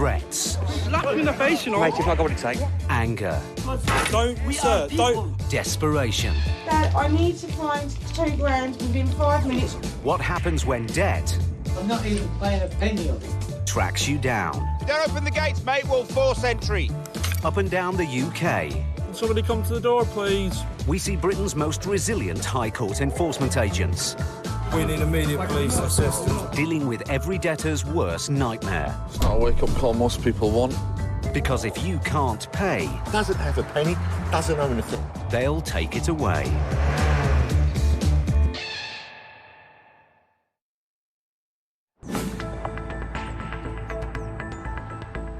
Threats. Slap me in the face, you know. Mate, you've not got what it takes. Anger. Don't, sir, don't. Desperation. Dad, I need to find £2,000 within 5 minutes. What happens when debt I'm not even paying a penny of it. tracks you down? Don't open the gates, mate. We'll force entry. Up and down the UK, Somebody come to the door, please. we see Britain's most resilient High Court enforcement agents We need immediate police assistance. dealing with every debtor's worst nightmare. It's not a wake-up call most people want. Because if you can't pay, Doesn't have a penny, doesn't own anything. they'll take it away.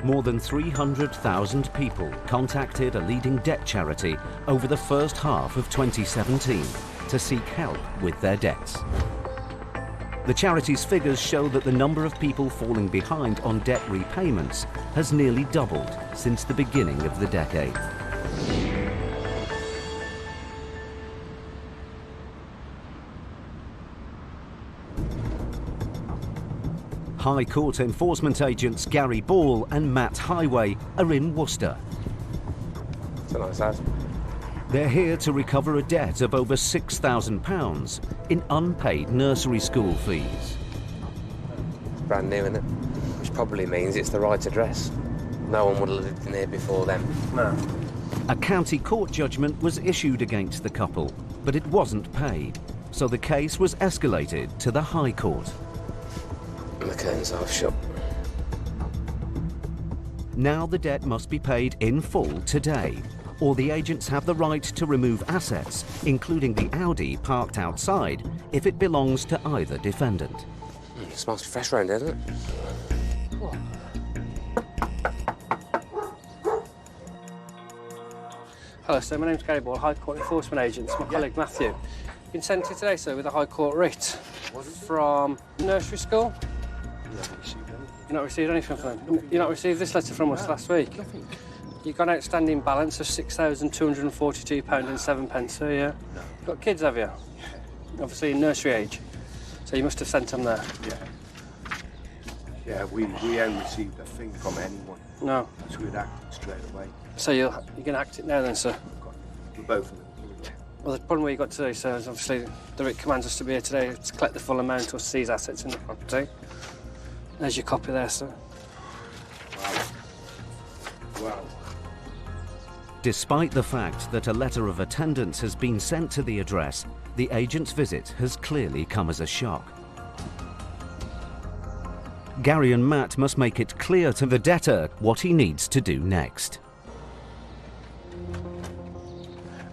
More than 300,000 people contacted a leading debt charity over the first half of 2017 to seek help with their debts. The charity's figures show that the number of people falling behind on debt repayments has nearly doubled since the beginning of the decade. High Court enforcement agents Gary Ball and Matt Highway are in Worcester. It's a nice house. They're here to recover a debt of over £6,000 in unpaid nursery school fees. Brand new, isn't it? Which probably means it's the right address. No one would have lived in here before then. No. A county court judgment was issued against the couple, but it wasn't paid, so the case was escalated to the High Court. And the curtains are shut. Now the debt must be paid in full today, or the agents have the right to remove assets, including the Audi parked outside, if it belongs to either defendant. It smells fresh round, doesn't it? Hello, sir. My name's Gary Ball, High Court Enforcement Agent. It's my colleague Matthew. Been sent here today, sir, with a High Court writ from nursery school. You've not received anything from them? You've not received this letter from us last week? Nothing. You've got an outstanding balance of £6,242.07, sir, yeah? No. You've got kids, have you? Obviously in nursery age. So you must have sent them there. Yeah, we haven't received a thing from anyone. No. So we'd act straight away. So you're going to act it now then, sir? For both of them. Well, the problem we got today, sir, is obviously the writ commands us to be here today to collect the full amount or seize assets in the property. There's your copy there, sir. Wow. Despite the fact that a letter of attendance has been sent to the address, the agent's visit has clearly come as a shock. Gary and Matt must make it clear to the debtor what he needs to do next.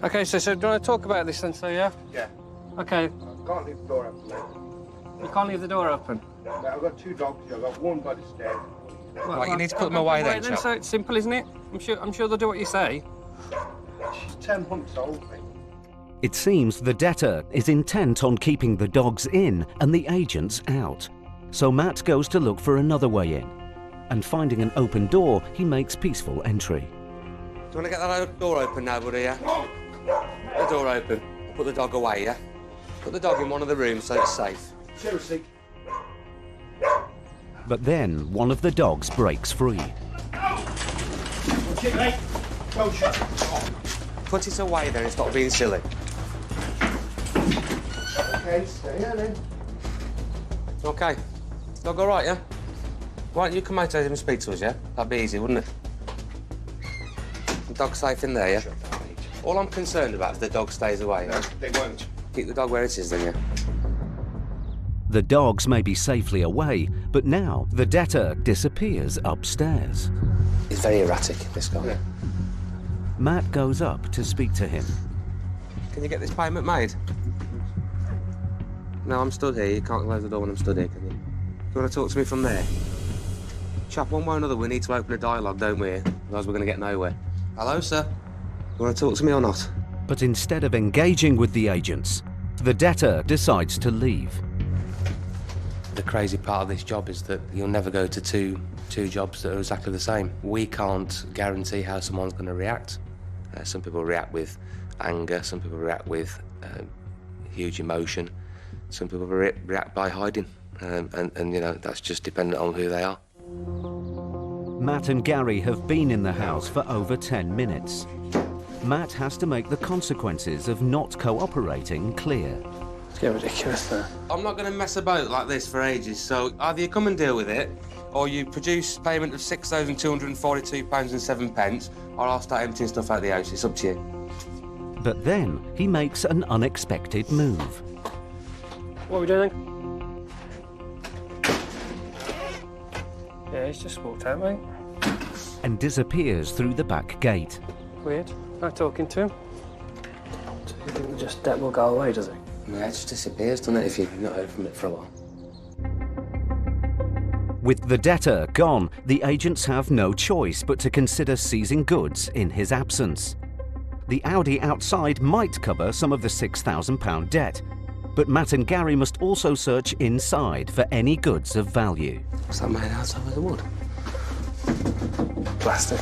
OK, so do you want to talk about this then, sir, yeah? Yeah. OK. I can't leave the door open. You can't leave the door open? No, I've got two dogs here. I've got one by the stairs. Right, you need to put them away then, chap. So it's simple, isn't it? I'm sure they'll do what you say. She's 10 months old, mate. It seems the debtor is intent on keeping the dogs in and the agents out. So Matt goes to look for another way in. And finding an open door, he makes peaceful entry. Do you want to get that door open now, buddy, yeah? The door open. Put the dog away, yeah? Put the dog in one of the rooms so it's safe. Seriously. But then one of the dogs breaks free. Watch it, mate. Go, shut it. Put it away then and stop being silly. Okay, stay here then. OK. Dog all right, yeah? Why don't you come out here and speak to us, yeah? That'd be easy, wouldn't it? The dog's safe in there, yeah? Shut that, mate. All I'm concerned about is the dog stays away, No, yeah? they won't. Keep the dog where it is then, yeah? The dogs may be safely away, but now the debtor disappears upstairs. He's very erratic, this guy. Yeah. Matt goes up to speak to him. Can you get this payment made? No, I'm stood here. You can't close the door when I'm stood here, can you? Do you want to talk to me from there? Chap, one way or another, we need to open a dialogue, don't we? Otherwise we're going to get nowhere. Hello, sir? You want to talk to me or not? But instead of engaging with the agents, the debtor decides to leave. The crazy part of this job is that you'll never go to two jobs that are exactly the same. We can't guarantee how someone's going to react. Some people react with anger, some people react with huge emotion, some people react by hiding, and you know, that's just dependent on who they are. Matt and Gary have been in the house for over 10 minutes. Matt has to make the consequences of not cooperating clear. It's getting ridiculous there. I'm not going to mess about like this for ages, so either you come and deal with it, or you produce payment of £6,242.07, or I'll start emptying stuff out of the house. It's up to you. But then he makes an unexpected move. What are we doing? Yeah, he's just walked out, mate. And disappears through the back gate. Weird. Not talking to him. So you think just debt will go away, does it? Yeah, it just disappears, doesn't it, if you've not heard from it for a while. With the debtor gone, the agents have no choice but to consider seizing goods in his absence. The Audi outside might cover some of the £6,000 debt, but Matt and Gary must also search inside for any goods of value. What's that made out of the wood? Plastic.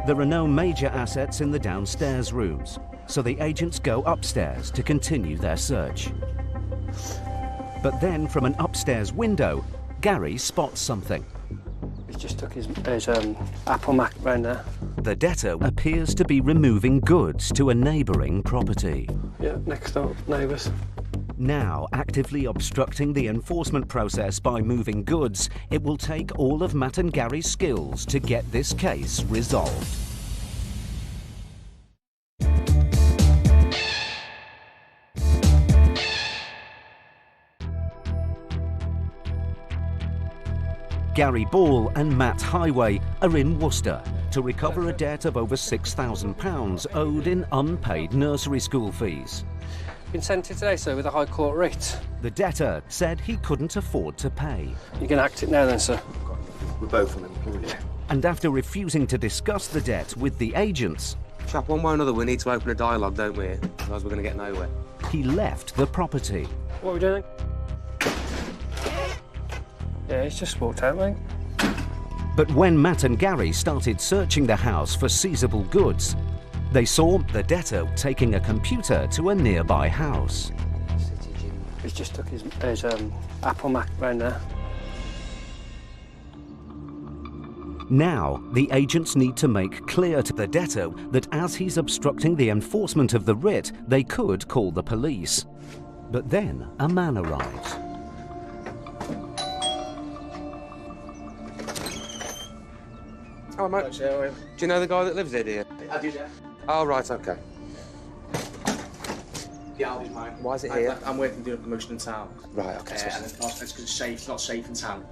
There are no major assets in the downstairs rooms, so the agents go upstairs to continue their search. But then from an upstairs window, Gary spots something. He just took his Apple Mac round there. The debtor appears to be removing goods to a neighbouring property. Yeah, next door, neighbours. Now actively obstructing the enforcement process by moving goods, it will take all of Matt and Gary's skills to get this case resolved. Gary Ball and Matt Highway are in Worcester to recover a debt of over £6,000 owed in unpaid nursery school fees. Been sent here today, sir, with a High Court writ. The debtor said he couldn't afford to pay. You can act it now then, sir. We're both unemployed. And after refusing to discuss the debt with the agents, Chap, one way or another, we need to open a dialogue, don't we? Otherwise we're going to get nowhere. he left the property. What are we doing? Yeah, he's just walked out, mate. But when Matt and Gary started searching the house for seizable goods, they saw the debtor taking a computer to a nearby house. He's just took his Apple Mac round there. Now, the agents need to make clear to the debtor that as he's obstructing the enforcement of the writ, they could call the police. But then a man arrives. Hello, mate. Do you know the guy that lives here, do you? I do, yeah. Oh, right, OK. The Aldi's mine. Why is it here? I'm working doing a promotion in town. Right, OK. So And it's because it's not safe in town.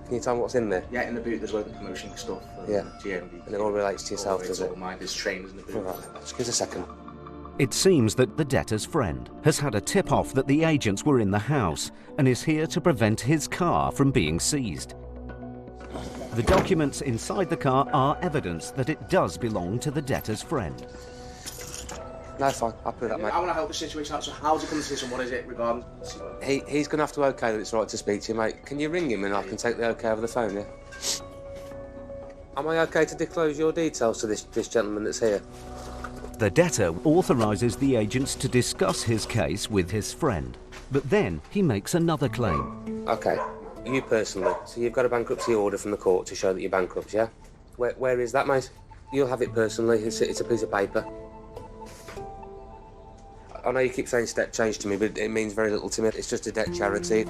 can you tell me what's in there? Yeah, in the boot there's loads of promotion stuff. Yeah. GMB. And it all relates to yourself, does it? All mine. There's trainers in the boot. All right, just give us a second. It seems that the debtor's friend has had a tip-off that the agents were in the house and is here to prevent his car from being seized. The documents inside the car are evidence that it does belong to the debtor's friend. No, fine. Happy with that, mate. I want to help the situation out, so how's it come to this and what is it regarding? He's going to have to OK that it's right to speak to you, mate. Can you ring him and I can take the OK over the phone, yeah? Am I OK to disclose your details to this gentleman that's here? The debtor authorises the agents to discuss his case with his friend, but then he makes another claim. OK. You personally. So you've got a bankruptcy order from the court to show that you're bankrupt, yeah? Where is that, mate? You'll have it personally. It's a piece of paper. I know you keep saying step change to me, but it means very little to me. It's just a debt charity.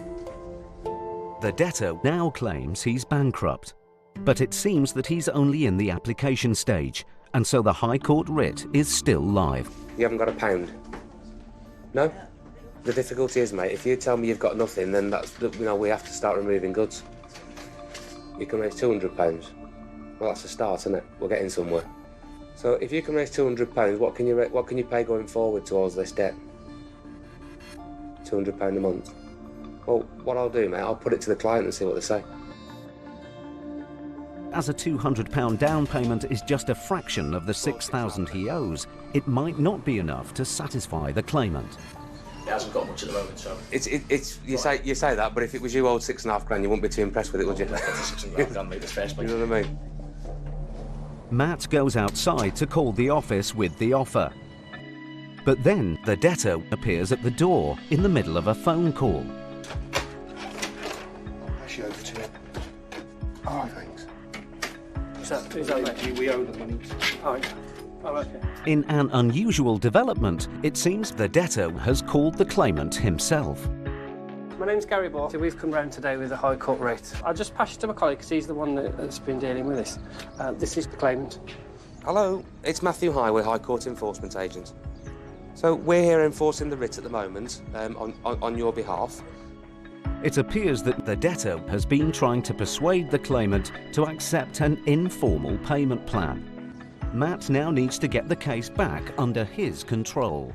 The debtor now claims he's bankrupt, but it seems that he's only in the application stage, and so the High Court writ is still live. You haven't got a pound? No? The difficulty is, mate, if you tell me you've got nothing, then that's, we have to start removing goods. You can raise £200. Well, that's a start, isn't it? We're getting somewhere. So if you can raise £200, what can you pay going forward towards this debt? £200 a month. Well, what I'll do, mate, I'll put it to the client and see what they say. As a £200 down payment is just a fraction of the £6,000 he owes, it might not be enough to satisfy the claimant. It hasn't got much at the moment, so. You say that, but if it was you owed £6,500, you wouldn't be too impressed with it, would you? You know what I mean? Matt goes outside to call the office with the offer. But then the debtor appears at the door in the middle of a phone call. I'll pass you over to him. Oh, thanks. Who's that, mate? We owe the money. Oh, okay. Oh, okay. In an unusual development, it seems the debtor has called the claimant himself. My name's Gary Ball. We've come round today with a High Court writ. I'll just pass you to my colleague because he's the one that's been dealing with this. This is the claimant. Hello, it's Matthew Highway, High Court Enforcement Agent. So we're here enforcing the writ at the moment on your behalf. It appears that the debtor has been trying to persuade the claimant to accept an informal payment plan. Matt now needs to get the case back under his control.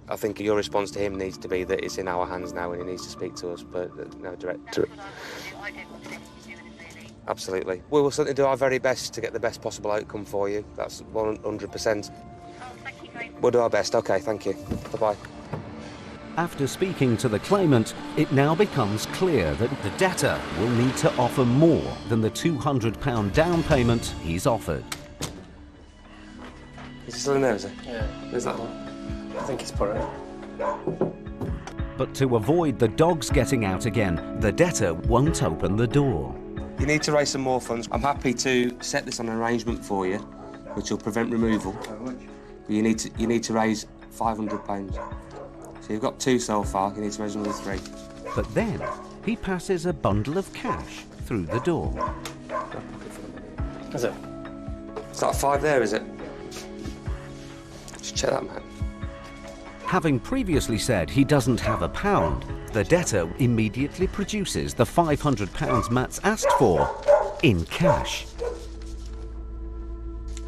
I think your response to him needs to be that it's in our hands now and he needs to speak to us, but no direct. Absolutely. We will certainly do our very best to get the best possible outcome for you. That's 100%. We'll do our best. OK, thank you. Bye-bye. After speaking to the claimant, it now becomes clear that the debtor will need to offer more than the £200 down payment he's offered. Is he still in there, is he? Yeah. There's that one. I think he's put it. But to avoid the dogs getting out again, the debtor won't open the door. You need to raise some more funds. I'm happy to set this on an arrangement for you, which will prevent removal. But you need to raise £500. So you've got 2 so far. You need to raise another 3. But then he passes a bundle of cash through the door. Is it? Is that a 5 there, is it? Just check that, man. Having previously said he doesn't have a pound, the debtor immediately produces the £500 Matt's asked for in cash.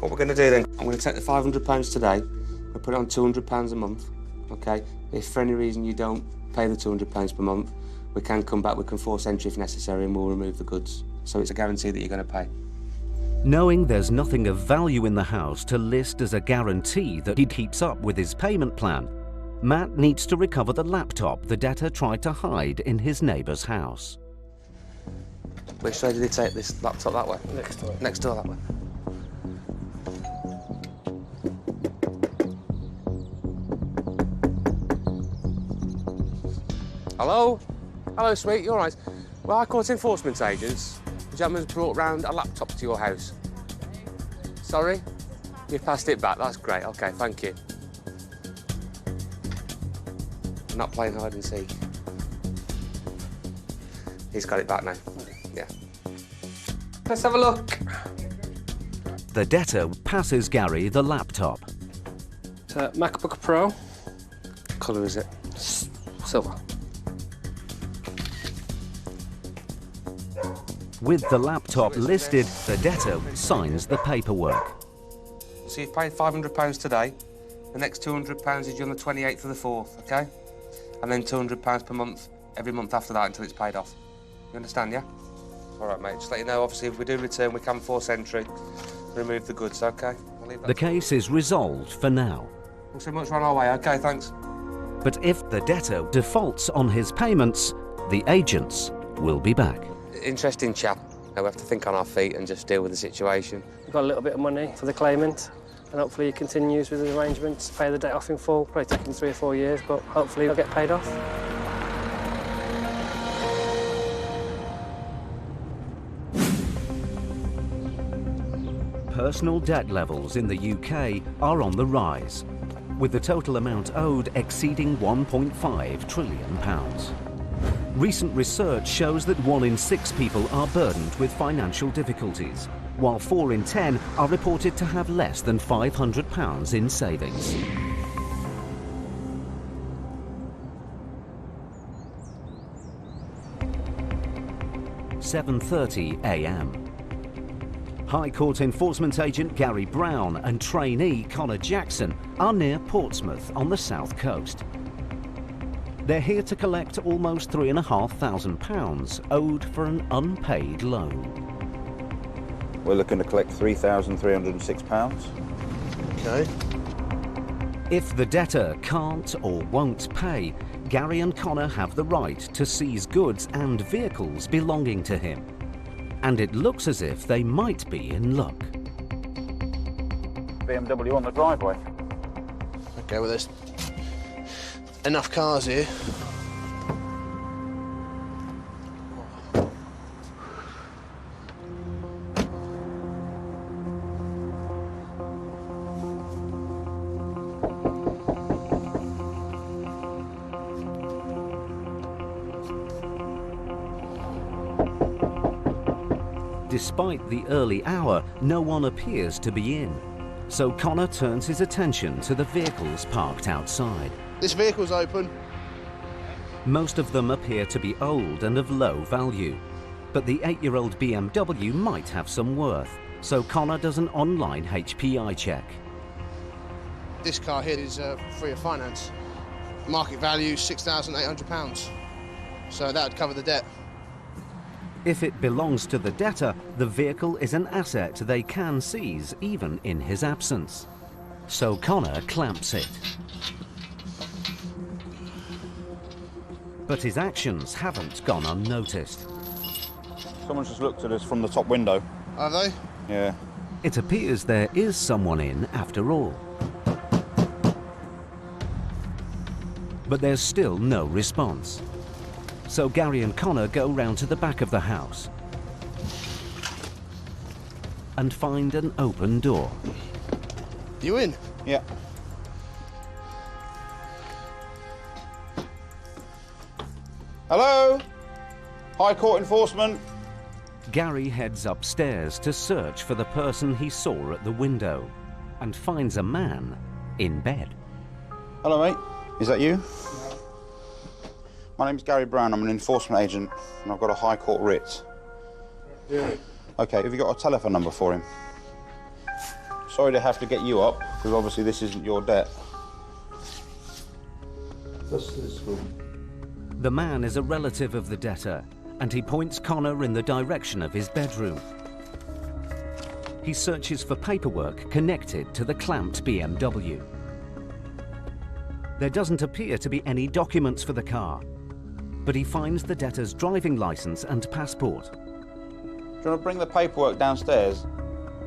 What we're going to do then, I'm going to take the £500 today and put it on £200 a month, OK? If for any reason you don't pay the £200 per month, we can come back, we can force entry if necessary and we'll remove the goods. So it's a guarantee that you're going to pay. Knowing there's nothing of value in the house to list as a guarantee that he keeps up with his payment plan, Matt needs to recover the laptop the debtor tried to hide in his neighbour's house. Which way did he take this laptop? That way? Next door. Next door, that way. Hello? Hello, sweet, you all right? Well, I Court Enforcement Agents. The gentleman's brought round a laptop to your house. Sorry? You've passed it back, that's great. OK, thank you. I'm not playing hide and seek. He's got it back now. Yeah. Let's have a look. The debtor passes Gary the laptop. It's a MacBook Pro. What colour is it? Silver. With the laptop listed, the debtor signs the paperwork. So you've paid £500 today. The next £200 is due on the 28th of the 4th, OK? And then £200 per month, every month after that until it's paid off. You understand, yeah? All right, mate. Just let you know, obviously, if we do return, we can force entry to remove the goods, OK? I'll leave that. The case is resolved for now. Thanks so much, we're on our way. OK, thanks. But if the debtor defaults on his payments, the agents will be back. Interesting chap. Now we have to think on our feet and just deal with the situation. We've got a little bit of money for the claimant, and hopefully he continues with his arrangements, pay the debt off in full. Probably taking 3 or 4 years, but hopefully he'll get paid off. Personal debt levels in the UK are on the rise, with the total amount owed exceeding £1.5 trillion. Recent research shows that 1 in 6 people are burdened with financial difficulties, while 4 in 10 are reported to have less than £500 in savings. (7:30 a.m). High Court Enforcement Agent Gary Brown and trainee Connor Jackson are near Portsmouth on the south coast. They're here to collect almost £3,500 owed for an unpaid loan. We're looking to collect £3,306. Okay. If the debtor can't or won't pay, Gary and Connor have the right to seize goods and vehicles belonging to him. And it looks as if they might be in luck. BMW on the driveway. Okay, well, there's enough cars here. Despite the early hour, no one appears to be in. So Connor turns his attention to the vehicles parked outside. This vehicle's open. Most of them appear to be old and of low value. But the 8-year-old BMW might have some worth. So Connor does an online HPI check. This car here is free of finance. Market value £6,800. So that would cover the debt. If it belongs to the debtor, the vehicle is an asset they can seize even in his absence. So Connor clamps it. But his actions haven't gone unnoticed. Someone's just looked at us from the top window. Have they? Yeah. It appears there is someone in after all. But there's still no response. So Gary and Connor go round to the back of the house and find an open door. You in? Yeah. Hello? High Court enforcement. Gary heads upstairs to search for the person he saw at the window and finds a man in bed. Hello, mate. Is that you? My name's Gary Brown. I'm an enforcement agent, and I've got a High Court writ. Yeah. Okay, have you got a telephone number for him? Sorry to have to get you up, because obviously this isn't your debt. The man is a relative of the debtor, and he points Connor in the direction of his bedroom. He searches for paperwork connected to the clamped BMW. There doesn't appear to be any documents for the car, but he finds the debtor's driving license and passport. Do you want to bring the paperwork downstairs?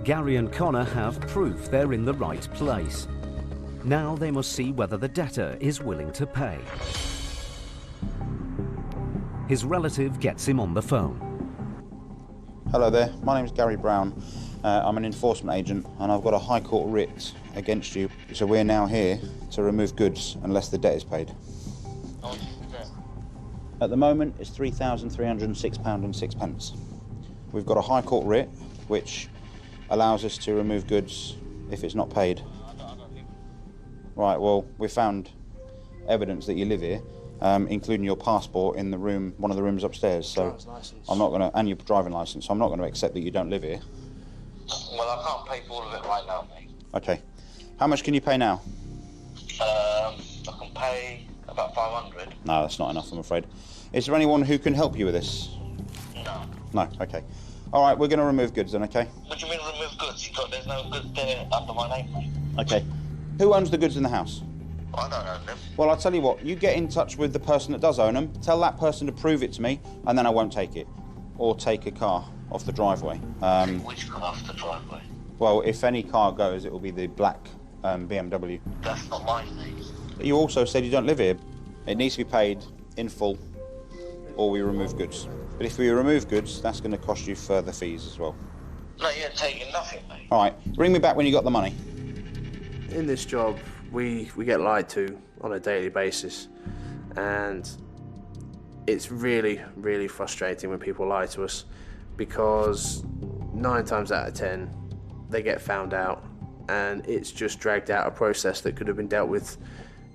Gary and Connor have proof they're in the right place. Now they must see whether the debtor is willing to pay. His relative gets him on the phone. Hello there, my name's Gary Brown. I'm an enforcement agent, and I've got a High Court writ against you. So we're now here to remove goods unless the debt is paid. At the moment, it's £3,306.06. We've got a High Court writ, which allows us to remove goods if it's not paid. Right, well, we found evidence that you live here, including your passport in the room, one of the rooms upstairs. So I'm not going to, and your driving licence. So I'm not going to accept that you don't live here. Well, I can't pay for all of it right now, mate. Okay. How much can you pay now? I can pay about 500. No, that's not enough, I'm afraid. Is there anyone who can help you with this? No. No, okay. All right, we're going to remove goods then, okay? What do you mean remove goods? There's no goods there under my name, mate. Okay. Who owns the goods in the house? I don't own them. Well, I'll tell you what, you get in touch with the person that does own them, tell that person to prove it to me, and then I won't take it. Or take a car off the driveway. Which car off the driveway? Well, if any car goes, it will be the black BMW. That's not mine, mate. You also said you don't live here. It needs to be paid in full, or we remove goods. But if we remove goods, that's going to cost you further fees as well. No, you're taking nothing, mate. All right, ring me back when you got the money. In this job, we get lied to on a daily basis, and it's really, really frustrating when people lie to us, because 9 times out of 10, they get found out, and it's just dragged out a process that could have been dealt with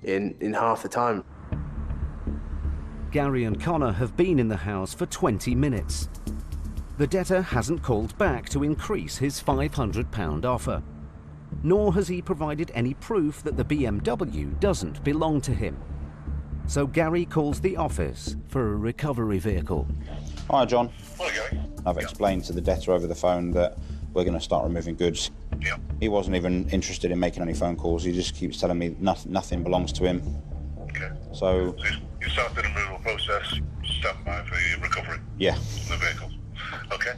in half the time. Gary and Connor have been in the house for 20 minutes. The debtor hasn't called back to increase his £500 offer, nor has he provided any proof that the BMW doesn't belong to him. So Gary calls the office for a recovery vehicle. Hi, John. Hello, Gary. I've explained to the debtor over the phone that we're going to start removing goods. Yeah. He wasn't even interested in making any phone calls. He just keeps telling me nothing belongs to him. Okay. So you started the removal process, stand by for your recovery. Yeah. From the vehicle. Okay.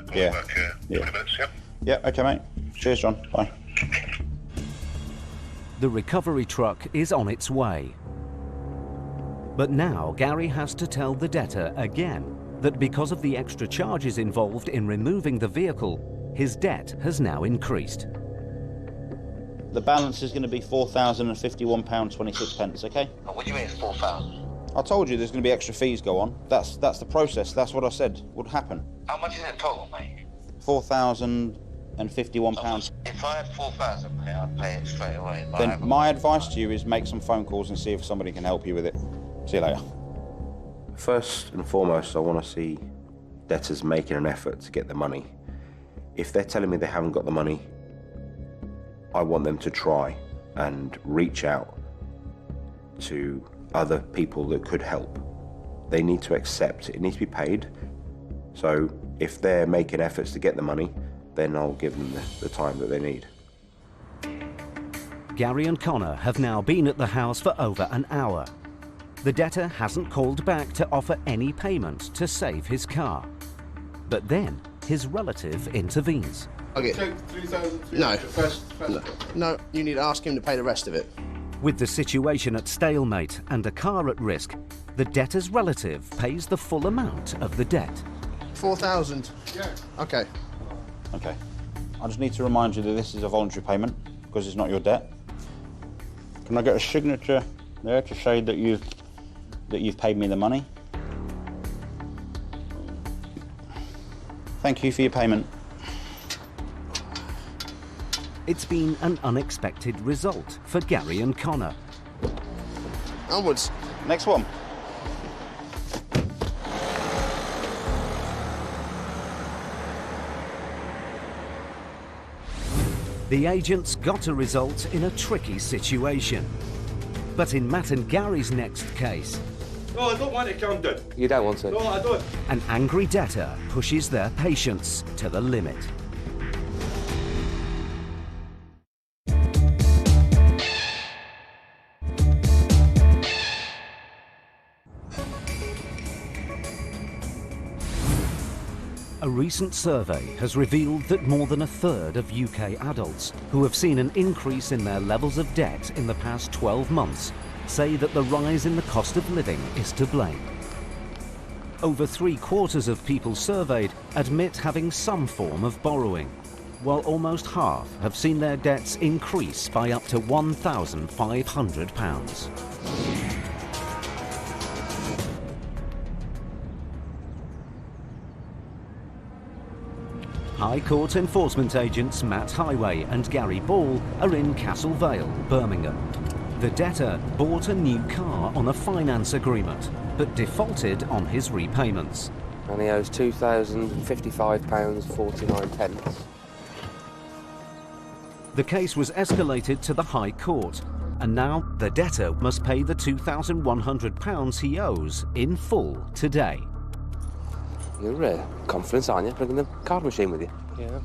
Call Yeah. back 20 minutes, yeah? Yeah, okay, mate. Cheers, John. Bye. The recovery truck is on its way. But now Gary has to tell the debtor again that because of the extra charges involved in removing the vehicle, his debt has now increased. The balance is going to be £4,051.26, okay? What do you mean it's 4,000? I told you there's going to be extra fees go on. That's the process. That's what I said would happen. How much is it total, mate? £4,051. If I had 4,000, mate, I'd pay it straight away. But I Then haven't. my advice to you is make some phone calls and see if somebody can help you with it. See you later. First and foremost, I want to see debtors making an effort to get the money. If they're telling me they haven't got the money, I want them to try and reach out to other people that could help. They need to accept it needs to be paid. So if they're making efforts to get the money, then I'll give them the time that they need. Gary and Connor have now been at the house for over an hour. The debtor hasn't called back to offer any payment to save his car. But then his relative intervenes. Okay. No. No, you need to ask him to pay the rest of it. With the situation at stalemate and a car at risk, the debtor's relative pays the full amount of the debt. 4,000? Yeah. Okay. Okay. I just need to remind you that this is a voluntary payment because it's not your debt. Can I get a signature there to say that you've paid me the money? Thank you for your payment. It's been an unexpected result for Gary and Connor. Onwards. Next one. The agents got a result in a tricky situation. But in Matt and Gary's next case, No, I don't want it, Camden. You don't want to? No, I don't. an angry debtor pushes their patience to the limit. A recent survey has revealed that more than a third of UK adults who have seen an increase in their levels of debt in the past 12 months say that the rise in the cost of living is to blame. Over 3/4 of people surveyed admit having some form of borrowing, while almost half have seen their debts increase by up to £1,500. High Court enforcement agents Matt Highway and Gary Ball are in Castle Vale, Birmingham. The debtor bought a new car on a finance agreement, but defaulted on his repayments. And he owes £2,055.49. The case was escalated to the High Court, and now the debtor must pay the £2,100 he owes in full today. You're confident, aren't you? Bringing the card machine with you? Yeah.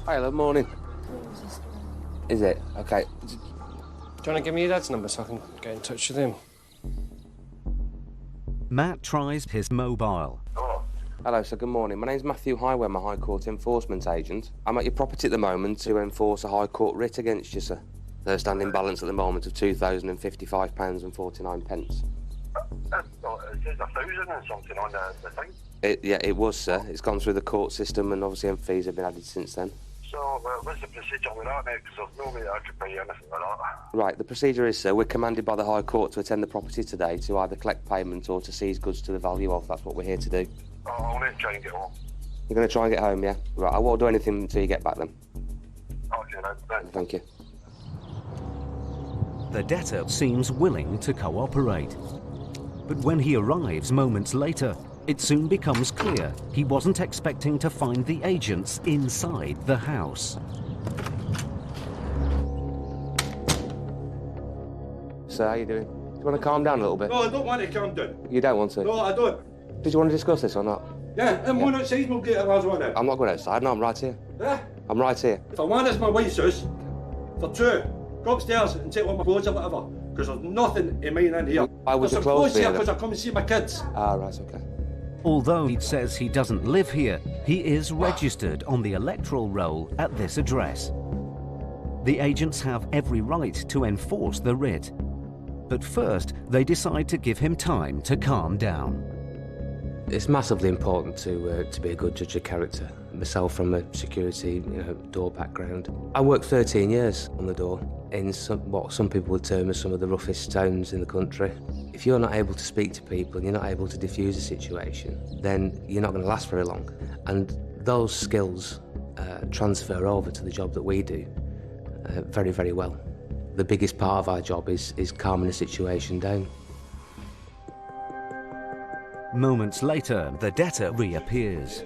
Hi, hello, morning. Is it? Okay. Do you want to give me your dad's number so I can get in touch with him? Matt tries his mobile. Hello, sir. Good morning. My name's Matthew Highway. I'm a High Court enforcement agent. I'm at your property at the moment to enforce a High Court writ against you, sir. There's a standing balance at the moment of £2,055.49. It says 1,000 and something on the thing. Yeah, it was, sir. It's gone through the court system and obviously fees have been added since then. So, what's the procedure with that, mate? Because there's no way I could pay anything like that. Right, the procedure is, sir, we're commanded by the High Court to attend the property today to either collect payment or to seize goods to the value of. That's what we're here to do. Oh, I'll need to try and get home. You're going to try and get home, yeah? Right, I won't do anything until you get back then. Okay, then. Thank you. The debtor seems willing to cooperate. But when he arrives moments later, it soon becomes clear he wasn't expecting to find the agents inside the house. So, how you doing? Do you want to calm down a little bit? No, I don't want it, Camden. You don't want to? No, I don't. Did you want to discuss this or not? Yeah, I'm going outside, we'll get it as well. I'm not going outside, no, I'm right here. Yeah? I'm right here. If I want, it's my wife's house. For two, go upstairs and take all my clothes or whatever. Because there's nothing in mine in here. Why would There's the some clothes be here in it? because I come and see my kids. Ah, right, okay. Although he says he doesn't live here, he is registered on the electoral roll at this address. The agents have every right to enforce the writ. But first, they decide to give him time to calm down. It's massively important to be a good judge of character. Myself from a security, door background. I worked 13 years on the door. in what some people would term as some of the roughest zones in the country. If you're not able to speak to people and you're not able to diffuse a situation, then you're not going to last very long. And those skills transfer over to the job that we do very, very well. The biggest part of our job is calming a situation down. Moments later, the debtor reappears.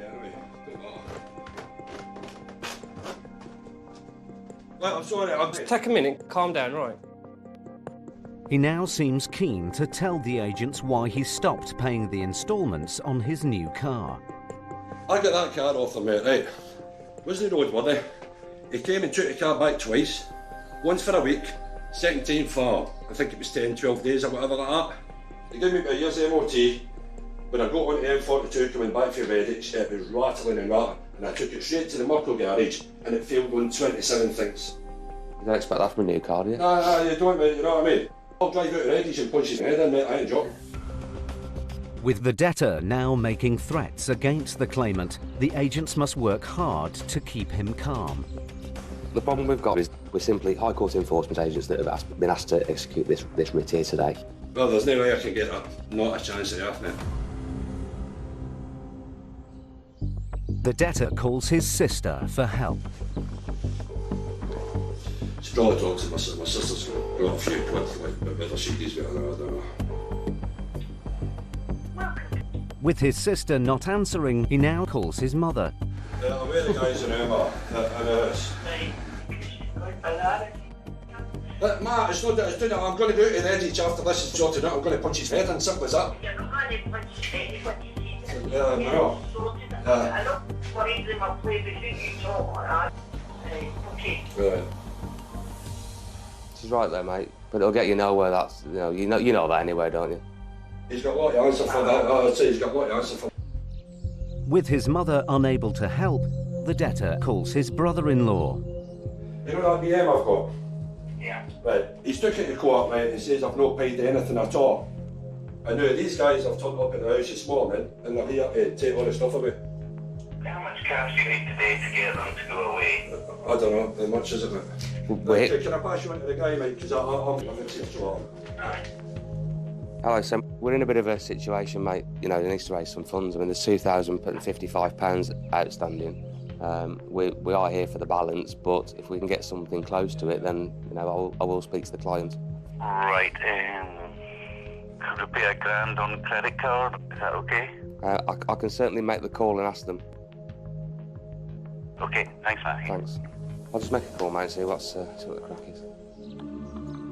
Right, I'm sorry, Take a minute, calm down, right? He now seems keen to tell the agents why he stopped paying the instalments on his new car. I got that car off him, mate, right? Wasn't roadworthy. He came and took the car back twice. Once for a week, second time for, I think it was 10, 12 days or whatever like that. He gave me a year's MOT. When I got onto M42 coming back from Redditch, it was rattling and rattling, and I took it straight to the Merkel garage, and it failed on 27 things. You don't expect that from a new car, do you? Nah, you don't, mate, you know what I mean? I'll drive out to Redditch and punch his head in, mate, I ain't joking. With the debtor now making threats against the claimant, the agents must work hard to keep him calm. The problem we've got is we're simply High Court enforcement agents that have been asked to execute this writ here today. Well, there's no way I can get that. Not a chance of earth, mate. The debtor calls his sister for help. She probably talks to my sister's got a few quid, like, whether she does it or not, I don't know. With his sister not answering, he now calls his mother. I'm with the guys in Emma, and Matt, it's not that, I'm going to go to Redditch after this is sorted out, I'm going to punch his head in, simple as that. You're not going to punch his head, Yeah, I know. I don't worry them up play between you two, alright? Okay. Right. She's right there, mate. But it'll get you nowhere. That's you know that anyway, don't you? He's got a lot to answer for that. I'd say he's got a lot to answer for. With his mother unable to help, the debtor calls his brother-in-law. You know that BM I've got? Yeah. Right. He's took it to court, mate, and says I've not paid anything at all. I know these guys have turned up at the house this morning and they're here to take all the stuff away. How much cash do you need today to get them to go away? I don't know, how much is it, mate? Wait. Can I pass you on to the guy, mate, because I'm going to see it so Hello, Sam. We're in a bit of a situation, mate. He needs to raise some funds. I mean, there's £2,055 outstanding. We are here for the balance, but if we can get something close to it, then I will speak to the client. Right. Could we pay £1,000 on credit card? Is that okay? I can certainly make the call and ask them. Okay. Thanks, Matthew. Thanks. I'll just make a call, mate. See what the crack is.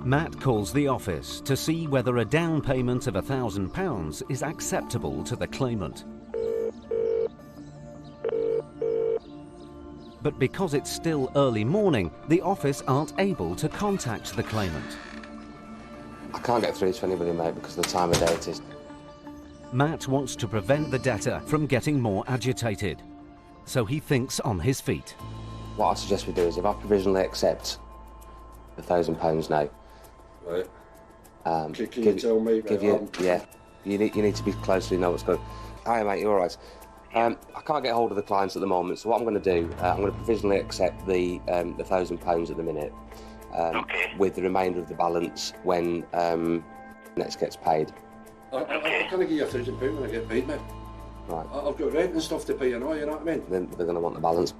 Matt calls the office to see whether a down payment of £1,000 is acceptable to the claimant. But because it's still early morning, the office aren't able to contact the claimant. I can't get through to anybody, mate, because of the time of day it is. Matt wants to prevent the debtor from getting more agitated, so he thinks on his feet. What I suggest we do is if I provisionally accept the £1,000 now. Right. Can you tell me? Yeah. You need to be close to know what's going on. Hi, mate, you all right? I can't get hold of the clients at the moment, so what I'm going to do, I'm going to provisionally accept the £1,000 at the minute, with the remainder of the balance when next gets paid. I'm going to give you £1,000 when I get paid, mate. Right. I've got rent and stuff to pay, you know what I mean? Then they're going to want the balance.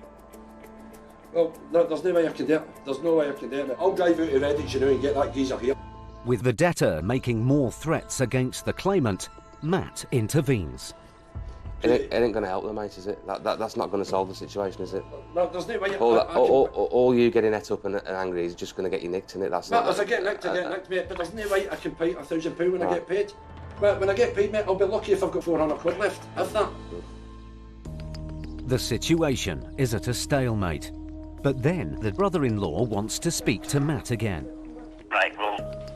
Well, there's no way I can do it. There's no way I can do it. I'll drive out to Redditch, and get that geezer here. With the debtor making more threats against the claimant, Matt intervenes. It ain't going to help them, mate, is it? That's not going to solve the situation, is it? No, there's no way. All you getting het up and angry is just going to get you nicked, in it? That's not. As I get nicked, mate. But there's no way I can pay £1,000 when I get paid. But when I get paid, mate, I'll be lucky if I've got 400 quid left. If that. The situation is at a stalemate. But then the brother-in-law wants to speak to Matt again. Right,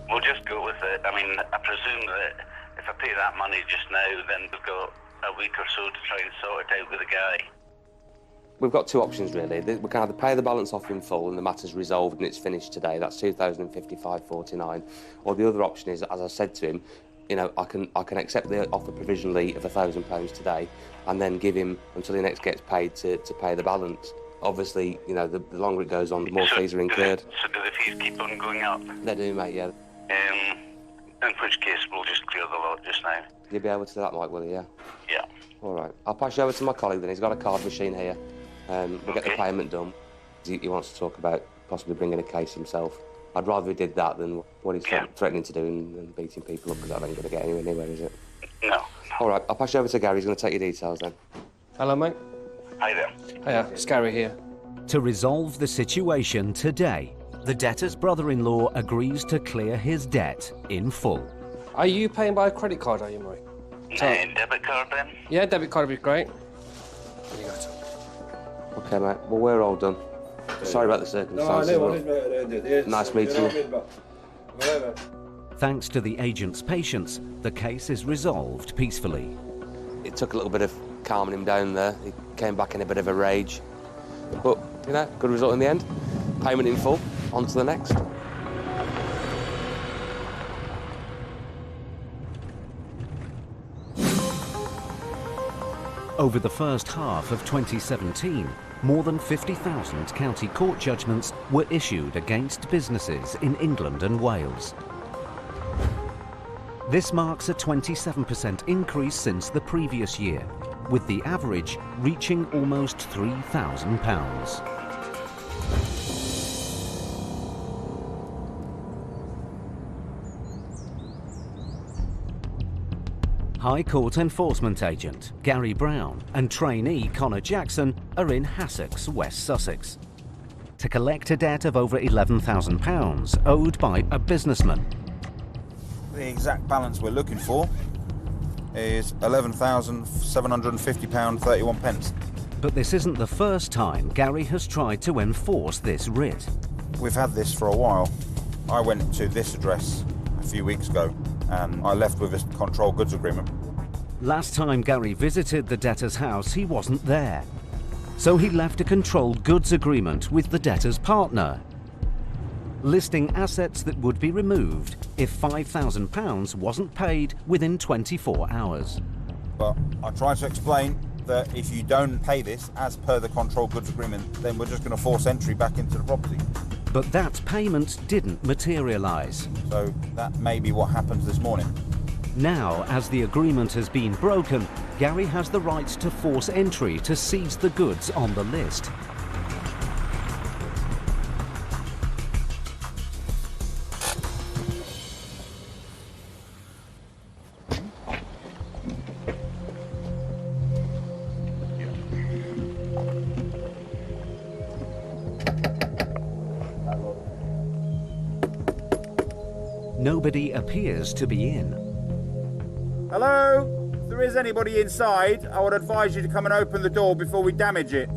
we'll just go with it. I mean, I presume that if I pay that money just now, then we've got a week or so to try and sort it out with the guy. We've got two options, really. We can either pay the balance off in full and the matter's resolved and it's finished today. That's £2,055.49. Or the other option is, as I said to him, I can accept the offer provisionally of £1,000 today and then give him until he next gets paid to pay the balance. Obviously, you know, the longer it goes on, the more fees are incurred. So do the fees keep on going up? They do, mate, yeah. In which case, we'll just clear the lot just now. You'll be able to do that, Mike, will you, yeah? Yeah. All right. I'll pass you over to my colleague then. He's got a card machine here. We'll get the payment done. He wants to talk about possibly bringing a case himself. I'd rather he did that than what he's threatening to do and beating people up, because that ain't going to get anywhere, is it? No. All right, I'll pass you over to Gary. He's going to take your details then. Hello, mate. Hi there. Hiya, it's Gary here. To resolve the situation today, the debtor's brother-in-law agrees to clear his debt in full. Are you paying by a credit card, are you, Mike? Debit card then? Yeah, debit card would be great. There you go, Tom. Okay, mate. Well, we're all done. Sorry about the circumstances. Nice meeting you. Thanks to the agent's patience, the case is resolved peacefully. It took a little bit of calming him down there. He came back in a bit of a rage. But, you know, good result in the end. Payment in full. On to the next. Over the first half of 2017, more than 50,000 county court judgments were issued against businesses in England and Wales. This marks a 27% increase since the previous year, with the average reaching almost £3,000. High Court Enforcement Agent Gary Brown and trainee Connor Jackson are in Hassocks, West Sussex, to collect a debt of over £11,000 owed by a businessman. The exact balance we're looking for is £11,750.31. But this isn't the first time Gary has tried to enforce this writ. We've had this for a while. I went to this address a few weeks ago and I left with a control goods agreement. Last time Gary visited the debtor's house, he wasn't there. So he left a controlled goods agreement with the debtor's partner, listing assets that would be removed if £5,000 wasn't paid within 24 hours. But I tried to explain that if you don't pay this as per the control goods agreement, then we're just going to force entry back into the property. But that payment didn't materialise. So that may be what happens this morning. Now, as the agreement has been broken, Gary has the right to force entry to seize the goods on the list. Nobody appears to be in. Hello? If there is anybody inside, I would advise you to come and open the door before we damage it.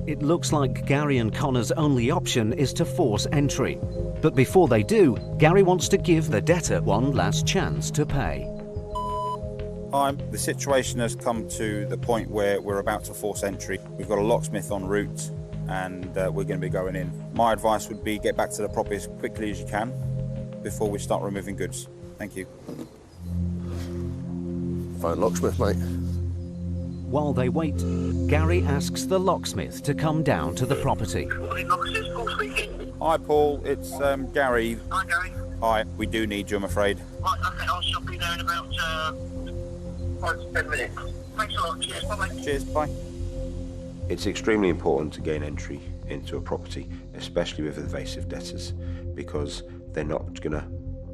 It looks like Gary and Connor's only option is to force entry. But before they do, Gary wants to give the debtor one last chance to pay. The situation has come to the point where we're about to force entry. We've got a locksmith en route and we're going to be going in. My advice would be get back to the property as quickly as you can before we start removing goods. Thank you. Phone locksmith, mate. While they wait, Gary asks the locksmith to come down to the property. Hi Paul, it's Gary. Hi Gary. Hi, we do need you, I'm afraid. Right, okay, I shall be there in about 5 to 10 minutes. Thanks a lot, cheers, bye-bye. Cheers, bye. It's extremely important to gain entry into a property, especially with evasive debtors, because they're not going to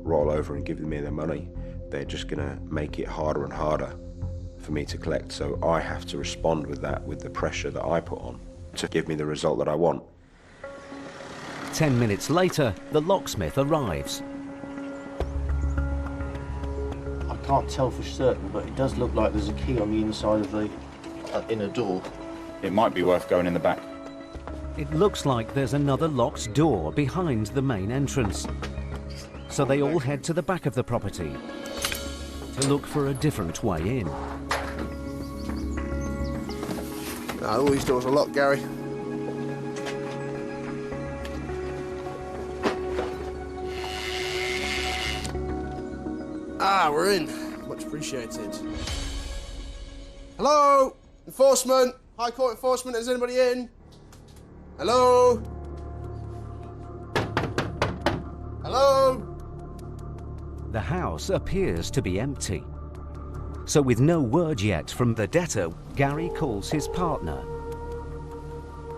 roll over and give me their money. They're just going to make it harder and harder for me to collect. So I have to respond with that, with the pressure that I put on to give me the result that I want. 10 minutes later, the locksmith arrives. I can't tell for certain, but it does look like there's a key on the inside of the inner door. It might be worth going in the back. It looks like there's another locked door behind the main entrance. So they all head to the back of the property to look for a different way in. All these doors are locked, Gary. We're in. Much appreciated. Hello? Enforcement! High Court enforcement, is anybody in? Hello? Hello? The house appears to be empty. So with no word yet from the debtor, Gary calls his partner.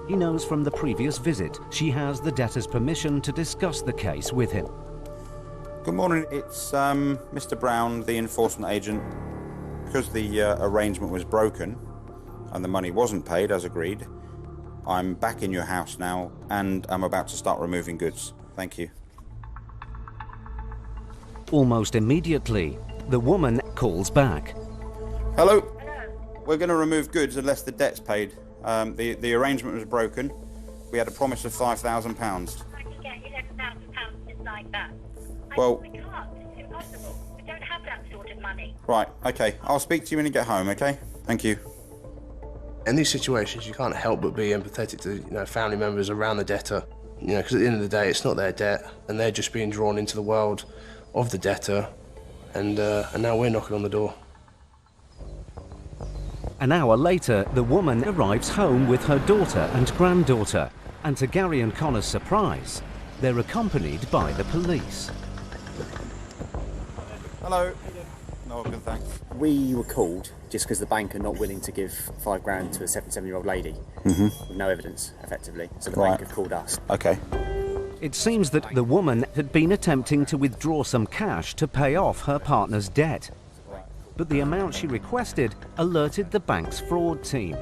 He knows from the previous visit she has the debtor's permission to discuss the case with him. Good morning, it's Mr. Brown, the enforcement agent. Because the arrangement was broken and the money wasn't paid as agreed, I'm back in your house now and I'm about to start removing goods. Thank you. Almost immediately, the woman calls back. Hello? We're going to remove goods unless the debt's paid. The arrangement was broken. We had a promise of £5,000. I can get £11,000 just like that. Well, We can't. It's impossible. We don't have that sort of money. right, okay. I'll speak to you when you get home, okay? Thank you. In these situations, you can't help but be empathetic to family members around the debtor. Because at the end of the day, it's not their debt, and they're just being drawn into the world of the debtor, and now we're knocking on the door. An hour later, the woman arrives home with her daughter and granddaughter, and to Gary and Connor's surprise, they're accompanied by the police. Hello. No, good, thanks. We were called just because the bank are not willing to give £5,000 to a 77-year-old lady with no evidence, effectively. So the bank have called us. Okay. It seems that the woman had been attempting to withdraw some cash to pay off her partner's debt. But the amount she requested alerted the bank's fraud team.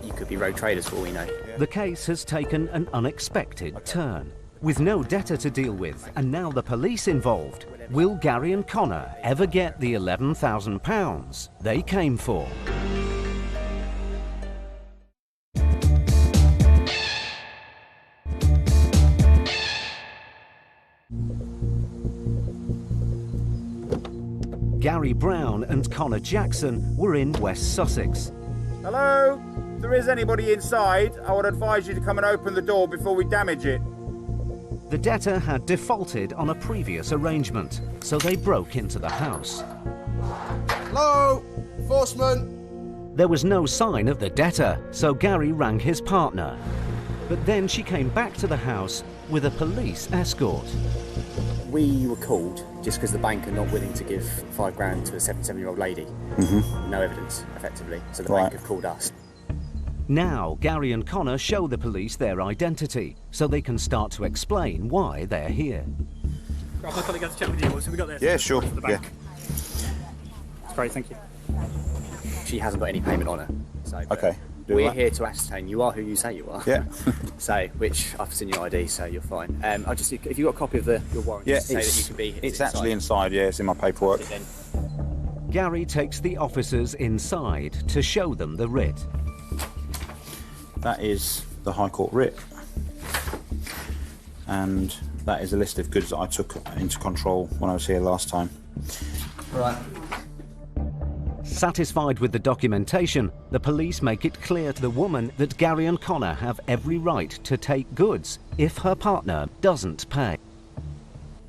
You could be rogue traders for all we know. The case has taken an unexpected turn. With no debtor to deal with, and now the police involved, will Gary and Connor ever get the £11,000 they came for? Gary Brown and Connor Jackson were in West Sussex. Hello? If there is anybody inside, I would advise you to come and open the door before we damage it. The debtor had defaulted on a previous arrangement, so they broke into the house. Hello? Enforcement? There was no sign of the debtor, so Gary rang his partner. But then she came back to the house with a police escort. We were called just because the bank are not willing to give £5,000 to a 77-year-old lady. No evidence, effectively. So the bank have called us. Now, Gary and Connor show the police their identity, so they can start to explain why they're here. Right, my colleague has to chat with you. So we got there. Yeah, sure. The bank. That's great, thank you. She hasn't got any payment on her. So Okay. we're here to ascertain you are who you say you are. Yeah. So, which I've seen your ID, so you're fine. I'll just, if you've got a copy of your warrant, Yeah, just to say that you can be here. it's actually inside, yeah, it's in my paperwork. Gary takes the officers inside to show them the writ. That is the High Court writ. And that is a list of goods that I took into control when I was here last time. Right. Satisfied with the documentation, the police make it clear to the woman that Gary and Connor have every right to take goods if her partner doesn't pay.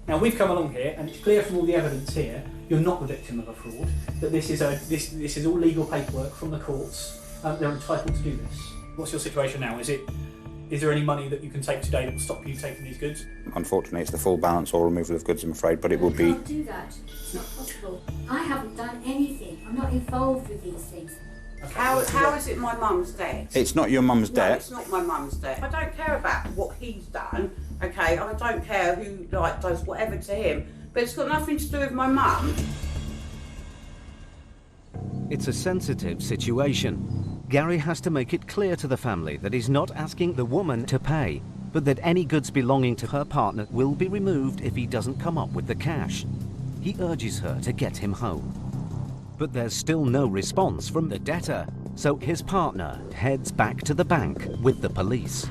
Now we've come along here, and it's clear from all the evidence here, you're not the victim of a fraud. That this is all legal paperwork from the courts. They're entitled to do this. What's your situation now? Is there any money that you can take today that will stop you taking these goods? Unfortunately, it's the full balance or removal of goods, I'm afraid, but it would be... I can't do that. It's not possible. I haven't done anything. I'm not involved with these things. How is it my mum's debt? It's not your mum's No, debt. it's not my mum's debt. I don't care about what he's done, okay? I don't care who does whatever to him, but it's got nothing to do with my mum. It's a sensitive situation. Gary has to make it clear to the family that he's not asking the woman to pay, but that any goods belonging to her partner will be removed if he doesn't come up with the cash. He urges her to get him home. But there's still no response from the debtor, so his partner heads back to the bank with the police.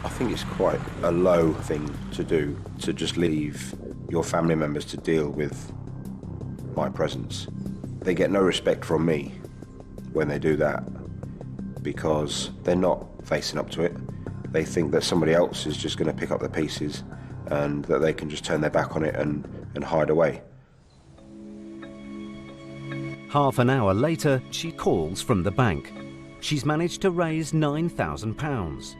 I think it's quite a low thing to do, to just leave your family members to deal with my presence. They get no respect from me when they do that, because they're not facing up to it. They think that somebody else is just going to pick up the pieces and that they can just turn their back on it and hide away. Half an hour later, she calls from the bank. She's managed to raise £9,000.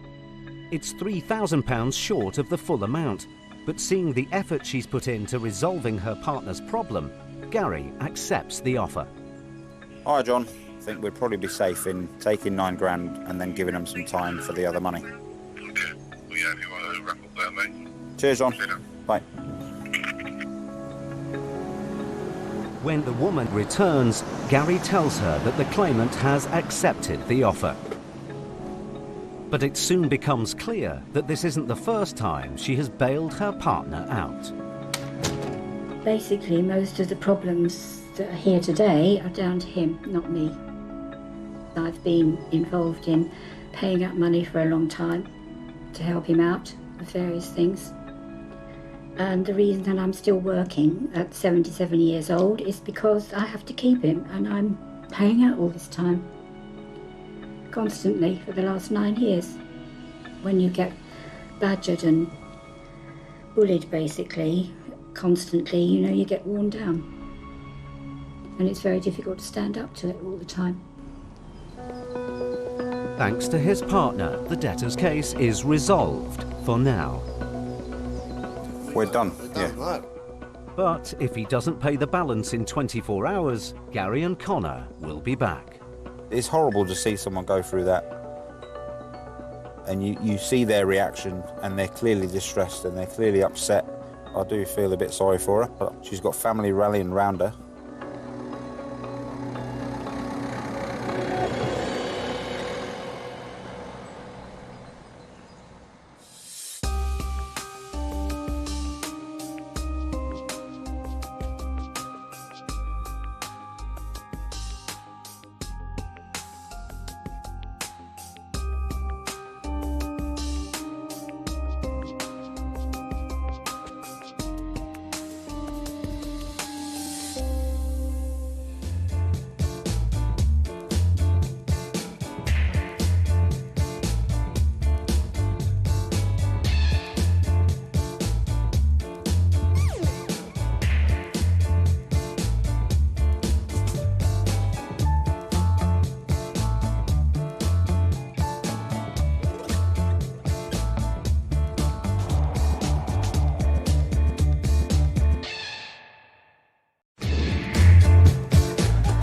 It's £3,000 short of the full amount, but seeing the effort she's put into resolving her partner's problem, Gary accepts the offer. All right, John. I think we'd probably be safe in taking £9,000 and then giving them some time for the other money. Okay. Well, yeah, if you want to wrap up there, mate. Cheers, John. Bye. When the woman returns, Gary tells her that the claimant has accepted the offer. But it soon becomes clear that this isn't the first time she has bailed her partner out. Basically, most of the problems that are here today are down to him, not me. I've been involved in paying out money for a long time to help him out with various things. And the reason that I'm still working at 77 years old is because I have to keep him, and I'm paying out all this time. Constantly for the last 9 years. When you get badgered and bullied basically, constantly, you know, you get worn down. And it's very difficult to stand up to it all the time. Thanks to his partner, the debtor's case is resolved for now. We're done, yeah. But if he doesn't pay the balance in 24 hours, Gary and Connor will be back. It's horrible to see someone go through that. And you see their reaction, and they're clearly distressed and they're clearly upset. I do feel a bit sorry for her, but she's got family rallying around her.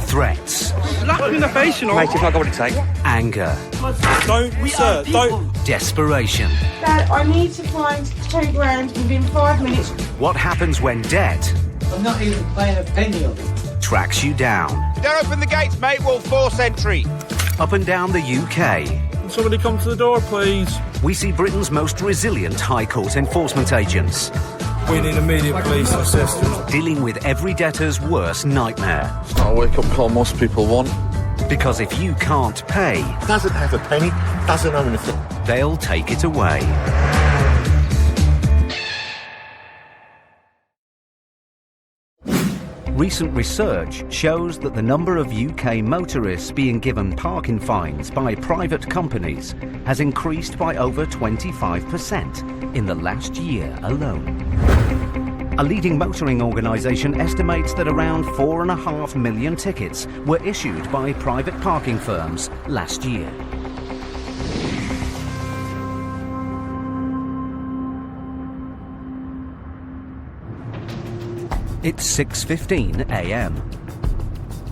Threats. Slap him in the face, you know. Mate, if not got what it takes. Anger. Don't. Desperation. Dad, I need to find £2,000 within 5 minutes. What happens when debt I'm not even paying a penny of it. tracks you down? Don't open the gates, mate. We'll force entry. Up and down the UK, Can somebody come to the door, please? we see Britain's most resilient High Court enforcement agents. We need immediate police assistance. Dealing with every debtor's worst nightmare. It's not a wake-up call most people want. Because if you can't pay, Doesn't have a penny, doesn't own anything. they'll take it away. Recent research shows that the number of UK motorists being given parking fines by private companies has increased by over 25% in the last year alone. A leading motoring organisation estimates that around 4.5 million tickets were issued by private parking firms last year. It's 6:15 a.m.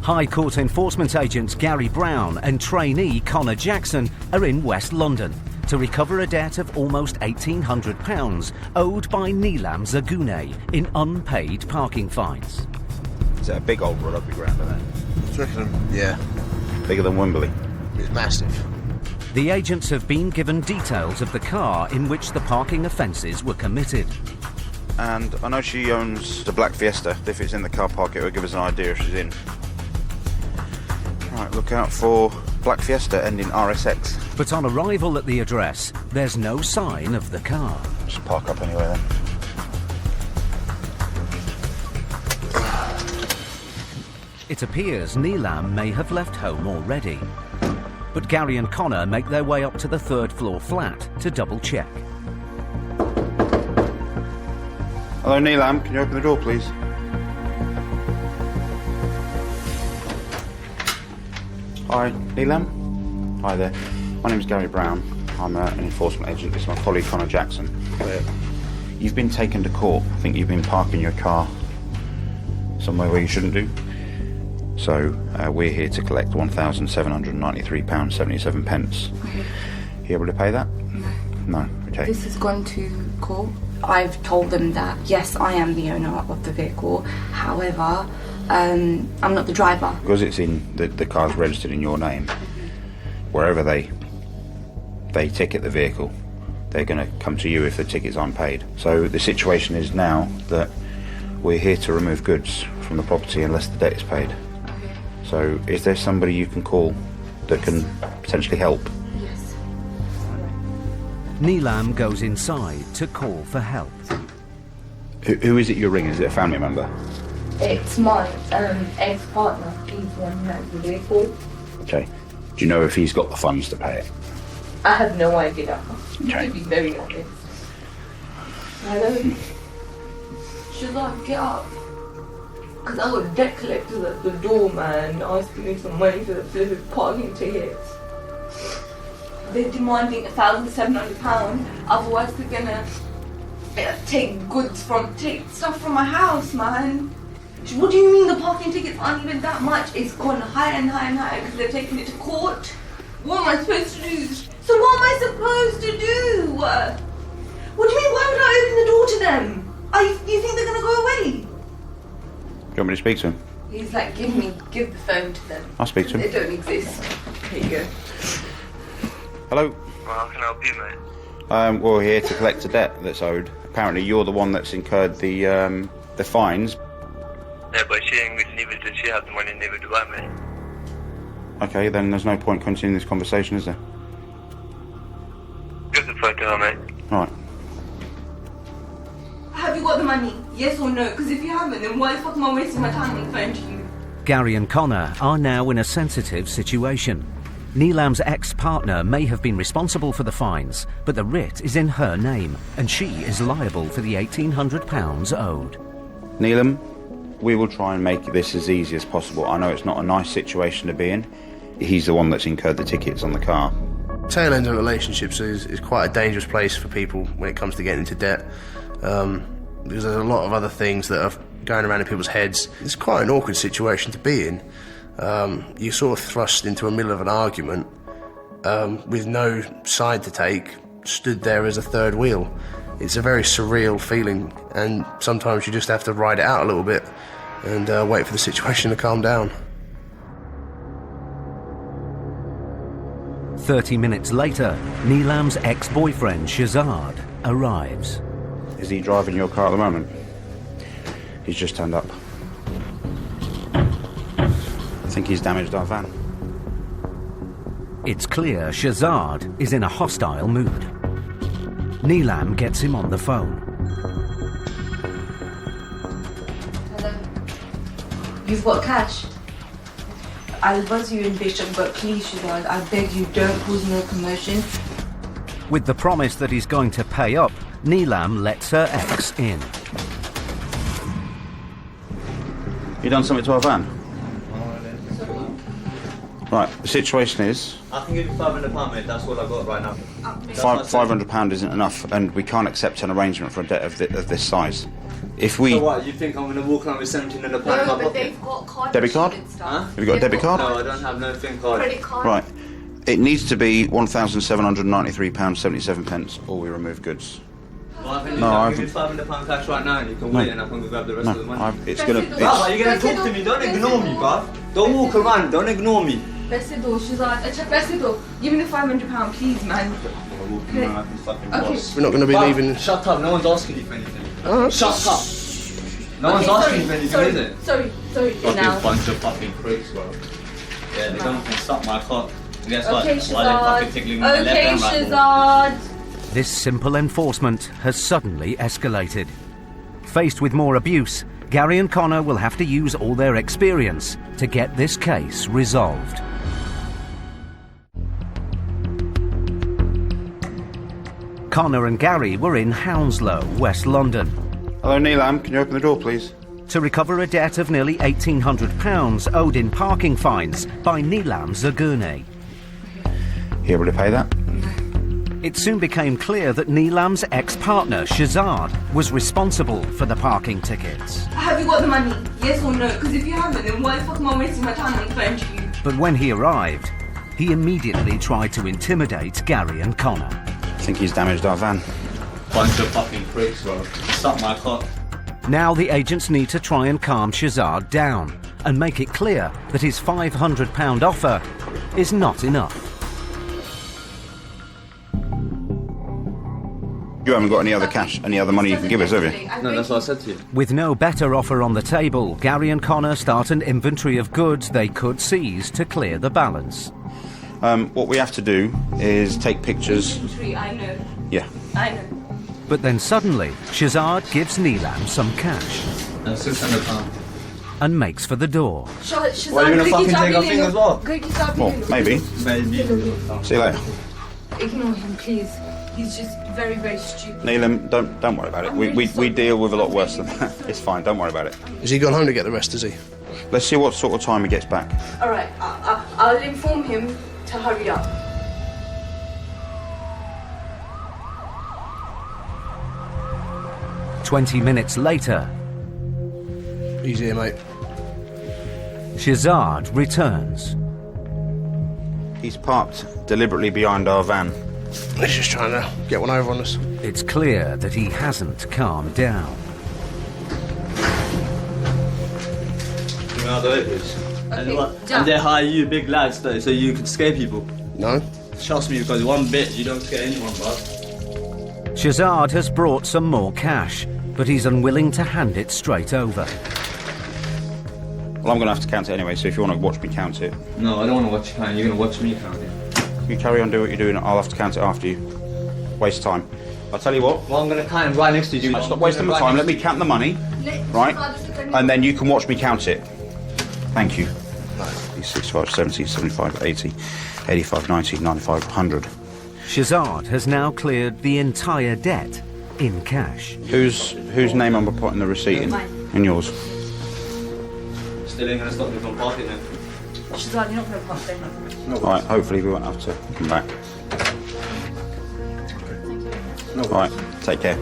High Court enforcement agents Gary Brown and trainee Connor Jackson are in West London to recover a debt of almost £1,800 owed by Neelam Zagune in unpaid parking fines. Is it a big old rugby ground, isn't it? Yeah. Bigger than Wembley. It's massive. The agents have been given details of the car in which the parking offences were committed. And I know she owns the black Fiesta. If it's in the car park, it will give us an idea if she's in. Right, look out for black Fiesta ending RSX. But on arrival at the address, there's no sign of the car. Just park up anyway then. It appears Neelam may have left home already. But Gary and Connor make their way up to the third floor flat to double check. Hello, Neelam. Can you open the door, please? Hi, Neelam. Hi there. My name's Gary Brown. I'm an enforcement agent. This is my colleague Connor Jackson. You've been taken to court. I think you've been parking your car somewhere where you shouldn't do. So we're here to collect £1,793.77. Okay. You able to pay that? No. No. Okay. This has gone to court. I've told them that, yes, I am the owner of the vehicle. However, I'm not the driver. Because it's in the car's registered in your name. Wherever they ticket the vehicle, they're going to come to you if the tickets aren't paid. So the situation is now that we're here to remove goods from the property unless the debt is paid. Okay. So is there somebody you can call that can potentially help? Yes. Neelam goes inside to call for help. Who is it you're ringing? Is it a family member? It's my ex-partner. He's the one who has the vehicle. Okay. Do you know if he's got the funds to pay it? I have no idea. Okay. To be very honest. Hello? Should I get up? Because I got a debt collector at the door, man, asking me some money for the parking tickets. They're demanding £1,700, otherwise they're gonna take stuff from my house, man. What do you mean the parking tickets aren't even that much? It's gone higher and higher and higher because they're taking it to court. What am I supposed to do? So what am I supposed to do? What do you mean, why would I open the door to them? You think they're gonna go away? Do you want me to speak to him? He's like, give the phone to them. I'll speak to him. They don't exist. There you go. Hello? Well, how can I help you, mate? Well, we're here to collect a debt that's owed. Apparently you're the one that's incurred the fines. Yeah, but she ain't neither did she have the money, neither do I, mate. Okay, then there's no point continuing this conversation, is there? Give the phone to her, mate. Right. Have you got the money? Yes or no? Because if you haven't, then why the fuck am I wasting my time on the phone to you? Gary and Connor are now in a sensitive situation. Neelam's ex-partner may have been responsible for the fines, but the writ is in her name, and she is liable for the £1,800 owed. Neelam, we will try and make this as easy as possible. I know it's not a nice situation to be in. He's the one that's incurred the tickets on the car. Tail end of relationships is quite a dangerous place for people when it comes to getting into debt. Because there's a lot of other things that are going around in people's heads. It's quite an awkward situation to be in. You're sort of thrust into the middle of an argument with no side to take, stood there as a third wheel. It's a very surreal feeling, and sometimes you just have to ride it out a little bit and wait for the situation to calm down. 30 minutes later, Neelam's ex-boyfriend Shazad arrives. Is he driving your car at the moment? He's just turned up. I think he's damaged our van. It's clear Shazad is in a hostile mood. Neelam gets him on the phone. Hello. You've got cash? I'll buzz you in Bishop, but please, Shazad, I beg you, don't cause no commotion. With the promise that he's going to pay up, Neelam lets her ex in. You done something to our van? Right, the situation is... I can give you £500, mate, that's what I've got right now. £500 isn't enough, and we can't accept an arrangement for a debt of this size. If we... So what, you think I'm going to walk around with £1,700 in my pocket? They've got card Debit card? Huh? Have you got a debit card? No, I don't have no thing card. Credit card? Right. It needs to be £1,793.77, or we remove goods. Well, I can No, give you £500 cash right now and you can wait and I can grab the rest of the money. It's gonna... Brother, you're going to talk to me, don't ignore me, bruv. Don't walk around, don't ignore me. Besido, Shazad, Besido, give me the £500, please, man. Okay. We're not going to be leaving... Shut up, no one's asking you for anything. Shut up. No one's Okay, asking you for anything, is it? Sorry, now. Bunch of fucking pricks, bro. Yeah, they don't can suck my cock. And guess what? Okay, Why they fucking tickling me Shazad. left Okay, and right? Shazad. This simple enforcement has suddenly escalated. Faced with more abuse, Gary and Connor will have to use all their experience to get this case resolved. Connor and Gary were in Hounslow, West London. Hello, Neelam. Can you open the door, please? to recover a debt of nearly £1,800 owed in parking fines by Nilam Zagune. He able to pay that? It soon became clear that Nilam's ex-partner, Shazad, was responsible for the parking tickets. Have you got the money? Yes or no? Because if you haven't, then why the fuck am I wasting my time on the phone to you? But when he arrived, he immediately tried to intimidate Gary and Connor. I think he's damaged our van. Bunch of fucking pricks, bro. Suck my cock. Now the agents need to try and calm Shazad down and make it clear that his £500 offer is not enough. You haven't got any other cash, any other money you can give us, have you? No, that's what I said to you. With no better offer on the table, Gary and Connor start an inventory of goods they could seize to clear the balance. What we have to do is take pictures. I know. Yeah. I know. But then suddenly, Shazad gives Nilam some cash. £600. And makes for the door. Shazad, Well, you're gonna fucking take our thing as well? Well, maybe. See you later. Ignore him, please. He's just very, very stupid. Nilam, don't worry about it. We deal with a lot worse than that. It's fine, don't worry about it. Has he gone home to get the rest, has he? Let's see what sort of time he gets back. All right, I'll inform him to hurry up. "20 minutes later, He's here, mate. Shazad returns. He's parked deliberately behind our van. He's just trying to get one over on us. It's clear that he hasn't calmed down. You know how it is. Okay, And they hire you big lads though, so you can scare people. No. Trust me, because one bit you don't scare anyone, bro. Shazad has brought some more cash, but he's unwilling to hand it straight over. Well, I'm going to have to count it anyway, so if you want to watch me count it. No, I don't want to watch you count. You're going to watch me count it. You carry on doing what you're doing, I'll have to count it after you. Waste time. I'll tell you what. Well, I'm going to count it right next to you. Stop wasting my time, let me count the money, right? And then you can watch me count it. Thank you. 65, 70, 75, 80, 85, 90, 95, 100. Shazad has now cleared the entire debt in cash. Whose name am I putting the receipt in? Mine. In yours. Still ain't going to stop me from parking then. Shazad, you're not going to pass them. Alright, hopefully we won't have to come back. Alright, take care.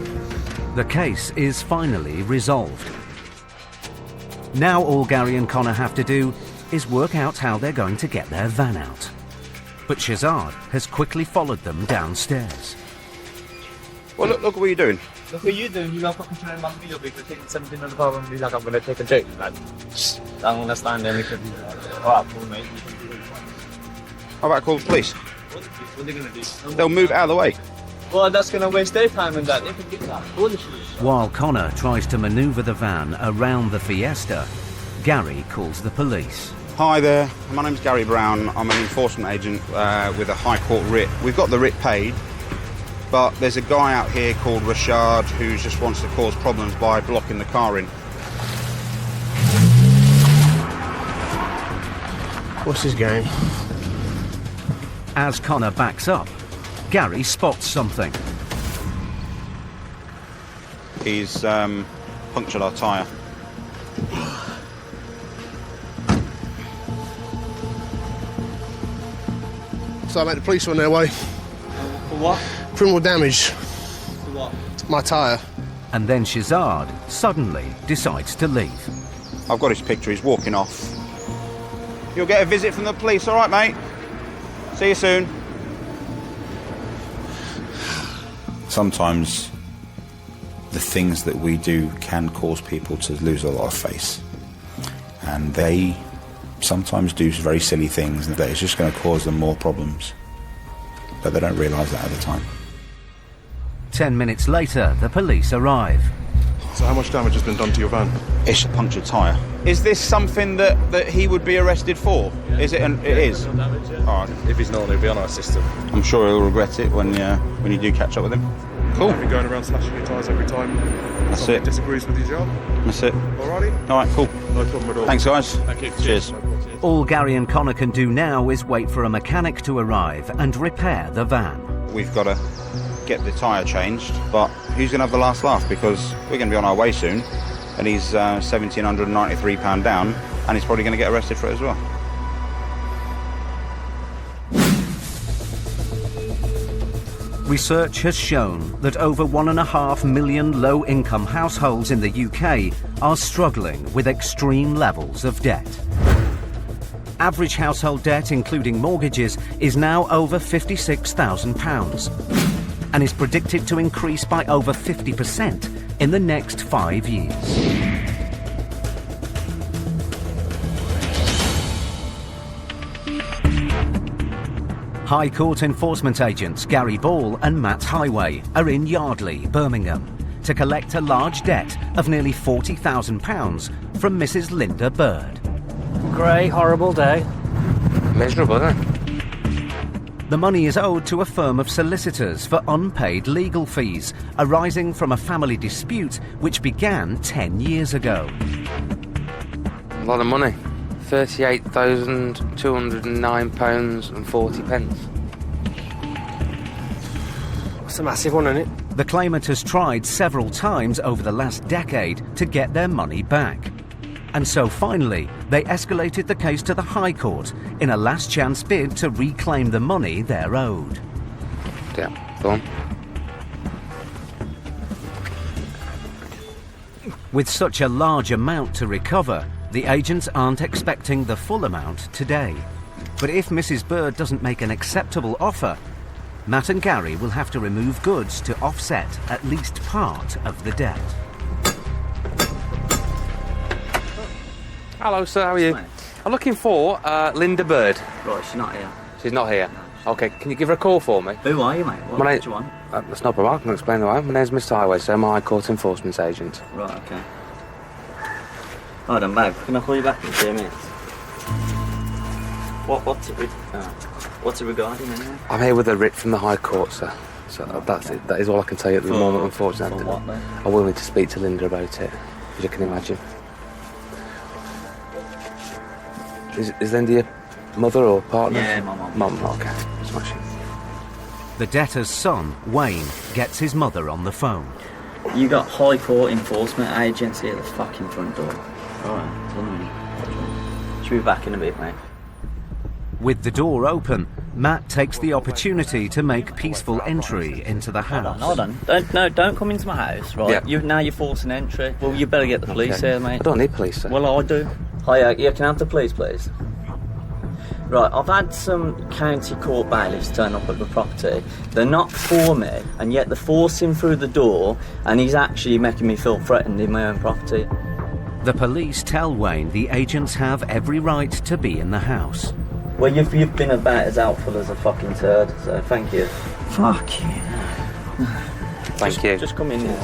The case is finally resolved. Now all Gary and Connor have to do is work out how they're going to get their van out. But Shazad has quickly followed them downstairs. Well, look what you're doing. Look what you doing. You're not fucking trying to make me look for taking something on the car and be like, I'm going to take a joke. Like, I don't understand anything. Alright, cool, mate. How about I call the police? What are they going to do? They'll move out of the way. Well, that's going to waste their time and that. They can do that. Bullshit. While Connor tries to maneuver the van around the Fiesta, Gary calls the police. Hi there, my name's Gary Brown. I'm an enforcement agent with a High Court writ. We've got the writ paid, but there's a guy out here called Rashad who just wants to cause problems by blocking the car in. What's his game? As Connor backs up, Gary spots something. He's punctured our tyre. So, mate, the police are on their way. For what? Criminal damage. For what? My tyre. And then Shazad suddenly decides to leave. I've got his picture, he's walking off. You'll get a visit from the police, all right, mate? See you soon. Sometimes the things that we do can cause people to lose a lot of face. And they sometimes do very silly things that is just going to cause them more problems. But they don't realise that at the time. 10 minutes later, the police arrive. So how much damage has been done to your van? It's a punctured tyre. Is this something that he would be arrested for? Yeah. Is it? It is? All right. If he's not, he'll be on our system. I'm sure he'll regret it when you do catch up with him. Cool. You'll be going around slashing your tyres every time someone disagrees with your job. That's it. Alrighty? All right, cool. No problem at all. Thanks, guys. Thank you. Cheers. All Gary and Connor can do now is wait for a mechanic to arrive and repair the van. We've got to get the tyre changed, but who's going to have the last laugh? Because we're going to be on our way soon. and he's £1,793 down, and he's probably going to get arrested for it as well. Research has shown that over 1.5 million low-income households in the UK are struggling with extreme levels of debt. Average household debt, including mortgages, is now over £56,000 and is predicted to increase by over 50% in the next 5 years. High Court enforcement agents Gary Ball and Matt Highway are in Yardley, Birmingham, to collect a large debt of nearly £40,000 from Mrs. Linda Bird. Grey, horrible day. Miserable, isn't it? The money is owed to a firm of solicitors for unpaid legal fees arising from a family dispute which began 10 years ago. A lot of money. £38,209.40. That's a massive one, isn't it? The claimant has tried several times over the last decade to get their money back. And so finally, they escalated the case to the High Court in a last-chance bid to reclaim the money they're owed. Yeah, go on. With such a large amount to recover, the agents aren't expecting the full amount today. But if Mrs. Bird doesn't make an acceptable offer, Matt and Gary will have to remove goods to offset at least part of the debt. Hello, sir, how are you? I'm looking for Linda Bird. Right, she's not here. She's not here? Okay, can you give her a call for me? Who are you, mate? What do you want? That's no problem, I can explain why. My name's Mr. Highway, sir. I'm a High Court enforcement agent. Right, okay. Hold on, babe. Can I call you back in 2 minutes? What's it regarding, anyway? I'm here with a writ from the High Court, sir. So that's it. That is all I can tell you at the moment, unfortunately. For what, then? I will need to speak to Linda about it, as you can imagine. Is Linda your mother or partner? Yeah, my mum. Mum, okay. Smashing. The debtor's son, Wayne, gets his mother on the phone. You got High Court enforcement agency at the fucking front door. Alright, should be back in a bit, mate. With the door open, Matt takes the opportunity to make peaceful entry into the house. Hold on. Don't come into my house, right? Yeah. Now you're forcing entry. Well, you better get the police here, mate. I don't need police, sir. Well, I do. Hiya, yeah, can I have the police, please? Right, I've had some county court bailiffs turn up at the property. They're not for me, and yet they're forcing through the door, and he's actually making me feel threatened in my own property. The police tell Wayne the agents have every right to be in the house. Well, you've been about as helpful as a fucking turd, so thank you. Fuck you. Thank you. Just come in here.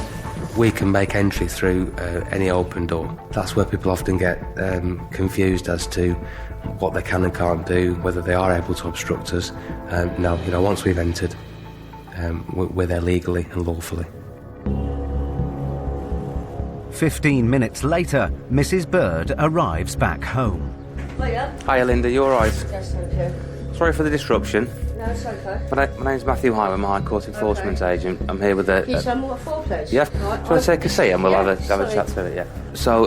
We can make entry through any open door. That's where people often get confused as to what they can and can't do, whether they are able to obstruct us. No, once we've entered, we're there legally and lawfully. 15 minutes later, Mrs. Bird arrives back home. Hiya. Hiya, Linda, you all right? Yes, thank you. Sorry for the disruption. No, it's okay. My name's Matthew Highway, I'm a High Court enforcement agent. I'm here with a... Can you tell me what for, please? Yeah, Right, do you want to take a seat and we'll have a sorry. chat through it, yeah. So,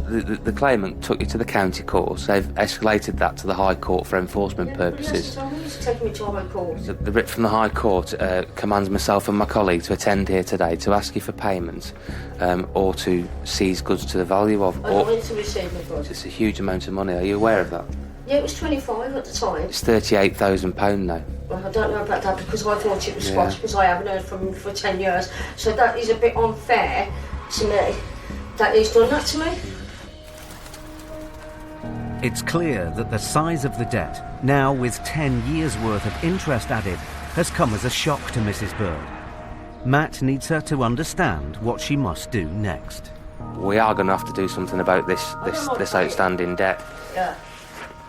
the claimant took you to the county courts. They've escalated that to the High Court for enforcement purposes. Yes, who's taking me to High Court? The writ from the High Court commands myself and my colleague to attend here today to ask you for payment or to seize goods to the value of... I don't want to receive my goods. It's a huge amount of money. Are you aware of that? Yeah, it was 25 at the time. It's £38,000 now. Well, I don't know about that because I thought it was Yeah. squash because I haven't heard from him for 10 years. So that is a bit unfair to me that he's done that to me. It's clear that the size of the debt, now with 10 years' worth of interest added, has come as a shock to Mrs. Bird. Matt needs her to understand what she must do next. We are going to have to do something about this outstanding debt. Yeah.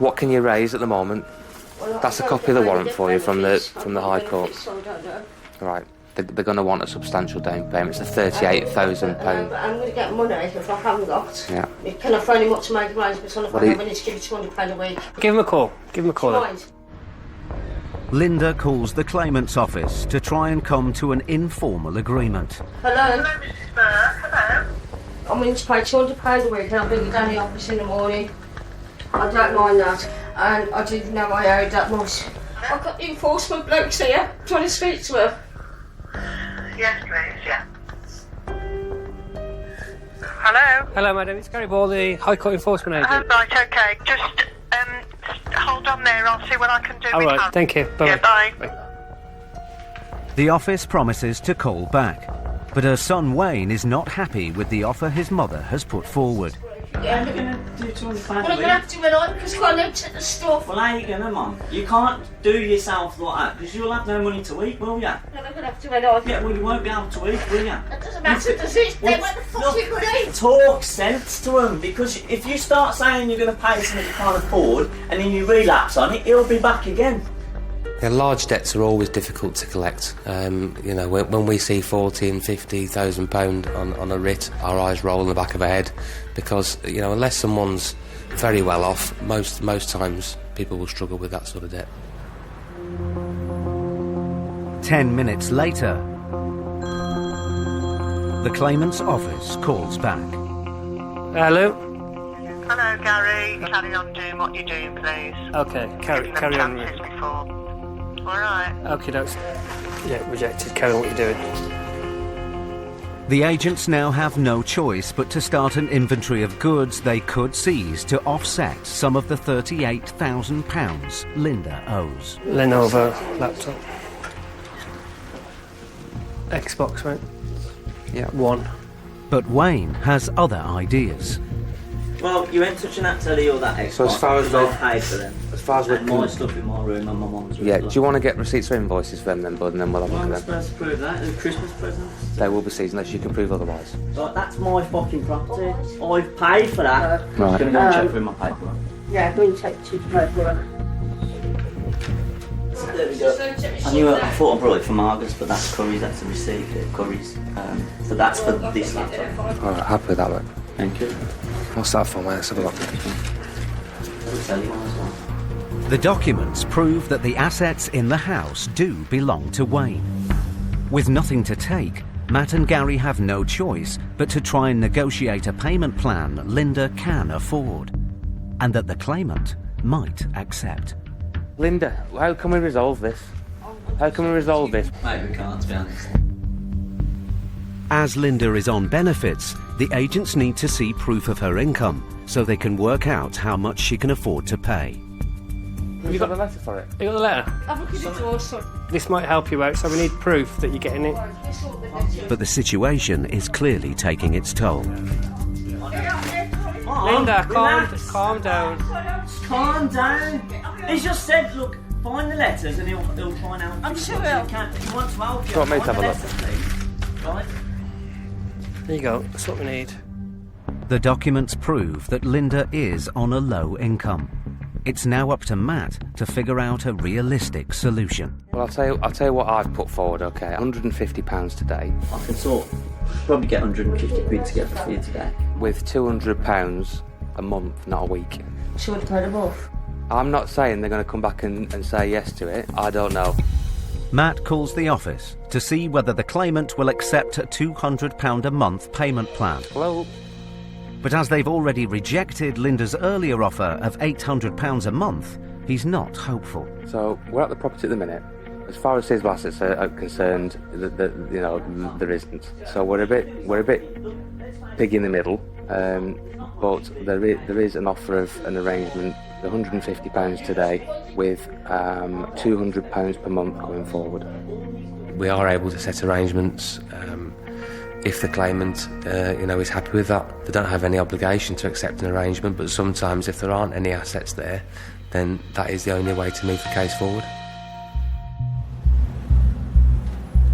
What can you raise at the moment? Well, That's a I copy of the don't warrant get for you from the benefits. High I've got Court. benefits, so I don't know. Right. They're going to want a substantial down payment. It's a £38,000. I'm going to get money if I haven't got. Yeah. Can I phone him up to make arrangements on the What phone? do you- I need to give you £200 a week. Give him a call. Give him a call. Do you then. mind? Linda calls the claimant's office to try and come to an informal agreement. Hello? Hello, Mrs. Burr. Hello. I'm willing to pay £200 a week and I'll bring you down the office in the morning. I don't mind that, and I didn't know I owed that much. I've got the enforcement blokes here, trying to speak to her. Yes, please, yeah. Hello? Hello, madam. It's Gary Ball, the High Court enforcement agent. Right, okay. Just hold on there. I'll see what I can do. All right, thank you. Bye-bye. Yeah, bye. The office promises to call back, but her son Wayne is not happy with the offer his mother has put forward. Yeah, I'm going to do £200 well, I'm going to have to rely because I can't empty the stuff. Well, how are you going to, Mum? You can't do yourself like that because you'll have no money to eat, will you? No, I'm going to have to rely. Yeah, well, you won't be able to eat, will you? That doesn't matter, does it? Then where the fuck you going to eat? Talk sense to him, because if you start saying you're going to pay something you can't afford and then you relapse on it, he'll be back again. Yeah, large debts are always difficult to collect. You know, when we see £40,000 and £50,000 on a writ, our eyes roll in the back of our head because, you know, unless someone's very well off, most times people will struggle with that sort of debt. 10 minutes later, the claimant's office calls back. Hello? Hello, Gary. Carry on doing what you're doing, please. Okay, carry on. All right. Okay, that's rejected. Carry on what you're doing. The agents now have no choice but to start an inventory of goods they could seize to offset some of the £38,000 Linda owes. Lenovo laptop. Xbox, right? Yeah. One. But Wayne has other ideas. Well, you ain't touching that telly or that Xbox. So as far as I've paid for them. As far as we're my stuff in my room and my mum's room. Yeah, do you want to get receipts or invoices for them then, bud, and then we'll have a Well, look I'm at them? supposed to prove that. The Christmas presents. They will be seized unless you can prove otherwise. Like, that's my fucking property. I've paid for that. Right. I'm going to go and check through my paperwork. Yeah, I'm going to take £2 for her. There we go. I thought I brought it from Argos, but that's Curry's. That's a receipt at Curry's. So that's for this laptop. All right, happy with that, look. Thank you. What's that for, mate? Let's have a look. The documents prove that the assets in the house do belong to Wayne. With nothing to take, Matt and Gary have no choice but to try and negotiate a payment plan Linda can afford, and that the claimant might accept. Linda, how can we resolve this? How can we resolve this? Mate, we can't, to be honest. As Linda is on benefits, the agents need to see proof of her income so they can work out how much she can afford to pay. Have you got the letter for it? You got the letter? I've looked at it also. This might help you out, so we need proof that you're getting it. But the situation is clearly taking its toll. Linda, calm down. Calm down. He's just said, look, find the letters and he'll try and help you. I'm sure He he'll. can. He wants to help you. Do you want me to have a look? Right? There you go. That's what we need. The documents prove that Linda is on a low income. It's now up to Matt to figure out a realistic solution. Well, I'll tell you what I've put forward, okay? £150 today. I can probably get 150 quid together for you today. With £200 a month, not a week. She would have paid them off. I'm not saying they're going to come back and say yes to it. I don't know. Matt calls the office to see whether the claimant will accept a £200 a month payment plan. Hello? But as they've already rejected Linda's earlier offer of £800 a month, he's not hopeful. So we're at the property at the minute. As far as seizable assets are concerned, there isn't. So we're a bit pig in the middle. But there is an offer of an arrangement, £150 today, with £200 per month going forward. We are able to set arrangements. If the claimant, is happy with that, they don't have any obligation to accept an arrangement, but sometimes if there aren't any assets there, then that is the only way to move the case forward.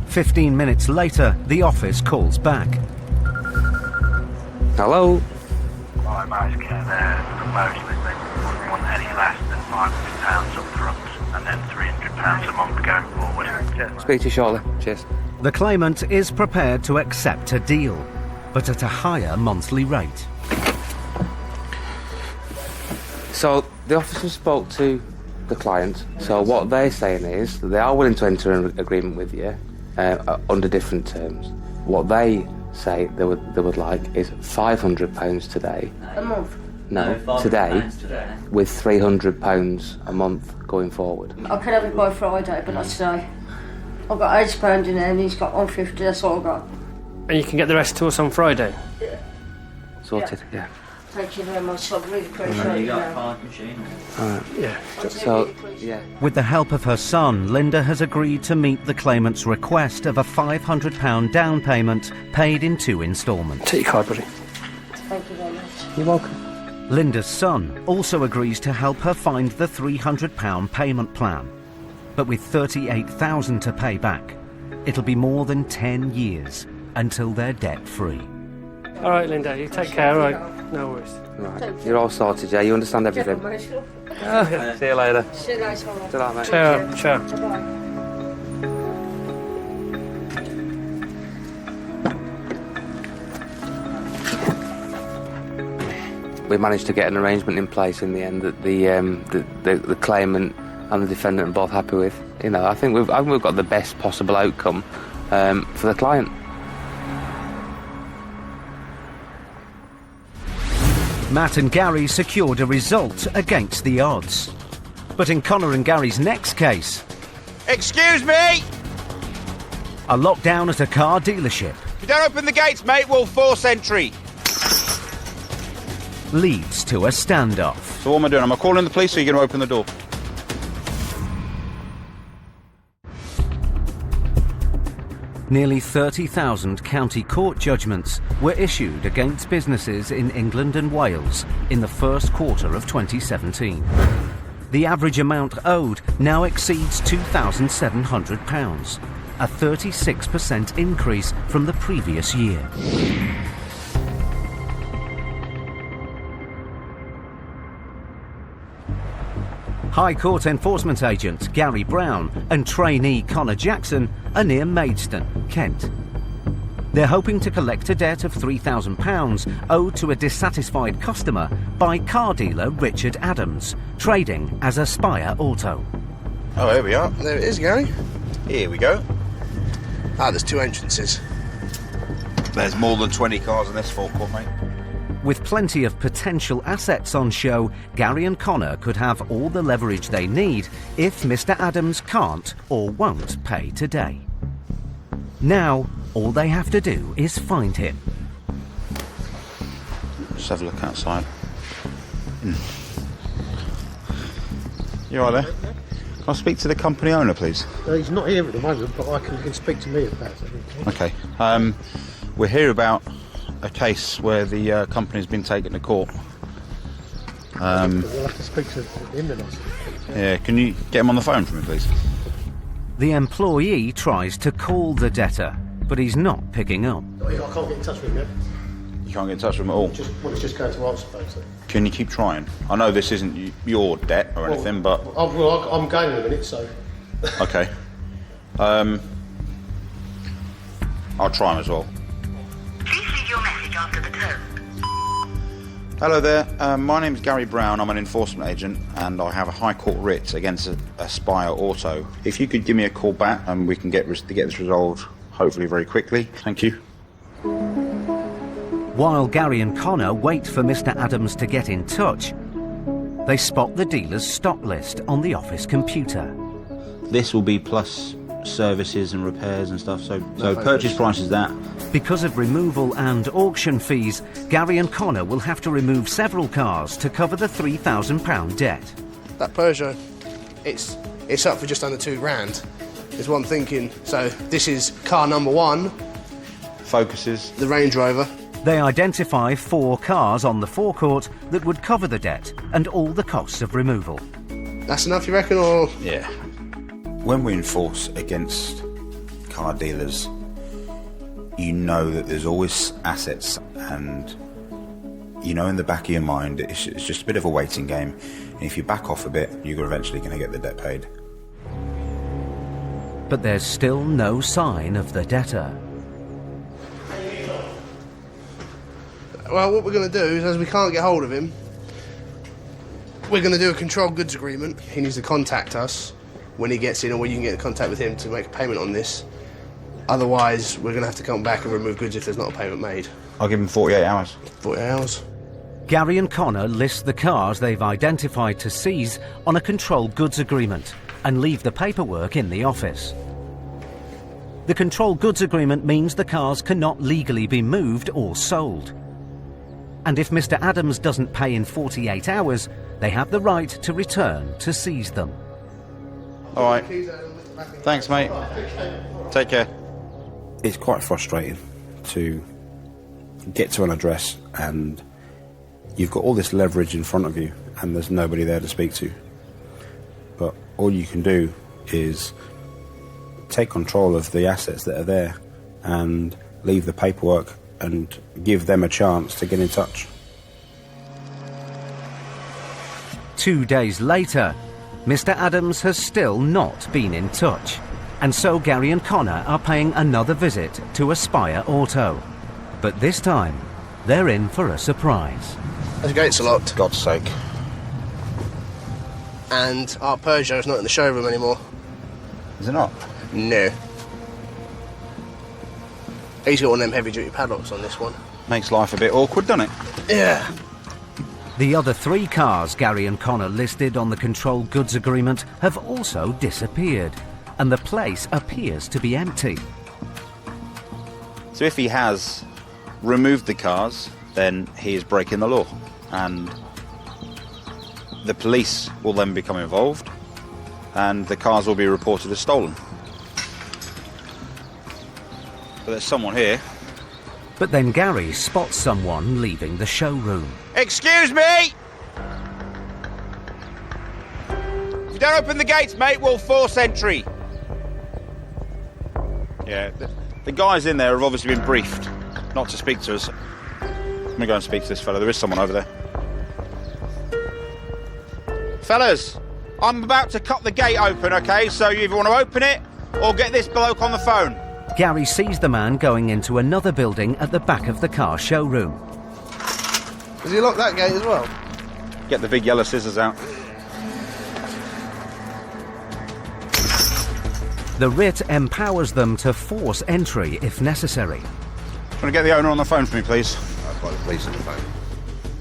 15 minutes later, the office calls back. Hello? I'm asking proposal is they wouldn't want any less than £500 up front and then £300 a month going forward. Speak to you shortly. Cheers. The claimant is prepared to accept a deal, but at a higher monthly rate. So the officer spoke to the client. So what they're saying is that they are willing to enter an agreement with you under different terms. What they say they would like is £500 today. A month? No, today, with £300 a month going forward. I can have it by Friday, but not today. I've got £80 in there and he's got £150, that's all I've got. And you can get the rest to us on Friday? Sorted, yeah. Thank you very much, I really appreciate it. Yeah. So, yeah. With the help of her son, Linda has agreed to meet the claimant's request of a £500 down payment paid in 2 instalments. Take your card, buddy. Thank you very much. You're welcome. Linda's son also agrees to help her find the £300 payment plan. But with $38,000 to pay back, it'll be more than 10 years until they're debt-free. All right, Linda, you take care, all right? No worries. Right. You're all sorted, yeah? You understand everything? Okay. See you later. See you later. See you later, mate. Ciao. Ciao. Bye. We managed to get an arrangement in place in the end that the claimant and the defendant are both happy with. You know, I think we've got the best possible outcome for the client. Matt and Gary secured a result against the odds. But in Connor and Gary's next case... Excuse me! A lockdown at a car dealership. If you don't open the gates, mate, we'll force entry. Leads to a standoff. So what am I doing? Am I calling the police or are you going to open the door? Nearly 30,000 county court judgments were issued against businesses in England and Wales in the first quarter of 2017. The average amount owed now exceeds £2,700, a 36% increase from the previous year. High Court Enforcement Agent Gary Brown and trainee Connor Jackson are near Maidstone, Kent. They're hoping to collect a debt of £3,000 owed to a dissatisfied customer by car dealer Richard Adams, trading as Aspire Auto. Oh, here we are. There it is, Gary. Here we go. Ah, there's 2 entrances. There's more than 20 cars in this forecourt, mate. With plenty of potential assets on show, Gary and Connor could have all the leverage they need if Mr. Adams can't or won't pay today. Now, all they have to do is find him. Let's have a look outside. You all right there? Can I speak to the company owner, please? He's not here at the moment, but he can speak to me about it. Okay. We're here about a case where the company's been taken to court. We'll have to speak to him then. Yeah, can you get him on the phone for me, please? The employee tries to call the debtor, but he's not picking up. I can't get in touch with him yet. You can't get in touch with him at all? It's just going to answer phone. So. Can you keep trying? I know this isn't your debt or anything, but... I'm going in a minute, so... Okay. I'll try him as well. Please leave your message after the tone. Hello there, my name's Gary Brown, I'm an enforcement agent and I have a High Court writ against Aspire Auto. If you could give me a call back and we can get this resolved hopefully very quickly. Thank you. While Gary and Connor wait for Mr. Adams to get in touch, they spot the dealer's stock list on the office computer. This will be plus services and repairs and stuff, so purchase price is that. Because of removal and auction fees, Gary and Connor will have to remove several cars to cover the £3,000 debt. That Peugeot, it's up for just under £2,000, is what I'm thinking. So this is car number 1. Focuses. The Range Rover. They identify 4 cars on the forecourt that would cover the debt and all the costs of removal. That's enough, you reckon, or...? Yeah. When we enforce against car dealers, you know that there's always assets, and you know in the back of your mind it's just a bit of a waiting game, and if you back off a bit you're eventually going to get the debt paid. But there's still no sign of the debtor. Well, what we're going to do is, as we can't get hold of him, we're going to do a controlled goods agreement. He needs to contact us when he gets in, or when you can get in contact with him to make a payment on this. Otherwise, we're going to have to come back and remove goods if there's not a payment made. I'll give him 48 hours. 48 hours. Gary and Connor list the cars they've identified to seize on a controlled goods agreement and leave the paperwork in the office. The controlled goods agreement means the cars cannot legally be moved or sold. And if Mr. Adams doesn't pay in 48 hours, they have the right to return to seize them. All right. Thanks, mate. Take care. It's quite frustrating to get to an address and you've got all this leverage in front of you and there's nobody there to speak to. But all you can do is take control of the assets that are there and leave the paperwork and give them a chance to get in touch. 2 days later, Mr. Adams has still not been in touch, and so Gary and Connor are paying another visit to Aspire Auto. But this time, they're in for a surprise. The gates are locked. God's sake. And our Peugeot's not in the showroom anymore. Is it not? No. He's got one of them heavy-duty padlocks on this one. Makes life a bit awkward, doesn't it? Yeah. The other 3 cars Gary and Connor listed on the controlled goods agreement have also disappeared, and the place appears to be empty. So if he has removed the cars, then he is breaking the law, and the police will then become involved, and the cars will be reported as stolen. But there's someone here. But then Gary spots someone leaving the showroom. Excuse me! If you don't open the gates, mate, we'll force entry. Yeah, the guys in there have obviously been briefed not to speak to us. I'm going to go and speak to this fella. There is someone over there. Fellas, I'm about to cut the gate open, OK? So you either want to open it or get this bloke on the phone. Gary sees the man going into another building at the back of the car showroom. Does he lock that gate as well? Get the big yellow scissors out. The writ empowers them to force entry if necessary. Want to get the owner on the phone for me, please? I've got the police on the phone.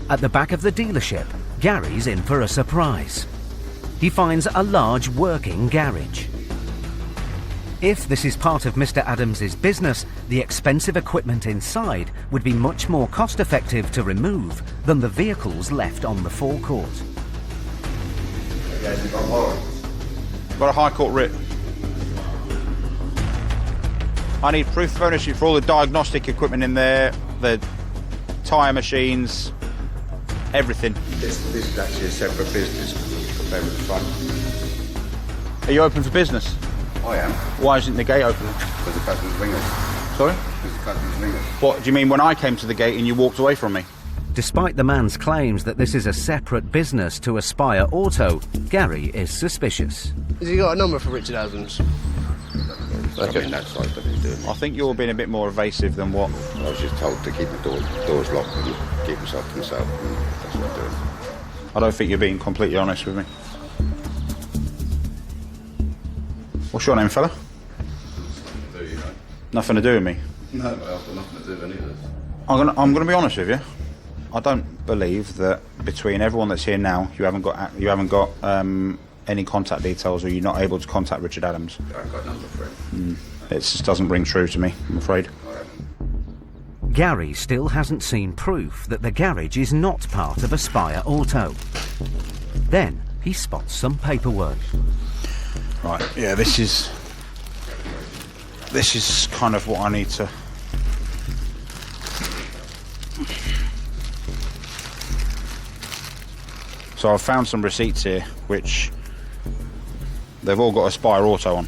At the back of the dealership, Gary's in for a surprise. He finds a large working garage. If this is part of Mr. Adams's business, the expensive equipment inside would be much more cost-effective to remove than the vehicles left on the forecourt. Got a High Court writ. I need proof of ownership for all the diagnostic equipment in there, the tyre machines, everything. This is actually a separate business. Compared with the front. Are you open for business? I am. Why isn't the gate open? Because the customers ring us. Sorry? Because the customers ring us. What, do you mean when I came to the gate and you walked away from me? Despite the man's claims that this is a separate business to Aspire Auto, Gary is suspicious. Has he got a number for Richard Adams? Okay. That side, but he's doing. I think you're being a bit more evasive than what... I was just told to keep the doors locked and keep himself to himself, and that's what I'm doing. I don't think you're being completely honest with me. What's your name, fella? Do you know? Nothing to do with me. No, well, I've got nothing to do with any of this. I'm gonna be honest with you. I don't believe that between everyone that's here now, you haven't got any contact details, or you're not able to contact Richard Adams. I haven't got a number for him. It just doesn't ring true to me, I'm afraid. Gary still hasn't seen proof that the garage is not part of Aspire Auto. Then he spots some paperwork. Right, yeah, this is kind of what I need to... So I've found some receipts here, which they've all got Aspire Auto on.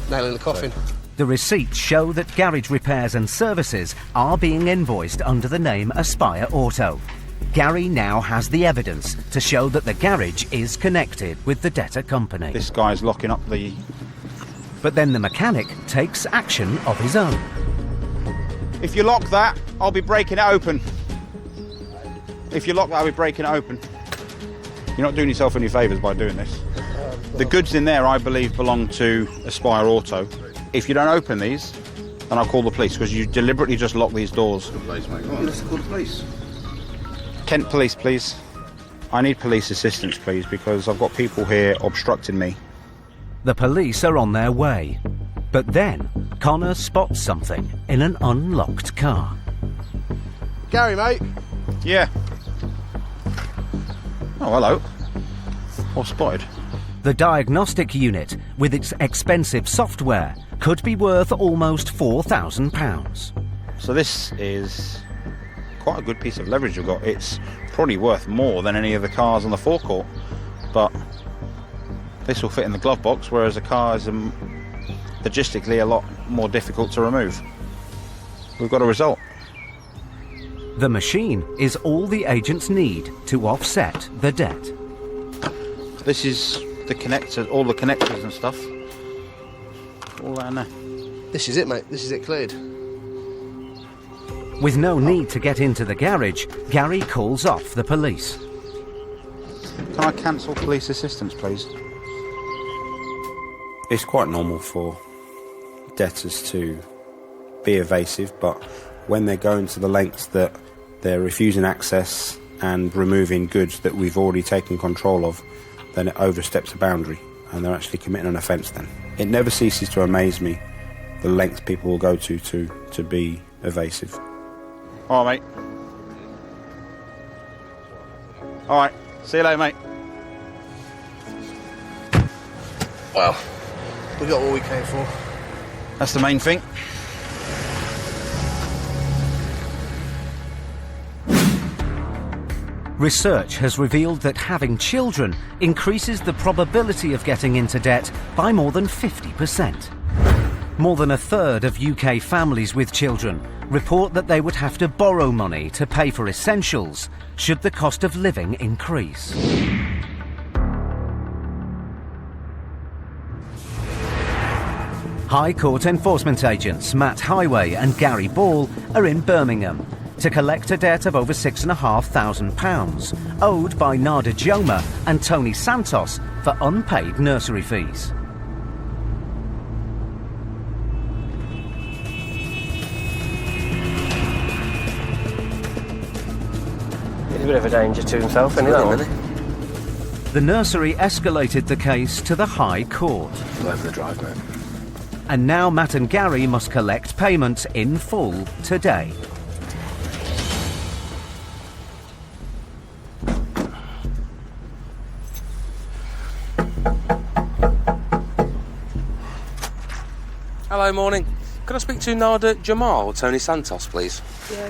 Nail in the coffin. The receipts show that garage repairs and services are being invoiced under the name Aspire Auto. Gary now has the evidence to show that the garage is connected with the debtor company. This guy's locking up the... But then the mechanic takes action of his own. If you lock that, I'll be breaking it open. If you lock that, I'll be breaking it open. You're not doing yourself any favours by doing this. The goods in there, I believe, belong to Aspire Auto. If you don't open these, then I'll call the police, because you deliberately just lock these doors. Let's call the police. Kent Police, please. I need police assistance, please, because I've got people here obstructing me. The police are on their way. But then, Connor spots something in an unlocked car. Gary, mate. Yeah. Oh, hello. What's spotted? The diagnostic unit, with its expensive software, could be worth almost £4,000. So this is quite a good piece of leverage we've got. It's probably worth more than any of the cars on the forecourt, but this will fit in the glove box, whereas the car is logistically a lot more difficult to remove. We've got a result. The machine is all the agents need to offset the debt. This is the connectors, all the connectors and stuff. All that in there. This is it, mate. This is it cleared. With no need to get into the garage, Gary calls off the police. Can I cancel police assistance, please? It's quite normal for debtors to be evasive, but when they're going to the lengths that they're refusing access and removing goods that we've already taken control of, then it oversteps a boundary and they're actually committing an offence then. It never ceases to amaze me the lengths people will go to be evasive. All right, mate. All right. See you later, mate. Well, we got what we came for. That's the main thing. Research has revealed that having children increases the probability of getting into debt by more than 50%. More than a third of UK families with children report that they would have to borrow money to pay for essentials should the cost of living increase. High Court enforcement agents Matt Highway and Gary Ball are in Birmingham to collect a debt of over £6,500 owed by Nada Joma and Tony Santos for unpaid nursery fees. He's a bit of a danger to himself, isn't he? Really? The nursery escalated the case to the High Court. Go over the drive, mate. And now Matt and Gary must collect payments in full today. Hello, morning. Could I speak to Nada Jamal or Tony Santos, please? Yeah,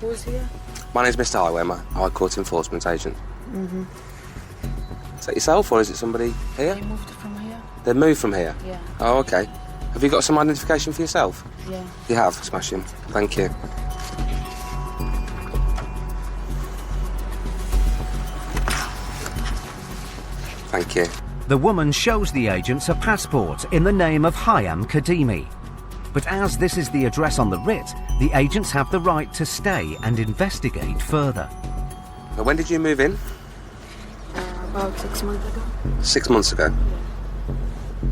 who's here? My name's Mr. Highway, I'm a High Court enforcement agent. Mm-hmm. Is that yourself or is it somebody here? They moved from here. They moved from here? Yeah. Oh, okay. Have you got some identification for yourself? Yeah. You have? Smashing. Thank you. Thank you. The woman shows the agents a passport in the name of Hayam Kadimi. But as this is the address on the writ, the agents have the right to stay and investigate further. Now, when did you move in? About 6 months ago. 6 months ago?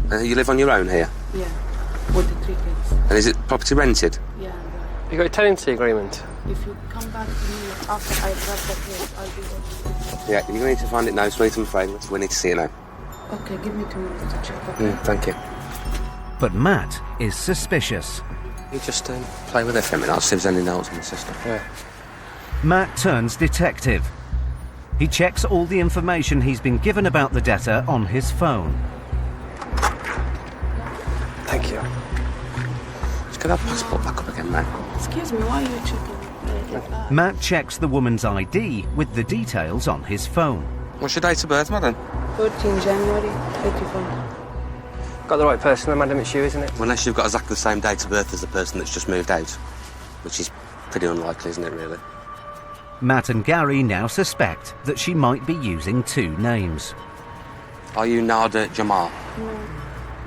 Yeah. You live on your own here? Yeah, with the 3 kids. And is it property rented? Yeah. You got a tenancy agreement? If you come back to me after I grab the case, I'll be able to... Yeah, you're going to need to find it now, sweet, I'm afraid. We need to see it now. Okay, give me 2 minutes to check, okay? Thank you. But Matt is suspicious. You just play with it for a minute. I'll see if there's any notes on the system. Yeah. Matt turns detective. He checks all the information he's been given about the debtor on his phone. Thank you. Just get that passport back up again, mate. Excuse me, why are you checking like that? Matt checks the woman's ID with the details on his phone. What's your date of birth, madam? 14 January, 85. Got the right person, then, madam, it's you, isn't it? Well, unless you've got exactly the same date of birth as the person that's just moved out, which is pretty unlikely, isn't it, really? Matt and Gary now suspect that she might be using 2 names. Are you Nada Jamal? No.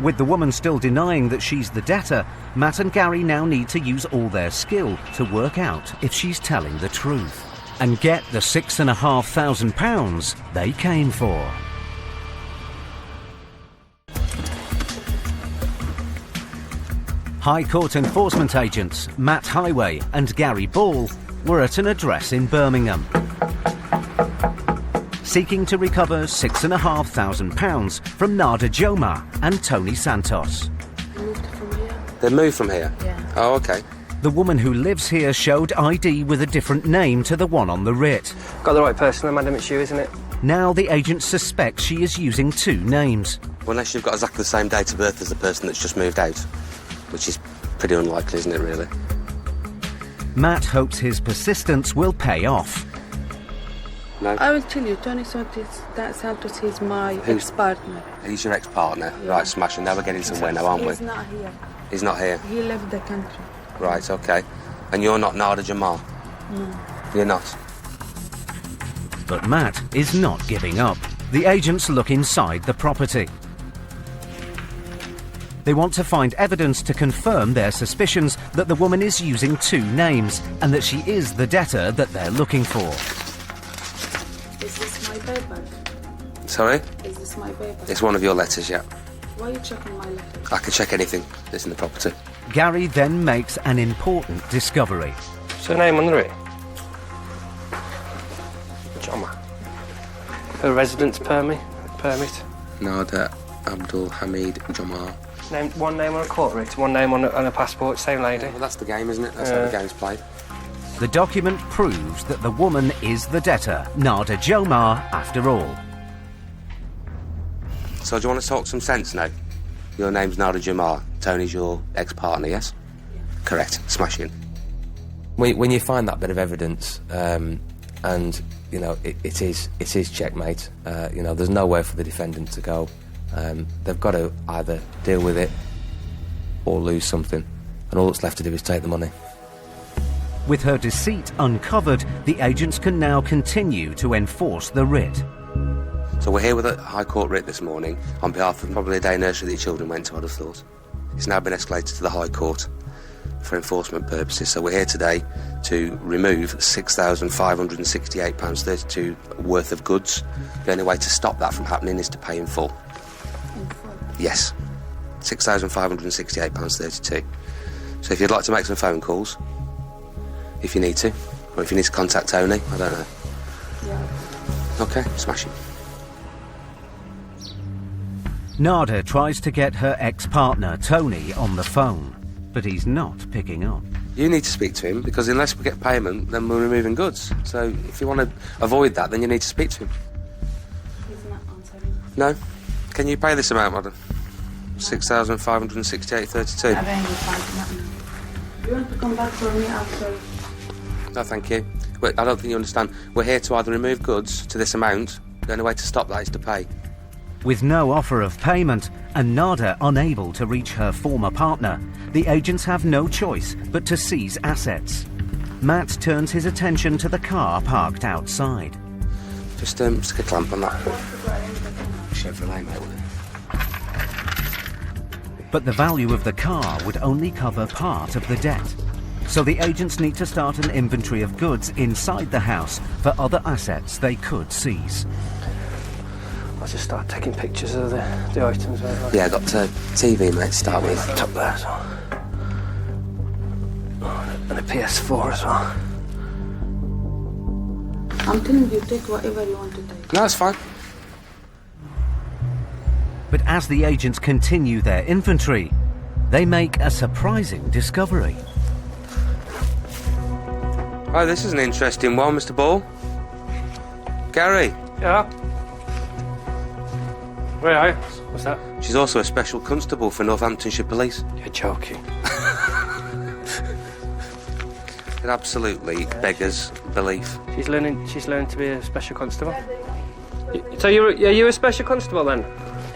With the woman still denying that she's the debtor, Matt and Gary now need to use all their skill to work out if she's telling the truth and get the £6,500 they came for. High Court enforcement agents Matt Highway and Gary Ball were at an address in Birmingham, seeking to recover £6,500 from Nada Jomar and Tony Santos. They moved from here? Yeah. Oh, okay. The woman who lives here showed ID with a different name to the one on the writ. Got the right person then, madam, it's you, isn't it? Now the agent suspects she is using two names. Well, unless you've got exactly the same date of birth as the person that's just moved out, which is pretty unlikely, isn't it, really? Matt hopes his persistence will pay off. No? I will tell you, Tony Santos is my ex-partner. He's your ex-partner? Yeah. Right, smashing. Now we're getting somewhere now, aren't we? He's not here. He's not here? He left the country. Right, okay. And you're not Nada Jomar? No. You're not? But Matt is not giving up. The agents look inside the property. They want to find evidence to confirm their suspicions that the woman is using two names and that she is the debtor that they're looking for. Is this my paper? Sorry? Is this my paper? It's one of your letters, yeah. Why are you checking my letters? I can check anything that's in the property. Gary then makes an important discovery. What's her name under it? Jomar. Her residence permit? Nada Abdul Hamid Jomar. One name on a court writ, one name on a passport, same lady. Well, that's the game, isn't it? That's how the game's played. The document proves that the woman is the debtor, Nada Jomar, after all. So do you want to talk some sense now? Your name's Nada Jomar. Tony's your ex-partner, yes? Yeah. Correct. Smashing. When you find that bit of evidence, and you know it is checkmate. You know, there's nowhere for the defendant to go. They've got to either deal with it or lose something, and all that's left to do is take the money. With her deceit uncovered, the agents can now continue to enforce the writ. So we're here with a High Court writ this morning on behalf of probably a day nursery that your children went to, I'd have thought. It's now been escalated to the High Court for enforcement purposes. So we're here today to remove £6,568.32 worth of goods. The only way to stop that from happening is to pay in full. Yes, £6,568.32. So if you'd like to make some phone calls, if you need to, or if you need to contact Tony, I don't know. Yeah. Okay, smash it. Nada tries to get her ex-partner, Tony, on the phone, but he's not picking up. You need to speak to him, because unless we get payment, then we're removing goods. So if you want to avoid that, then you need to speak to him. He's not answering. No? Can you pay this amount, madam? £6,568.32. You want to come back for me after? No, thank you. Wait, I don't think you understand. We're here to either remove goods to this amount. The only way to stop that is to pay. With no offer of payment and Nada unable to reach her former partner, the agents have no choice but to seize assets. Matt turns his attention to the car parked outside. Just stick a clamp on that. Chevrolet, mate. But the value of the car would only cover part of the debt. So the agents need to start an inventory of goods inside the house for other assets they could seize. I'll just start taking pictures of the items. Yeah, I got TV, mate, to start with. Top there as well. And a PS4 as well. I'm telling you, take whatever you want to take. No, it's fine. But as the agents continue their inventory, they make a surprising discovery. Oh, this is an interesting one, Mr. Ball. Gary. Yeah? Where are you? What's that? She's also a special constable for Northamptonshire Police. You're joking. It absolutely beggars belief. She's learning to be a special constable. So are you a special constable then?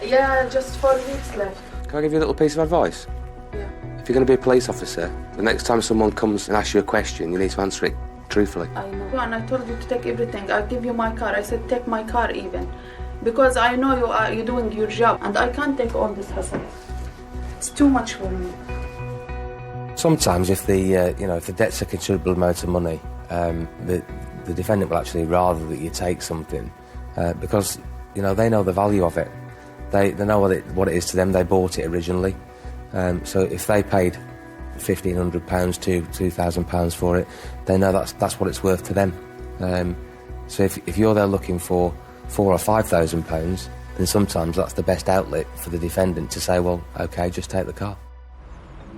Yeah, just 4 weeks left. Can I give you a little piece of advice? Yeah. If you're going to be a police officer, the next time someone comes and asks you a question, you need to answer it truthfully. I know. And I told you to take everything. I give you my car. I said take my car even. Because I know you're doing your job and I can't take all this hassle. It's too much for me. Sometimes if the debt's a considerable amount of money, the defendant will actually rather that you take something because, they know the value of it. They know what it is to them. They bought it originally. So if they paid £1,500 to £2,000 for it, they know that's what it's worth to them. So if you're there looking for £4,000 or £5,000, then sometimes that's the best outlet for the defendant to say, well, OK, just take the car.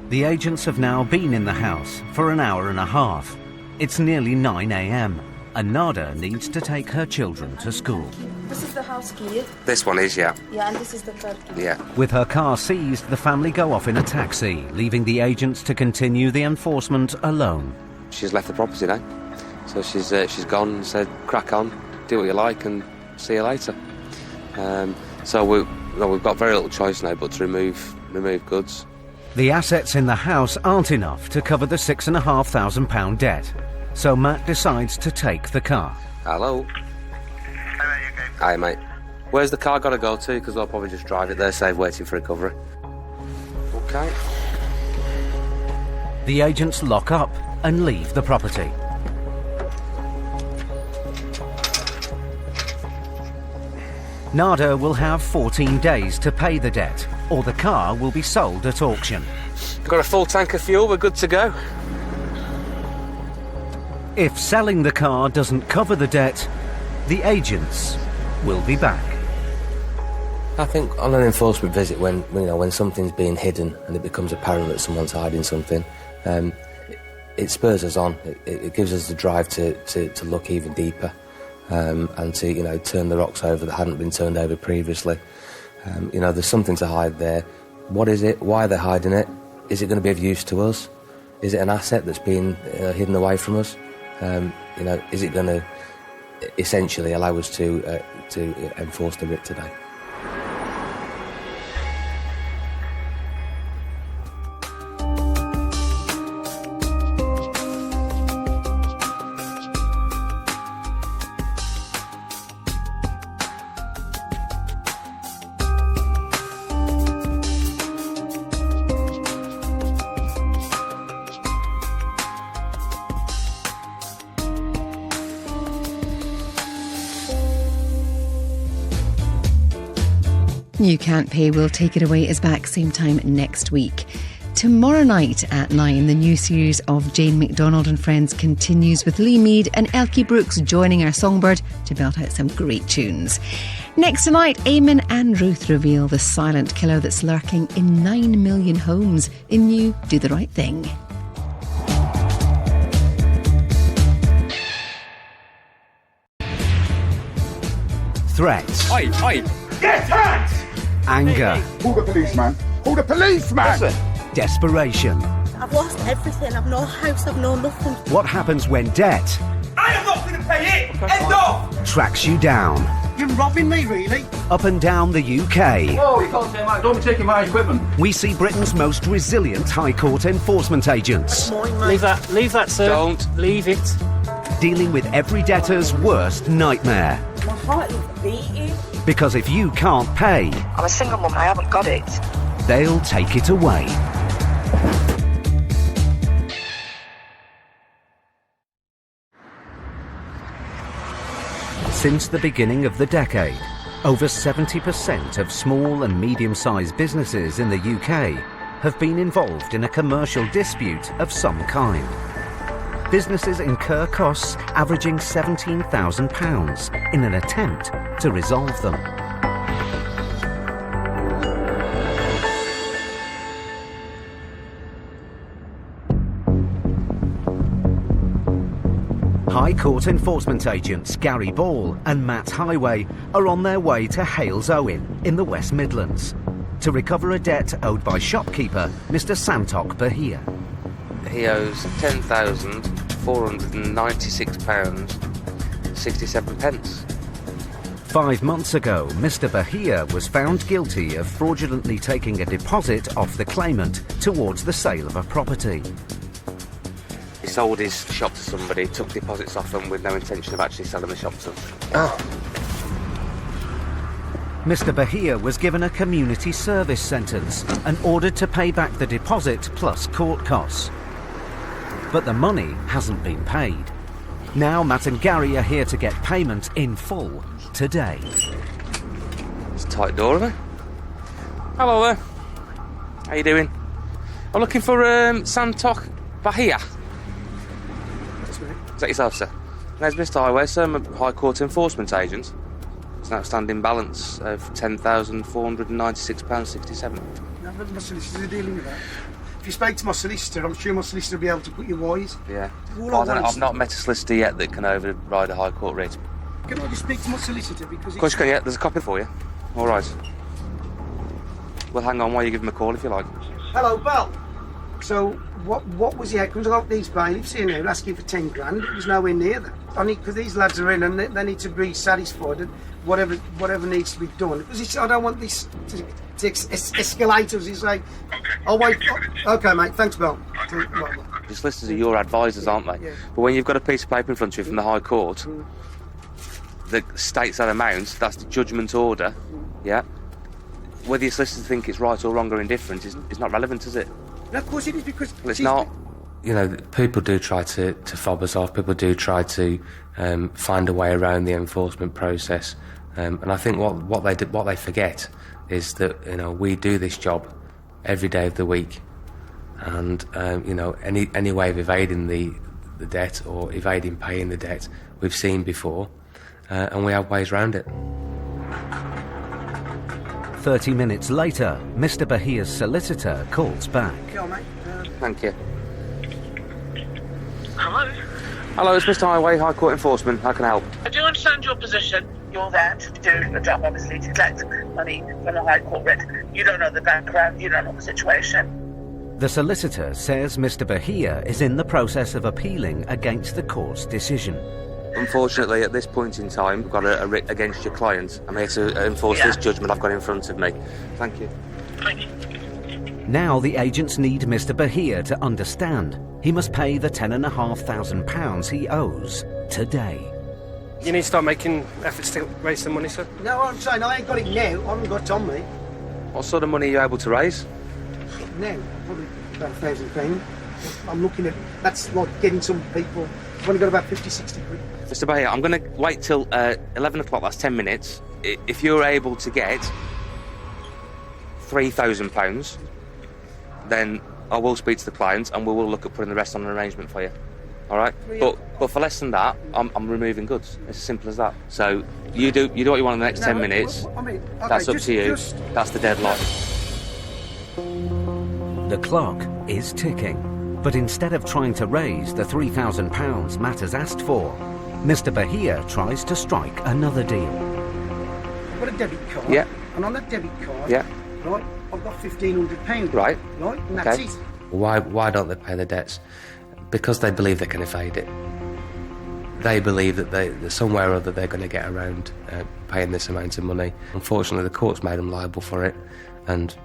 The agents have now been in the house for an hour and a half. It's nearly 9 a.m. and Nada needs to take her children to school. This is the house key. This one is, yeah. Yeah, and this is the car key. Yeah. With her car seized, the family go off in a taxi, leaving the agents to continue the enforcement alone. She's left the property now. So she's gone and said, crack on, do what you like and see you later. So we've got very little choice now but to remove goods. The assets in the house aren't enough to cover the £6,500 debt, so Matt decides to take the car. Hello. Hi, mate. Where's the car got to go to? Because I'll probably just drive it there, save waiting for recovery. OK. The agents lock up and leave the property. Nada will have 14 days to pay the debt, or the car will be sold at auction. Got a full tank of fuel, we're good to go. If selling the car doesn't cover the debt, the agents will be back. I think on an enforcement visit, when something's being hidden and it becomes apparent that someone's hiding something, it spurs us on. It gives us the drive to look even deeper. And to turn the rocks over that hadn't been turned over previously. There's something to hide there. What is it? Why are they hiding it? Is it going to be of use to us? Is it an asset that's been hidden away from us? Is it going to essentially allow us to enforce the writ today? You Can't Pay Will Take It Away is back same time next week. Tomorrow night at 9, the new series of Jane McDonald and Friends continues with Lee Mead and Elkie Brooks joining our songbird to belt out some great tunes. Next tonight, Eamon and Ruth reveal the silent killer that's lurking in 9 million homes in new Do the Right Thing. Threats. Oi! Get out! Anger. Call the policeman! Call the policeman! Desperation. I've lost everything. I've no house, I've no nothing. What happens when debt I am not going to pay it! End off! tracks you down? You're robbing me, really? Up and down the UK. Oh, you can't take don't be taking my equipment. We see Britain's most resilient High Court enforcement agents. Leave that, sir. Don't. Leave it. Dealing with every debtor's worst nightmare. My heart is beating. Because if you can't pay, I'm a single mum, I haven't got it. they'll take it away. Since the beginning of the decade, over 70% of small and medium-sized businesses in the UK have been involved in a commercial dispute of some kind. Businesses incur costs averaging £17,000 in an attempt to resolve them. High Court enforcement agents Gary Ball and Matt Highway are on their way to Hales Owen in the West Midlands to recover a debt owed by shopkeeper Mr Santok Bahia. He owes £10,496.67. 5 months ago, Mr Bahia was found guilty of fraudulently taking a deposit off the claimant towards the sale of a property. He sold his shop to somebody, took deposits off them with no intention of actually selling the shop to them. Mr Bahia was given a community service sentence and ordered to pay back the deposit plus court costs. But the money hasn't been paid. Now Matt and Gary are here to get payment in full today. It's a tight door, isn't it? Hello there. How you doing? I'm looking for Santok Bahia. That's me. Is that yourself, sir? There's Mr. Highway, sir. I'm a High Court enforcement agent. It's an outstanding balance of £10,496.67. No, but my solicitor dealing with that. If you speak to my solicitor, I'm sure my solicitor will be able to put you wise. Yeah. All I I've not met a solicitor yet that can override a High Court writ. Can I just speak to my solicitor because Of course you can, yeah. There's a copy for you. All right. Well, hang on while you give him a call if you like. Hello, Bell. So, what was the outcomes? I got these bailiffs here now asking for 10 grand. It was nowhere near that. I need, because these lads are in and they need to be satisfied and whatever needs to be done. Because I don't want this to escalate us. It's like, I'll wait. Okay, mate. Thanks, Bell. The solicitors are your advisors, aren't they? Yeah. But when you've got a piece of paper in front of you from the High Court that states that amount, that's the judgment order, yeah? Whether your solicitors think it's right or wrong or indifferent is not relevant, is it? No, of course it is, because... Well, it's not. You know, people do try to fob us off. People do try to find a way around the enforcement process. And I think what they forget is that, you know, we do this job every day of the week. And, you know, any way of evading the debt or evading paying the debt we've seen before. And we have ways around it. 30 minutes later, Mr. Bahia's solicitor calls back. Thank you. Hello? Hello, it's Mr. Highway, High Court Enforcement. How can I help? I do understand your position. You're there to do a job, obviously, to collect money from a High Court writ. You don't know the background, you don't know the situation. The solicitor says Mr. Bahia is in the process of appealing against the court's decision. Unfortunately, at this point in time, we've got a writ against your client. I'm here to enforce this judgment I've got in front of me. Thank you. Thank you. Now the agents need Mr. Bahia to understand he must pay the £10,500 he owes today. You need to start making efforts to raise some money, sir. No, I'm saying I ain't got it now. I haven't got it on me. What sort of money are you able to raise? Now, probably about £1,000. I'm looking at, that's like getting some people. I've only got about 50, 60 quid. Mr. Bahia, I'm going to wait till 11 o'clock, that's 10 minutes. If you're able to get £3,000, then I will speak to the client and we will look at putting the rest on an arrangement for you. All right? But for less than that, I'm removing goods. It's as simple as that. So you do what you want in the next 10 minutes. That's up to you. That's the deadline. The clock is ticking, but instead of trying to raise the £3,000 Matt has asked for, Mr. Bahia tries to strike another deal. I've got a debit card. Yeah. And on that debit card, yeah, right, I've got £1,500. Right. Right, and that's it. Why don't they pay the debts? Because they believe they can evade it. They believe that somewhere or other they're going to get around paying this amount of money. Unfortunately, the court's made them liable for it, and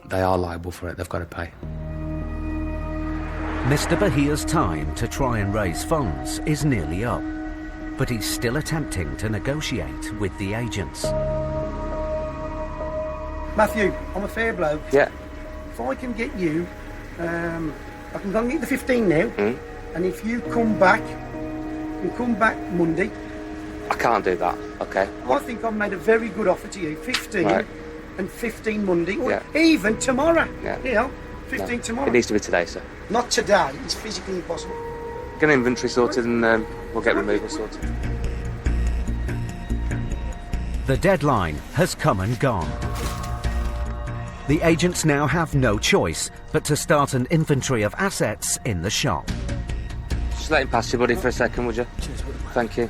they are liable for it. They've got to pay. Mr. Bahia's time to try and raise funds is nearly up, but he's still attempting to negotiate with the agents. Matthew, I'm a fair bloke. Yeah. If I can get you, I can go and get the 15 now, and if you come back Monday. I can't do that, okay? I think I've made a very good offer to you, 15 right. and 15 Monday, or yeah. even tomorrow. Yeah. You know, 15 tomorrow. It needs to be today, sir. Not today, it's physically impossible. Get inventory sorted and we'll get removal sorted. The deadline has come and gone. The agents now have no choice but to start an inventory of assets in the shop. Just let him pass you, buddy, for a second, would you? Cheers, buddy. Thank you.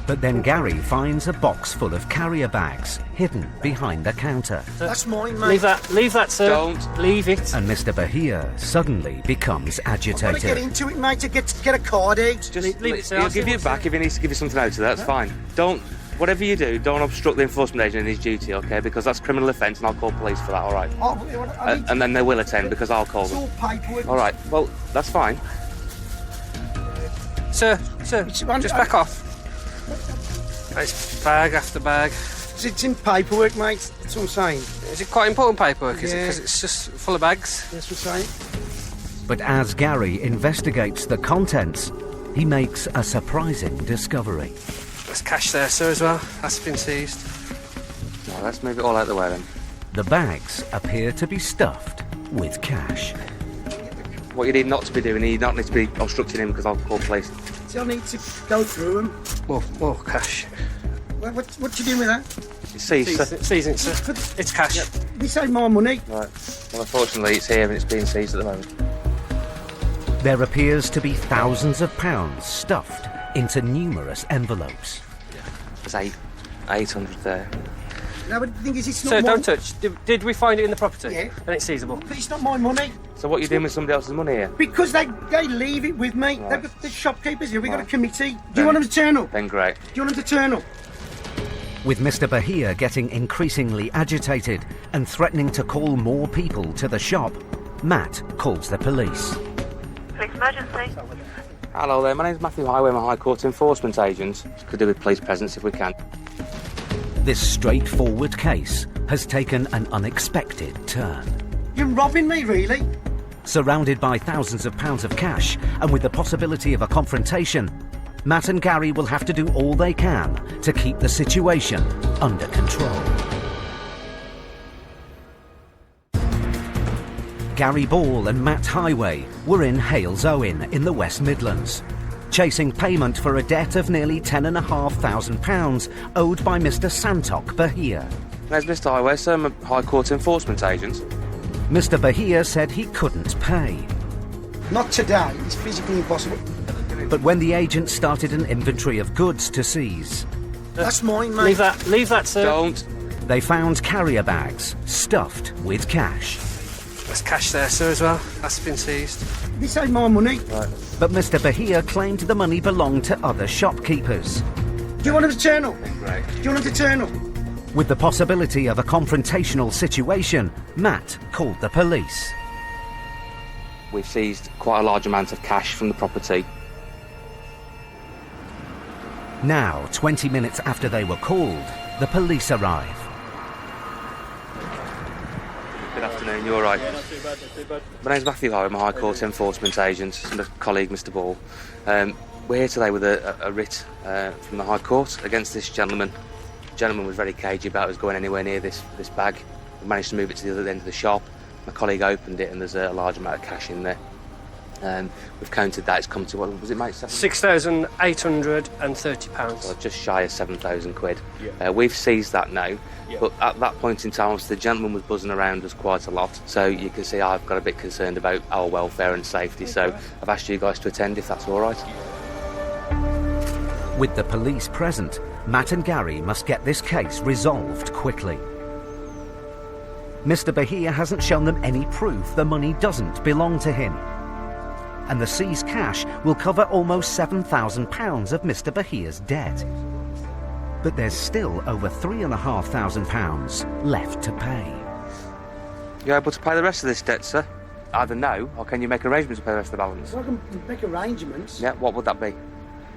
But then Gary finds a box full of carrier bags hidden behind the counter. That's mine, mate. Leave that, sir. Don't. Leave it. And Mr. Bahia suddenly becomes agitated. I've got to get into it, mate, to get a card out. Just leave it, sir. He'll give you it back if he needs to give you something out of that. That's fine. Don't. Whatever you do, don't obstruct the enforcement agent in his duty, okay? Because that's a criminal offence and I'll call police for that, all right? And then they will attend because I'll call them. It's all paperwork. All right, well, that's fine. Sir, just back off. It's bag after bag. It's in paperwork, mate. That's what I'm saying. Is it quite important paperwork, is it? Yeah. Because it's just full of bags? That's what I'm saying. But as Gary investigates the contents, he makes a surprising discovery. There's cash there, sir, as well. That's been seized. Well, let's move it all out of the way then. The bags appear to be stuffed with cash. What you need not to be doing, you don't need to be obstructing him because I'll call police. So I need to go through them. More cash. What you doing with that? It's seized, sir. Seizing, sir. It's cash. Yeah. This ain't my money. Right. Well, unfortunately, it's here and it's being seized at the moment. There appears to be thousands of pounds stuffed into numerous envelopes. There's 800 there. No, but the thing is, it's not Sir, my... don't touch. Did we find it in the property? Yeah. And it's seizable. But it's not my money. So what are you doing with somebody else's money here? Because they leave it with me. Right. They've got the shopkeepers here. We've got a Right. committee. Do you want them to turn up? Then great. Do you want them to turn up? With Mr. Bahia getting increasingly agitated and threatening to call more people to the shop, Matt calls the police. Police emergency. Hello there, my name's Matthew Highway, I'm a High Court enforcement agent. Could do with police presence if we can. This straightforward case has taken an unexpected turn. You're robbing me, really? Surrounded by thousands of pounds of cash and with the possibility of a confrontation, Matt and Gary will have to do all they can to keep the situation under control. Gary Ball and Matt Highway were in Halesowen in the West Midlands, chasing payment for a debt of nearly £10,500 owed by Mr. Santok Bahia. There's Mr. Highway, sir, I'm a High Court enforcement agent. Mr. Bahia said he couldn't pay. Not today. It's physically impossible. But when the agent started an inventory of goods to seize... That's mine, mate. Leave that, sir. Don't. They found carrier bags stuffed with cash. There's cash there, sir, as well. That's been seized. This ain't my money. Right. But Mr. Bahia claimed the money belonged to other shopkeepers. Do you want them to turn up? Right. Do you want them to turn up? With the possibility of a confrontational situation, Matt called the police. We've seized quite a large amount of cash from the property. Now, 20 minutes after they were called, the police arrive. Good afternoon, you all right? Yeah, not too bad, not too bad. My name's Matthew Highway, I'm a High Court enforcement agent, and a colleague, Mr. Ball. We're here today with a writ from the High Court against this gentleman. The gentleman was very cagey about us going anywhere near this bag. We managed to move it to the other end of the shop. My colleague opened it and there's a large amount of cash in there. We've counted that, it's come to, what was it, mate? £6,830. So just shy of 7,000 quid. Yeah. We've seized that now, Yeah. but at that point in time, the gentleman was buzzing around us quite a lot. So you can see I've got a bit concerned about our welfare and safety. So I've asked you guys to attend if that's all right. With the police present, Matt and Gary must get this case resolved quickly. Mr. Bahia hasn't shown them any proof the money doesn't belong to him. And the seized cash will cover almost £7,000 of Mr. Bahia's debt. But there's still over £3,500 left to pay. You able to pay the rest of this debt, sir? Either no, or can you make arrangements to pay the rest of the balance? So I can make arrangements. Yeah, what would that be? I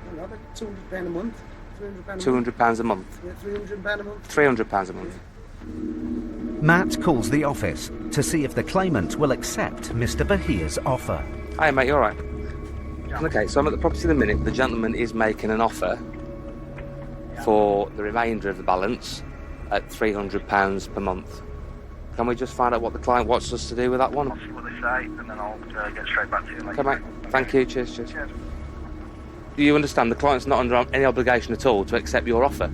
don't know, about £200 a month. £300 £200 a month. Yeah, £300 a month. £300 a month. Matt calls the office to see if the claimant will accept Mr. Bahia's offer. Hey mate, you alright? Okay, so I'm at the property in the minute. The gentleman is making an offer for the remainder of the balance at £300 per month. Can we just find out what the client wants us to do with that one? I'll see what they say, and then I'll get straight back to you. Okay, mate. Thank you. Cheers. Do you understand the client's not under any obligation at all to accept your offer?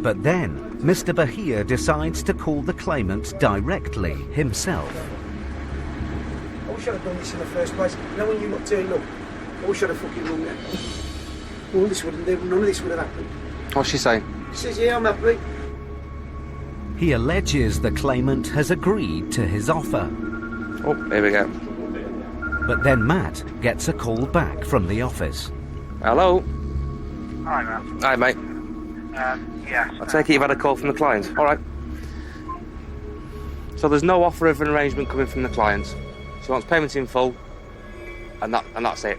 But then, Mr. Bahia decides to call the claimant directly himself. I wish I'd have done this in the first place. You know when you got turned up? I wish I'd have fucking done that. None of this would have happened. What's she saying? She says, yeah, I'm happy. He alleges the claimant has agreed to his offer. Oh, here we go. But then Matt gets a call back from the office. Hello? Hi, Matt. Hi, mate. Yes. I take it you've had a call from the client. All right. So there's no offer of an arrangement coming from the client. She wants payment in full, and that's it.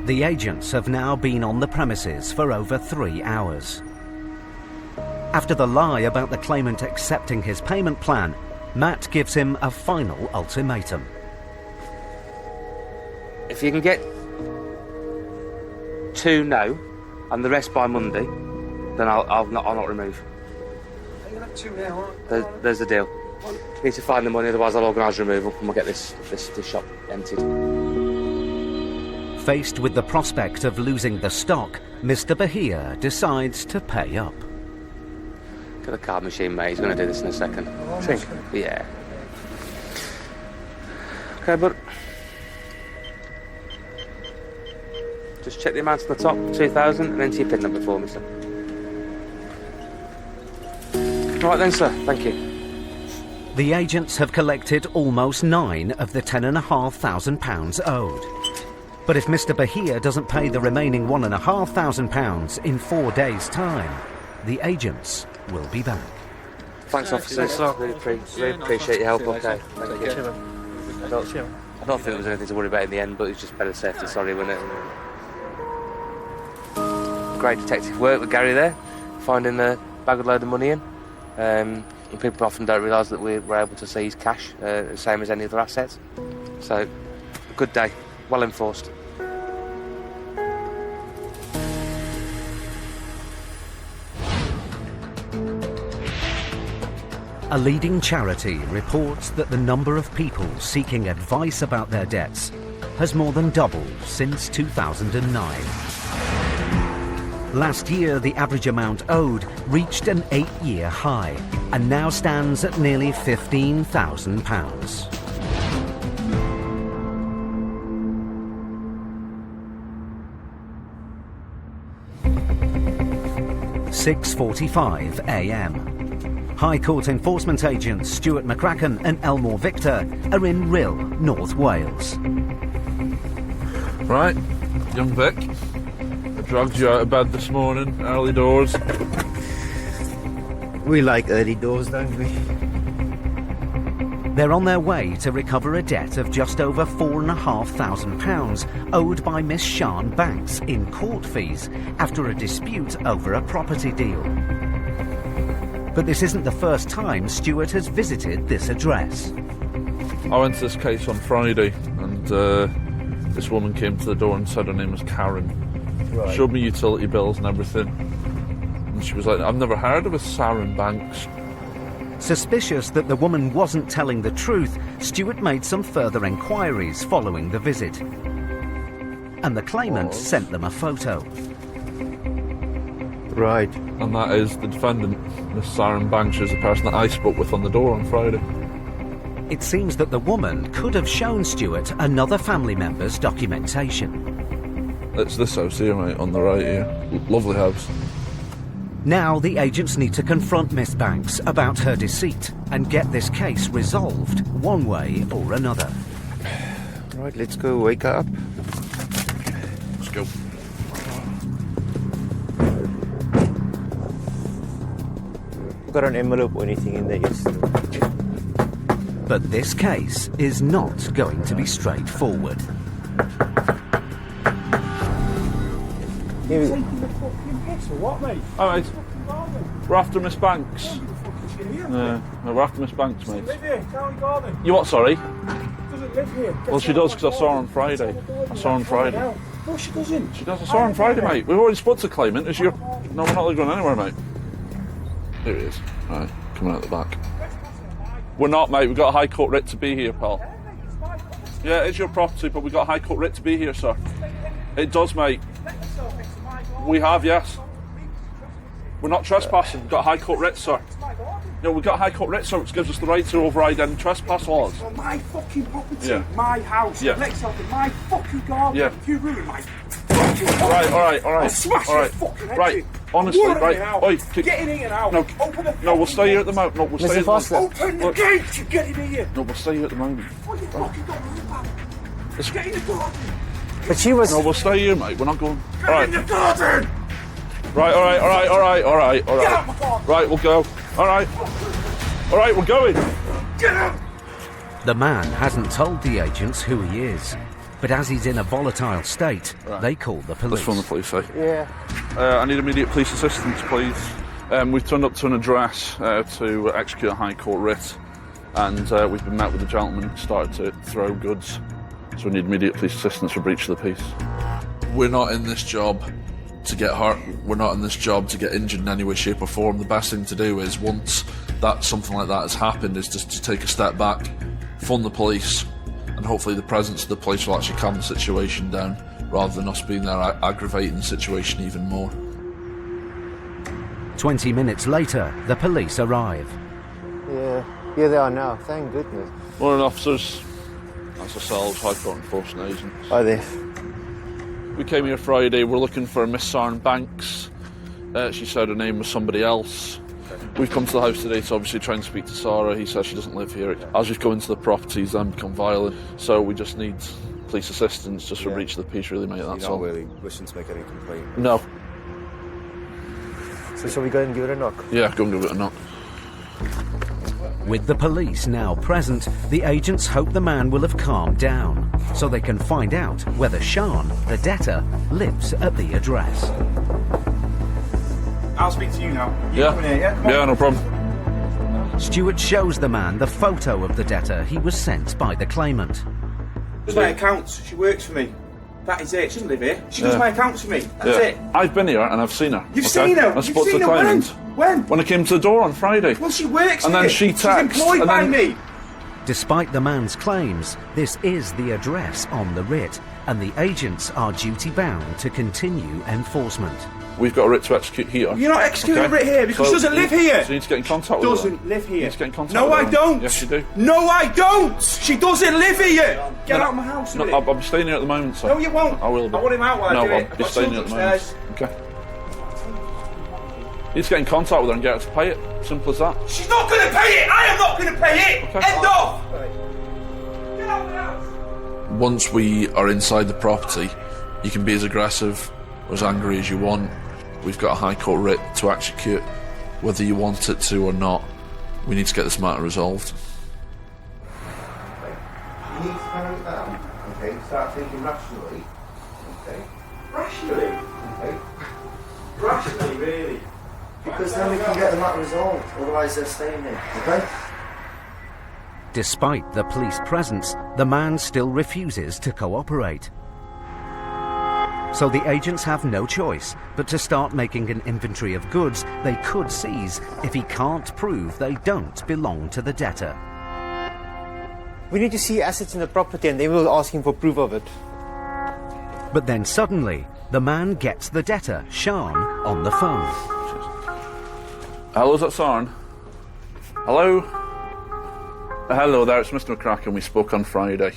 The agents have now been on the premises for over 3 hours. After the lie about the claimant accepting his payment plan, Matt gives him a final ultimatum. If you can get 2 now, and the rest by Monday, then I'll not remove. Are you going to have 2 now, aren't There's the deal. Need to find the money, otherwise I'll organise removal and we'll get this shop emptied. Faced with the prospect of losing the stock, Mr. Bahia decides to pay up. Get the card machine, mate. He's going to do this in a second. Think? Yeah. Okay, but just check the amounts on the top, 2,000, and enter your PIN number for me, sir. Right then, sir. Thank you. The agents have collected almost 9 of the £10,500 owed. But if Mr. Bahia doesn't pay the remaining £1,500 in 4 days' time, the agents will be back. Thanks, officers. Really appreciate your help. Okay, thank you. I don't think there was anything to worry about in the end, but it was just better safe than sorry, wasn't it? Great detective work with Gary there, finding the bag with a load of money in. And people often don't realise that we're able to seize cash, the same as any other assets. So, good day, well enforced. A leading charity reports that the number of people seeking advice about their debts has more than doubled since 2009. Last year, the average amount owed reached an 8-year high and now stands at nearly £15,000. (6:45 a.m). High Court enforcement agents Stuart McCracken and Elmore Victor are in Rhyl, North Wales. Right, young Vic. I dragged you out of bed this morning, early doors. We like early doors, don't we? They're on their way to recover a debt of just over £4,500 owed by Miss Sian Banks in court fees after a dispute over a property deal. But this isn't the first time Stuart has visited this address. I went to this case on Friday, and this woman came to the door and said her name was Karen. Right. Showed me utility bills and everything. And she was like, I've never heard of a Sian Banks. Suspicious that the woman wasn't telling the truth, Stuart made some further enquiries following the visit. And the claimant sent them a photo. Right. And that is the defendant, Miss Sian Banks, is the person that I spoke with on the door on Friday. It seems that the woman could have shown Stuart another family member's documentation. It's this house here, mate, on the right here. Lovely house. Now the agents need to confront Miss Banks about her deceit and get this case resolved one way or another. Right, let's go wake her up. Let's go. Got an envelope or anything in there, yes? But this case is not going to be straightforward. Here we go. What, mate? All right. We're after Miss Banks. We're after Miss Banks, mate. Live here, County Garden. You what, sorry? Doesn't live here. Well, she does, because I saw her on Friday. I saw her on Friday. No, she doesn't. She does. I saw her on Friday, mate. We've already spoke to the claimant. No, we're not going anywhere, mate. Here he is. Right, coming out the back. We're not, mate. We've got a High Court writ to be here, pal. Yeah, it's your property, but we've got a High Court writ to be here, sir. It does, mate. We have, yes. We're not trespassing. We've got a High Court writ, sir. No, we've got a High Court writ, sir, which gives us the right to override any trespass laws. On my fucking property, Yeah. my house, Yeah. let yourself in my fucking garden. Yeah. You ruin my fucking All right. I'll smash all your right. fucking head Right. in. Honestly, What right. now? Oi, Get in here now. No, Open the no, we'll stay here at the moment. No, we'll stay here at the moment. Open the gate. You get in here. No, we'll stay here at the moment. What you fucking got to do about it? Get in the garden. But she was... No, we'll stay here, mate. We're not going... Get in the garden. Right, all right. Get out my garden. Right, we'll go. All right, we're going. Get out. The man hasn't told the agents who he is, but as he's in a volatile state, they call the police. Let's phone the police, eh? Yeah. I need immediate police assistance, please. We've turned up to an address to execute a High Court writ, and we've been met with a gentleman who started to throw goods. So we need immediate police assistance for breach of the peace. We're not in this job to get hurt. We're not in this job to get injured in any way, shape or form. The best thing to do is, once that something like that has happened, is just to take a step back, phone the police, and hopefully the presence of the police will actually calm the situation down, rather than us being there aggravating the situation even more. 20 minutes later, the police arrive. Yeah, here they are now, thank goodness. Morning, officers. That's ourselves, High Court Enforcement Agents. Hi there. We came here Friday. We're looking for Miss Sarn Banks. She said her name was somebody else. We've come to the house today to obviously try and speak to Sarah. He says she doesn't live here. As we've come into the property, he's then become violent. So we just need police assistance just for breach of the peace, really, mate. That's all. You're not really wishing to make any complaint? No. So shall we go and give it a knock? Yeah, go and give it a knock. With the police now present, the agents hope the man will have calmed down, so they can find out whether Sean, the debtor, lives at the address. I'll speak to you now. You Yeah. coming here, yeah? Come on. Yeah, no problem. Stuart shows the man the photo of the debtor he was sent by the claimant. Does my accounts. She works for me. That is it. She doesn't live here. She does my accounts for me. That's it. I've been here and I've seen her. You've seen her? I You've spoke to seen the her claimant. When? When I came to the door on Friday. Well, she works and here. then she She's texted. employed and by then me. Despite the man's claims, this is the address on the writ, and the agents are duty-bound to continue enforcement. We've got a writ to execute here. You're not executing a writ here because she doesn't live here. So you need to get in contact with her. Doesn't live here. You need to get in contact No, with her. I don't. Yes, you do. No, I don't. She doesn't live here. Get out of my house. No, with it. I'm staying here at the moment, sir. No, you won't. I will be. I want him out while I do it. I'll I've be got staying here at the children moment. Okay. You need to get in contact with her and get her to pay it. Simple as that. She's not going to pay it. I am not going to pay it. Okay. End of. Once we are inside the property, you can be as aggressive or as angry as you want. We've got a High Court writ to execute. Whether you want it to or not, we need to get this matter resolved. You need to calm it down, okay? Start thinking rationally, okay? Rationally? Okay? Rationally, really? Because then we can get the matter resolved, otherwise they're staying here, okay? Despite the police presence, the man still refuses to cooperate. So the agents have no choice but to start making an inventory of goods they could seize if he can't prove they don't belong to the debtor. We need to see assets in the property and they will ask him for proof of it. But then suddenly, the man gets the debtor, Sean, on the phone. Hello, is that Sarn? Hello? Hello there, it's Mr. McCracken. We spoke on Friday.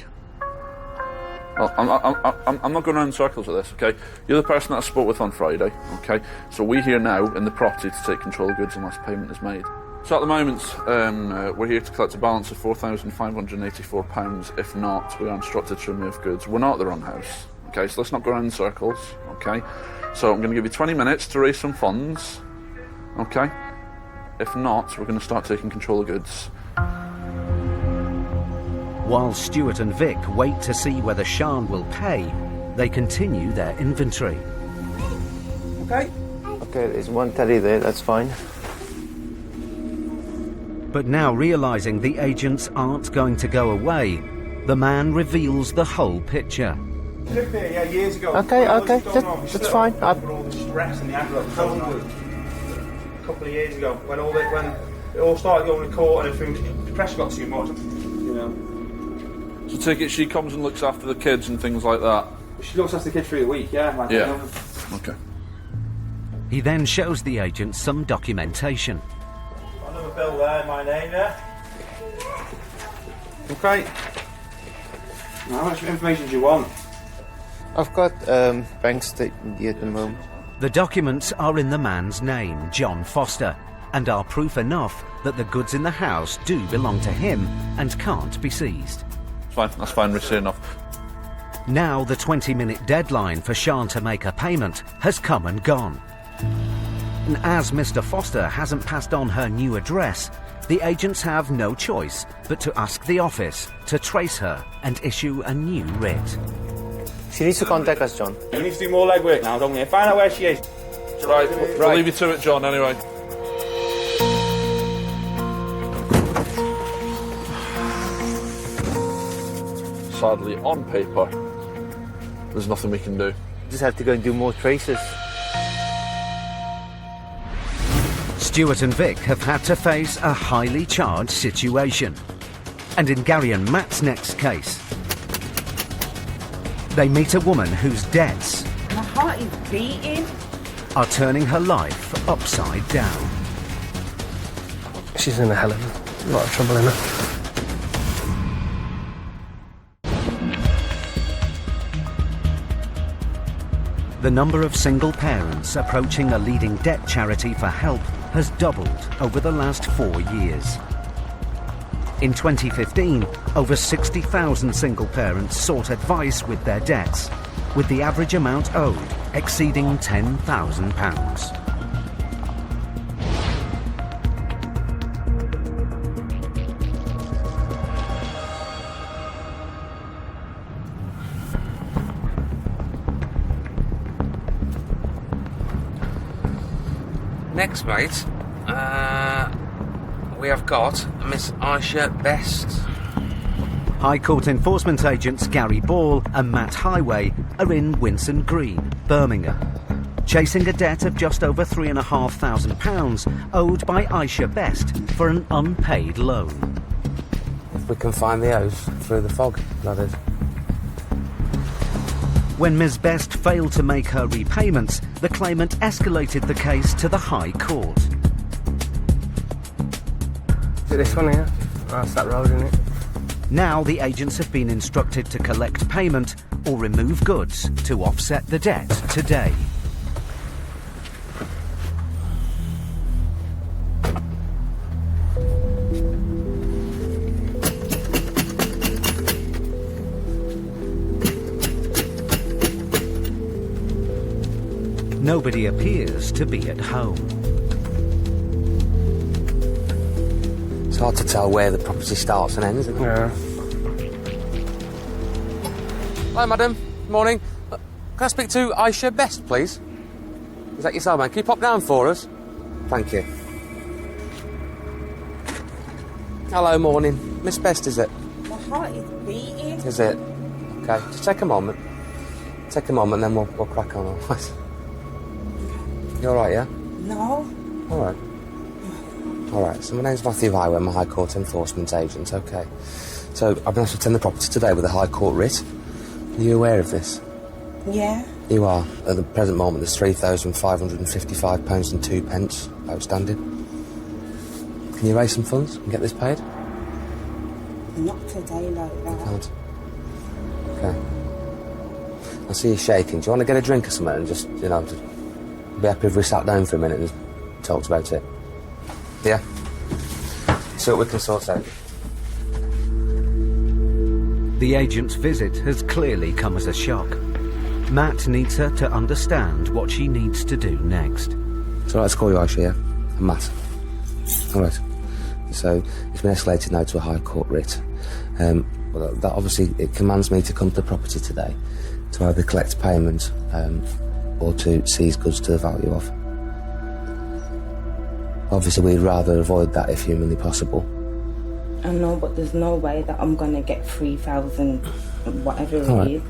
Well, I'm not going around in circles with this, okay? You're the person that I spoke with on Friday, okay? So we're here now in the property to take control of goods unless payment is made. So at the moment, we're here to collect a balance of £4,584. If not, we are instructed to remove goods. We're not at the wrong house, okay? So let's not go around in circles, okay? So I'm going to give you 20 minutes to raise some funds, okay? If not, we're going to start taking control of goods. While Stuart and Vic wait to see whether Sean will pay, they continue their inventory. Okay. Okay, there's one teddy there, that's fine. But now realising the agents aren't going to go away, the man reveals the whole picture. She lived here, yeah, years ago. Okay, okay, that's fine. All the stress and the anger that was going on. A couple of years ago, when it all started going to court and everything, the pressure got too much, you know. So take it she comes and looks after the kids and things like that? She looks after the kids through the week, yeah. Like, Yeah. You know. Okay. He then shows the agents some documentation. Another bill there, my name there. Okay. Now, how much information do you want? I've got bank statement here at the moment. The documents are in the man's name, John Foster, and are proof enough that the goods in the house do belong to him and can't be seized. Fine, that's fine, we're enough. Now the 20-minute deadline for Sean to make a payment has come and gone. And as Mr. Foster hasn't passed on her new address, the agents have no choice but to ask the office to trace her and issue a new writ. She needs to contact us, John. You need to do more legwork now, don't you? Find out where she is. Right, we'll leave you to it, John, anyway. Sadly, on paper, there's nothing we can do. just have to go and do more traces. Stuart and Vic have had to face a highly charged situation. And in Gary and Matt's next case, they meet a woman whose debts My heart is beating. are turning her life upside down. She's in a hell of a lot of trouble, isn't her? The number of single parents approaching a leading debt charity for help has doubled over the last 4 years. In 2015, over 60,000 single parents sought advice with their debts, with the average amount owed exceeding £10,000. Next, mate, we have got Miss Aisha Best. High Court enforcement agents Gary Ball and Matt Highway are in Winson Green, Birmingham, chasing a debt of just over £3,500 owed by Aisha Best for an unpaid loan. If we can find the O's through the fog, that is. When Ms. Best failed to make her repayments, the claimant escalated the case to the High Court. Is it this one here? That's that road, isn't it? Now the agents have been instructed to collect payment or remove goods to offset the debt today. Nobody appears to be at home. It's hard to tell where the property starts and ends, isn't it? Yeah. Hi, madam. Morning. Can I speak to Aisha Best, please? Is that yourself, man? Can you pop down for us? Thank you. Hello, morning. Miss Best, is it? My heart is beating. Is it? Okay, just take a moment. Take a moment, then we'll crack on, all right? You all right, yeah? No. All right. All right, so my name's Matthew Highway, I'm a High Court enforcement agent, okay. So I've been asked to attend the property today with a High Court writ. Are you aware of this? Yeah. You are. At the present moment, there's £3,555 and 2 pence outstanding. Can you raise some funds and get this paid? Not today like that. Can't. Okay. I see you shaking. Do you want to get a drink or something and just, you know, just be happy if we sat down for a minute and just talked about it? Yeah? See what we can sort out. The agent's visit has clearly come as a shock. Matt needs her to understand what she needs to do next. It's all right to call you Aisha, yeah? I'm Matt. All right. So it's been escalated now to a High Court writ. Well, that obviously it commands me to come to the property today to either collect payment or to seize goods to the value of. Obviously, we'd rather avoid that if humanly possible. I know, but there's no way that I'm gonna get 3,000, whatever it is.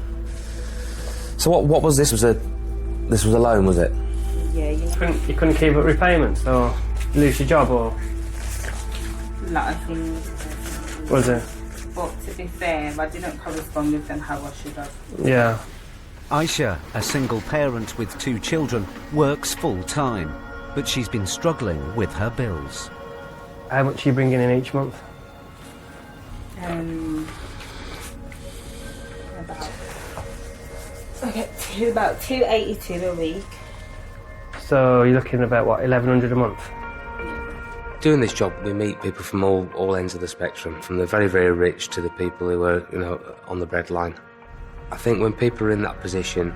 So what was this? This was a loan, was it? Yeah, You couldn't keep up repayments or lose your job or... a lot of things. Was it? But to be fair, I didn't correspond with them how I should have. Yeah. Aisha, a single parent with 2 children, works full-time, but she's been struggling with her bills. How much are you bringing in each month? About 282 a week. So you're looking at about, what, 1,100 a month? Doing this job, we meet people from all ends of the spectrum, from the very, very rich to the people who are, you know, on the breadline. I think when people are in that position,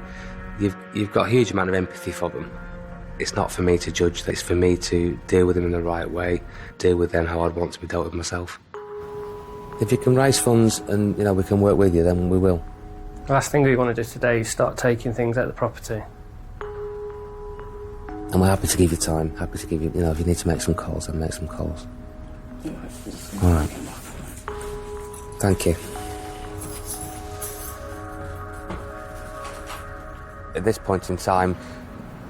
you've got a huge amount of empathy for them. It's not for me to judge, it's for me to deal with them in the right way, deal with them how I'd want to be dealt with myself. If you can raise funds and, you know, we can work with you, then we will. The last thing we want to do today is start taking things out of the property. And we're happy to give you time, happy to give you, you know, if you need to make some calls, then make some calls. All right. Thank you. at this point in time,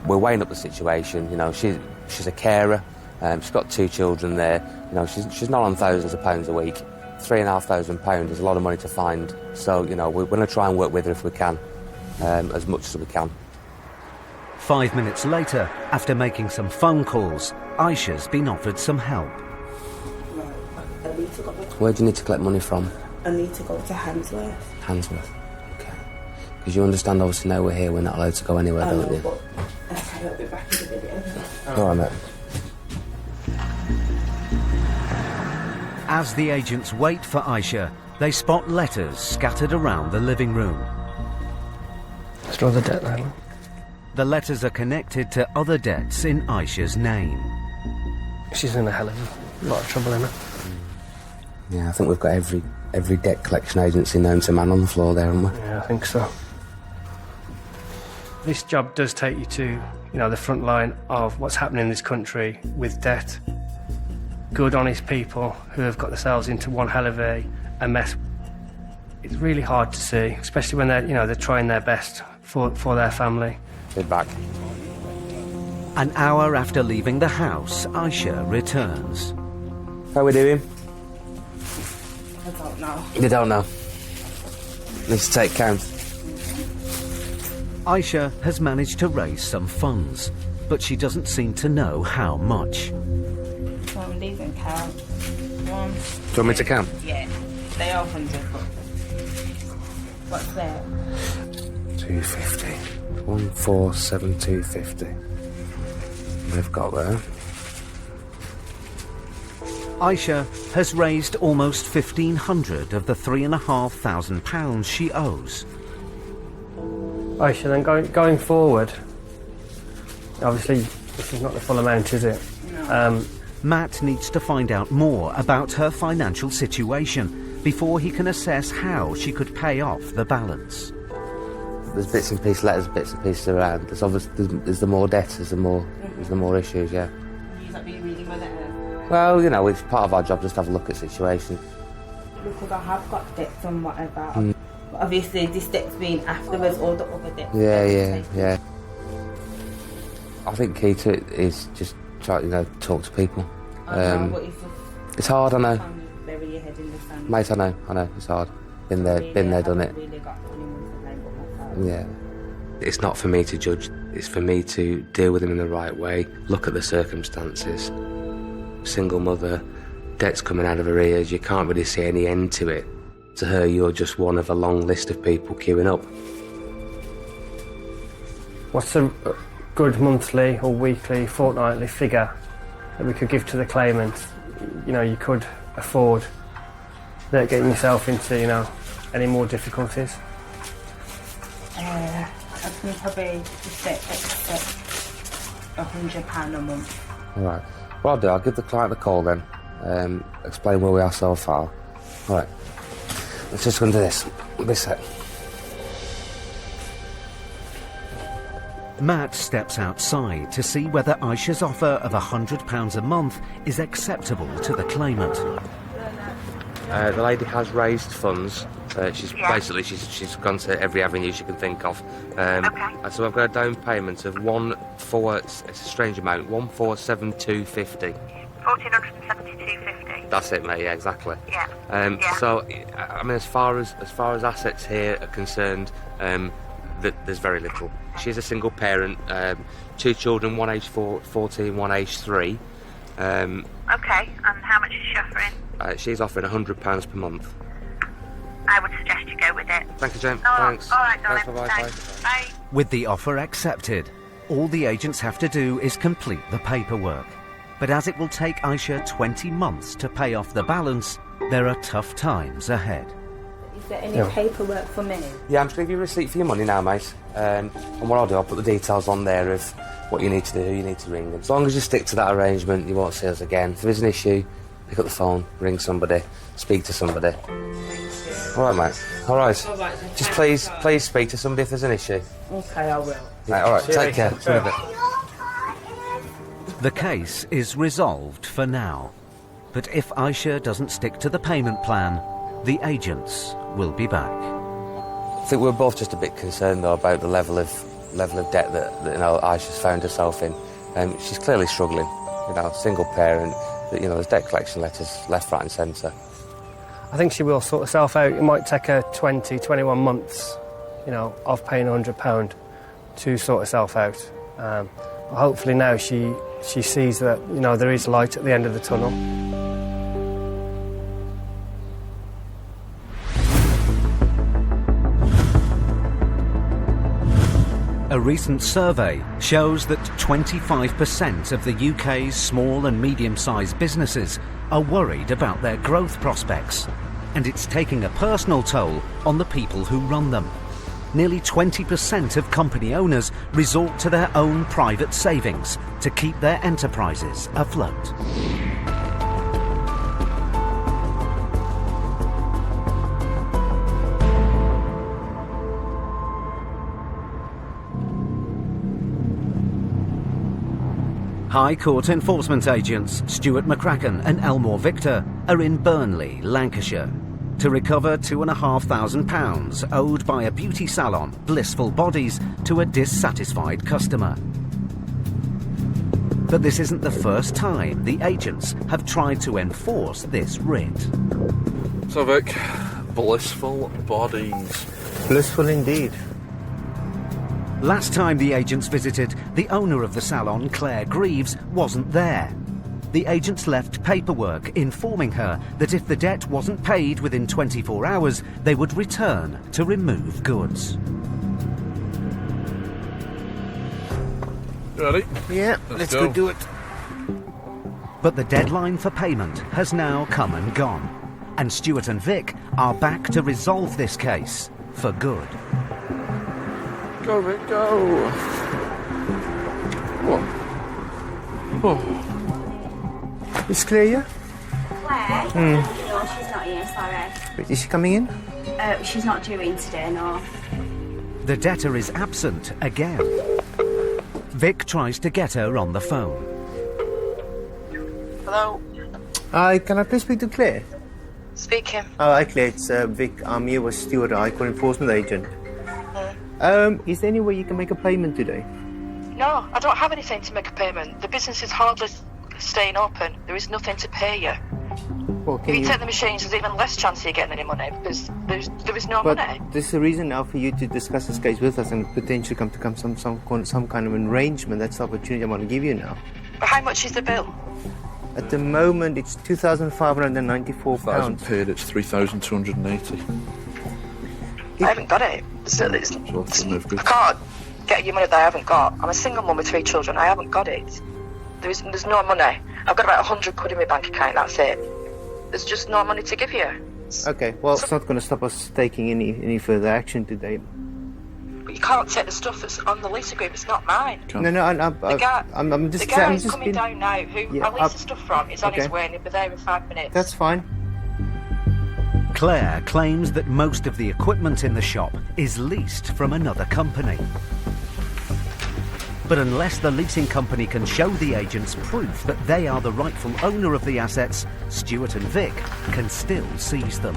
we're weighing up the situation. You know, she's a carer. She's got 2 children there. You know, she's not on thousands of pounds a week. £3,500 is a lot of money to find. So, you know, we're going to try and work with her if we can, as much as we can. 5 minutes later, after making some phone calls, Aisha's been offered some help. Where do you need to collect money from? I need to go to Handsworth. Handsworth. Okay. Because you understand, obviously, now we're here, we're not allowed to go anywhere, don't you? But I'll be back in a minute. All right, mate. As the agents wait for Aisha, they spot letters scattered around the living room. Let's draw the debt line. The letters are connected to other debts in Aisha's name. She's in a hell of a lot of trouble, isn't it? Yeah, I think we've got every debt collection agency known to man on the floor there, haven't we? Yeah, I think so. This job does take you to, you know, the front line of what's happening in this country with debt. Good, honest people who have got themselves into one hell of a mess. It's really hard to see, especially when they're trying their best for their family. Get back. An hour after leaving the house, Aisha returns. How are we doing? I don't know. You don't know. Need to take count. Aisha has managed to raise some funds, but she doesn't seem to know how much. So I'm leaving count. 1, Do you want me to count? Yeah. They are 100. What's there? 250. 147250. They've got there. Aisha has raised almost £1,500 of the £3,500 she owes. Aisha, then going forward, obviously this is not the full amount, is it? No. Matt needs to find out more about her financial situation before he can assess how she could pay off the balance. There's bits and pieces, letters, bits and pieces around. There's the more debt, there's the more issues, yeah. You've not been reading my letter? Well, you know, it's part of our job just to have a look at the situation. Because I have got debts and whatever. But obviously this debt's been afterwards, all the other debts. Yeah. I think key to it is just try to, talk to people. I know, but it's hard, I know. Bury your head in the sand. Mate, I know, it's hard. Been there, done it. Really got anyone to blame but myself. Yeah. It's not for me to judge, it's for me to deal with them in the right way, look at the circumstances. Single mother, debt's coming out of her ears, you can't really see any end to it. To her, you're just one of a long list of people queuing up. What's a good monthly or weekly, fortnightly figure that we could give to the claimant? You know, you could afford without getting yourself into, any more difficulties. I can probably just accept £100 a month. All right. Well, I'll do, I'll give the client a call then, explain where we are so far. All right. Let's just go into this set. Matt steps outside to see whether Aisha's offer of £100 a month is acceptable to the claimant. The lady has raised funds. She's gone to every avenue she can think of. So I've got a down payment of it's a strange amount, 147250. 1472.50. That's it, mate. Yeah, exactly. Yeah. So, I mean, as far as assets here are concerned, there's very little. She's a single parent, 2 children, one age 14, one age 3. Okay, and how much is she offering? She's offering £100 per month. I would suggest you go with it. Thank you, Jane. Oh, Thanks. All right, darling. Bye-bye. Thanks. Bye. With the offer accepted, all the agents have to do is complete the paperwork. But as it will take Aisha 20 months to pay off the balance, there are tough times ahead. Is there any paperwork for me? Yeah, I'm just going to give you a receipt for your money now, mate. And what I'll do, I'll put the details on there of what you need to do, who you need to ring. As long as you stick to that arrangement, you won't see us again. If there's an issue, pick up the phone, ring somebody, speak to somebody. All right, mate. All right. Just please speak to somebody if there's an issue. Okay, I will. Right, all right, take care. The case is resolved for now. But if Aisha doesn't stick to the payment plan, the agents will be back. I think we're both just a bit concerned, though, about the level of, level of debt that Aisha's found herself in. She's clearly struggling. Single parent. There's debt collection letters left, right, and centre. I think she will sort herself out. It might take her 20, 21 months, of paying £100 to sort herself out. But hopefully now she sees that, there is light at the end of the tunnel. A recent survey shows that 25% of the UK's small and medium-sized businesses are worried about their growth prospects, and it's taking a personal toll on the people who run them. Nearly 20% of company owners resort to their own private savings to keep their enterprises afloat. High Court enforcement agents Stuart McCracken and Elmore Victor are in Burnley, Lancashire, to recover £2,500 owed by a beauty salon, Blissful Bodies, to a dissatisfied customer. But this isn't the first time the agents have tried to enforce this writ. So Vic, Blissful Bodies. Blissful indeed. Last time the agents visited, the owner of the salon, Claire Greaves, wasn't there. The agents left paperwork informing her that if the debt wasn't paid within 24 hours, they would return to remove goods. Ready? Yeah, let's go do it. But the deadline for payment has now come and gone, and Stuart and Vic are back to resolve this case for good. Go, Vic, go. What? Oh. Is Claire here? Claire? No, she's not here, sorry. Wait, is she coming in? She's not due in today, no. The debtor is absent again. Vic tries to get her on the phone. Hello? Hi, can I please speak to Claire? Speaking. Oh, hi Claire, it's Vic. I'm here with Stuart, High Court enforcement agent. Is there any way you can make a payment today? No, I don't have anything to make a payment. The business is hardly staying open. There is nothing to pay you. Well, If you take the machines, there's even less chance of you getting any money because there is no money. There's a reason now for you to discuss this case with us and potentially come to some kind of arrangement. That's the opportunity I want to give you now. But how much is the bill? At the moment, it's £2,594. Hasn't paid, it's 3,280. I haven't got it. I can't get you money that I haven't got. I'm a single mum with 3 children. I haven't got it. There's no money. I've got about 100 quid in my bank account, that's it. There's just no money to give you. Okay, well, it's not going to stop us taking any further action today. But you can't take the stuff that's on the lease agreement. It's not mine. No, I'm just... The guy who's just coming down now, who I lease the stuff from, is on his way and he'll be there in 5 minutes. That's fine. Claire claims that most of the equipment in the shop is leased from another company. But unless the leasing company can show the agents proof that they are the rightful owner of the assets, Stuart and Vic can still seize them.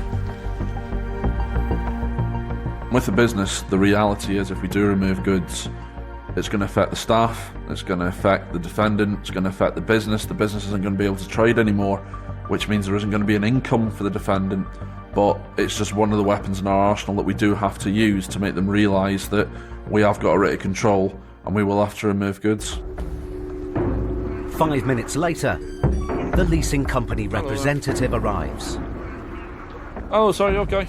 With the business, the reality is if we do remove goods, it's going to affect the staff, it's going to affect the defendant, it's going to affect the business isn't going to be able to trade anymore, which means there isn't going to be an income for the defendant. But it's just one of the weapons in our arsenal that we do have to use to make them realise that we have got a writ of control and we will have to remove goods. 5 minutes later, the leasing company representative arrives. Oh, sorry, you okay?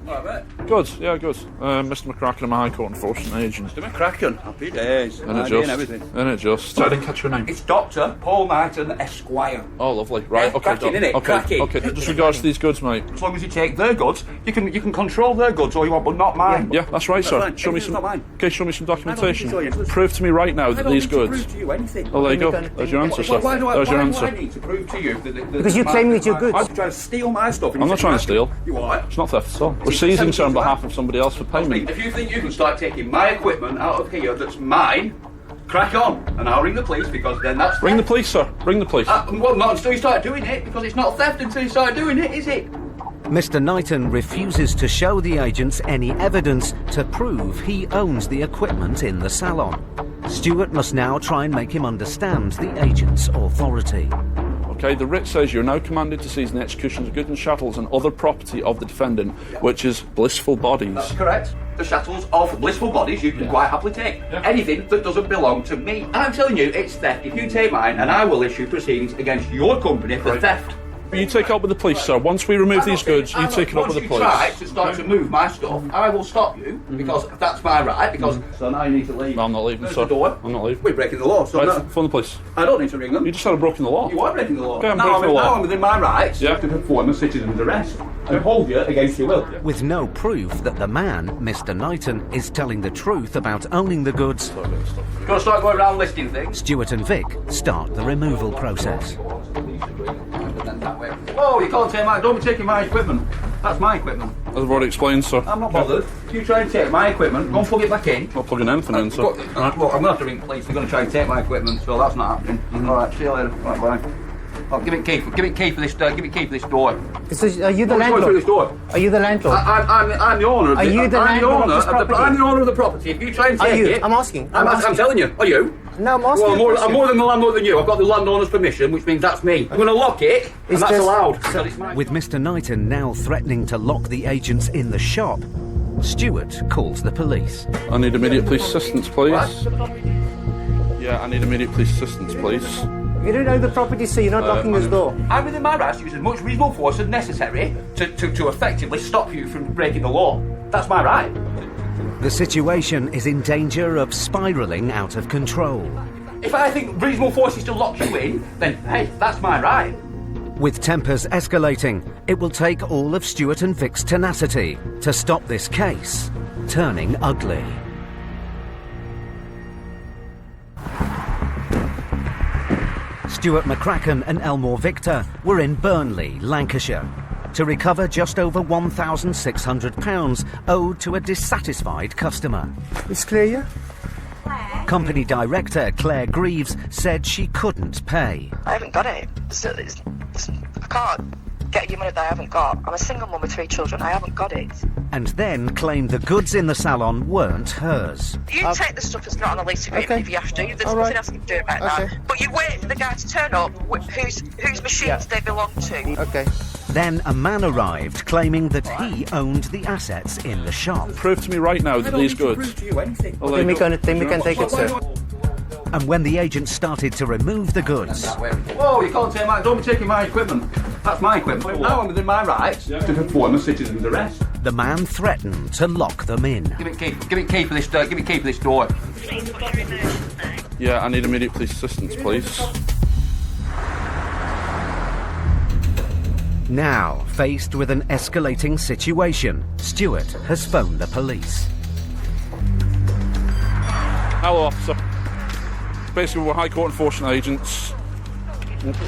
All right, mate. Good, yeah, good. Mr. McCracken, I'm a High Court enforcement agent. Mr. McCracken, happy days. And it just. I didn't catch your name. It's Dr. Paul Martin, Esquire. Oh, lovely. Right, okay, cracking, innit? Okay, Cracking. okay. Just regards to these goods, mate. As long as you take their goods, you can control their goods all you want, but not mine. Yeah, that's right, sir. Fine. Show me some. Not mine. Okay, show me some documentation. I don't need to show you. Prove to me right now that these I don't goods. need to prove to you anything. Oh, there you go. There's your answer, sir. Why do There's your answer. I need to prove to you that Because you're claiming it's your goods. I'm trying to steal my stuff. I'm not trying to steal. You are. It's not theft at all. We're seizing, sir, on behalf of somebody else for payment. If you think you can start taking my equipment out of here that's mine, crack on, and I'll ring the police because then that's... Ring the police, sir. Ring the police. Well, not until you start doing it, because it's not theft until you start doing it, is it? Mr. Knighton refuses to show the agents any evidence to prove he owns the equipment in the salon. Stuart must now try and make him understand the agent's authority. Okay, the writ says you're now commanded to seize the executions of goods and chattels and other property of the defendant, which is blissful bodies. That's correct. The chattels of blissful bodies you can quite happily take. Anything that doesn't belong to me. And I'm telling you, it's theft. If you take mine, and I will issue proceedings against your company for theft. You take it up with the police, sir. Once we remove these goods, you take it up with the police. Once you try to start to move my stuff, I will stop you, because that's my right, because... So now you need to leave. No, I'm not leaving, There's sir. the door. I'm not leaving. We're breaking the law, so... Right, phone the police. I don't need to ring them. You just said I've broken the law. You are breaking the law. Okay, I'm now breaking the law. I'm within my rights to perform a citizen's arrest and hold you against your will. With no proof that the man, Mr. Knighton, is telling the truth about owning the goods, You've got to start going around listing things. Stuart and Vic start the removal process. Oh, you can't take my... Don't be taking my equipment. That's my equipment. As I've already explained, sir. I'm not bothered. If you try and take my equipment, go and plug it back in. Not plugging anything in, sir. Look, I'm going to have to ring the police. They're going to try and take my equipment, so that's not happening. All right, see you later. Right, bye. Oh, give me key for this door. Give me key for this door. Are you the landlord? Through this door. Are you the landlord? I'm the owner. Are you the landlord of this property? I'm the owner of the property. If you try and take it, I'm asking. I'm telling you. Are you? No, I'm asking. Well, I'm more than the landlord than you. I've got the landowner's permission, which means that's me. I'm going to lock it, and that's allowed. With Mr. Knighton now threatening to lock the agents in the shop, Stuart calls the police. I need immediate police assistance, please. Yeah, I need immediate police assistance, please. You don't know the property, so you're not locking this door. I'm within my rights to use as much reasonable force as necessary to effectively stop you from breaking the law. That's my right. The situation is in danger of spiralling out of control. If I think reasonable force is to lock you in, then, hey, that's my right. With tempers escalating, it will take all of Stuart and Vic's tenacity to stop this case turning ugly. Stuart McCracken and Elmore Victor were in Burnley, Lancashire, to recover just over £1,600 owed to a dissatisfied customer. It's clear, yeah? Company director Claire Greaves said she couldn't pay. I haven't got it. I can't get you money that I haven't got. I'm a single mum with 3 children. I haven't got it. And then claimed the goods in the salon weren't hers. You take the stuff that's not on the lease agreement if you have to. There's nothing else you can do about that. But you wait for the guy to turn up whose machines they belong to. Okay. Then a man arrived claiming that he owned the assets in the shop. Prove to me right now that these goods... Then we can take it, sir. And when the agent started to remove the goods... Whoa, you can't take my... Don't be taking my equipment. That's my equipment. Now I'm within my rights to perform a citizen's arrest. The man threatened to lock them in. Give me key for this door. Give me key for this door. Yeah, I need immediate police assistance, please. Now, faced with an escalating situation, Stuart has phoned the police. Hello, officer. Basically, we're High Court enforcement agents.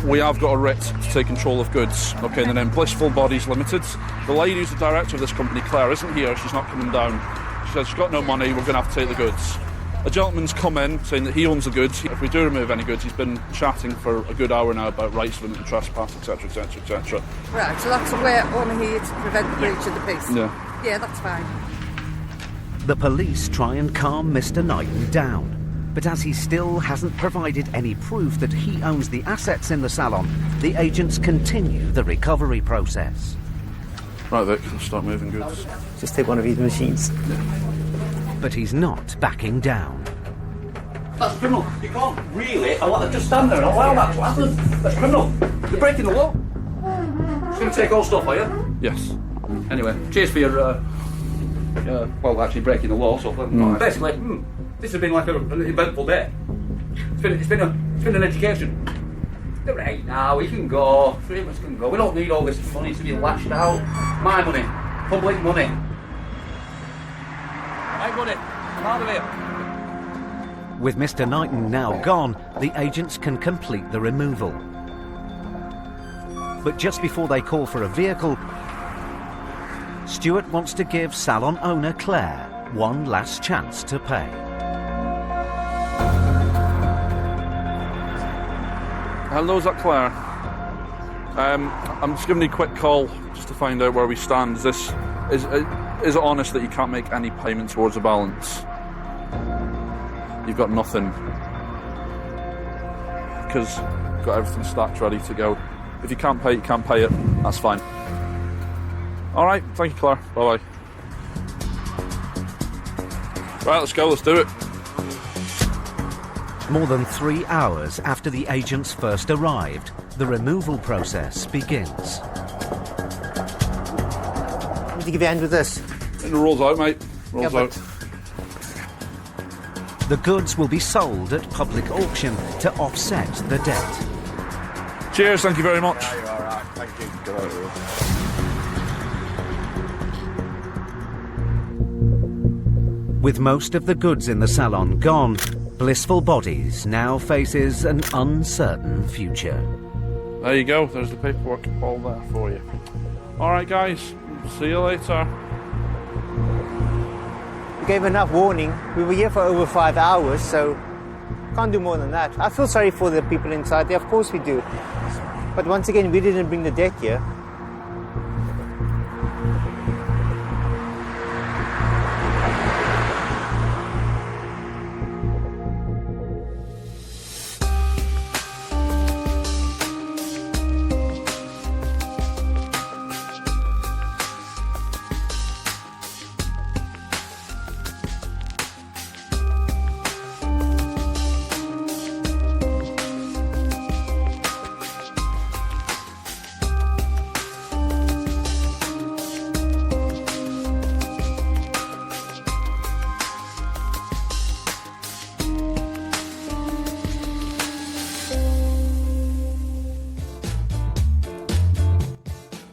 We have got a writ to take control of goods. Okay, and the name Blissful Bodies Limited. The lady who's the director of this company, Claire, isn't here. She's not coming down. She said she's got no money. We're going to have to take the goods. A gentleman's come in saying that he owns the goods. If we do remove any goods, he's been chatting for a good hour now about rights limit and trespass, etc., etc., etc. Right, so that's we're only here to prevent the breach of the peace. Yeah. Yeah, that's fine. The police try and calm Mr. Knighton down. But as he still hasn't provided any proof that he owns the assets in the salon, the agents continue the recovery process. Right, Vic, let's start moving goods. Just take one of these machines. But he's not backing down. That's criminal. You can't really just stand there and allow that to happen. That's criminal. You're breaking the law. It's going to take all stuff, are you? Yes. Anyway, cheers for your, actually breaking the law. So basically, this has been like an eventful day. It's been an education. Right now, we can go. 3 of us can go. We don't need all this money to be lashed out. My money, public money. My money. I'm out of here. With Mr. Knighton now gone, the agents can complete the removal. But just before they call for a vehicle, Stuart wants to give salon owner Claire one last chance to pay. Hello, is that Claire? I'm just giving you a quick call just to find out where we stand. Is it honest that you can't make any payment towards the balance? You've got nothing. Because you've got everything stacked ready to go. If you can't pay it, you can't pay it. That's fine. Alright, thank you, Claire. Bye-bye. Right, let's go, let's do it. More than 3 hours after the agents first arrived, the removal process begins. Need to give you a hand with this. It rolls out, mate. Rolls out. The goods will be sold at public auction to offset the debt. Cheers, thank you very much. Yeah, you're all right. Thank you. Good on you. With most of the goods in the salon gone, Blissful Bodies now faces an uncertain future. There you go, there's the paperwork all there for you. Alright guys, see you later. We gave enough warning. We were here for over 5 hours, so can't do more than that. I feel sorry for the people inside there, of course we do. But once again, we didn't bring the debt here.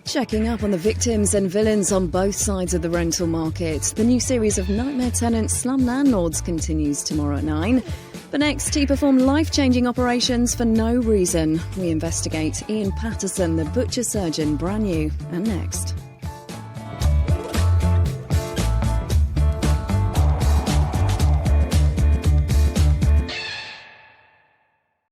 Checking up on the victims and villains on both sides of the rental market. The new series of Nightmare Tenants Slum Landlords continues tomorrow at 9. But next, he performed life-changing operations for no reason. We investigate Ian Patterson, the butcher surgeon, brand new, and next.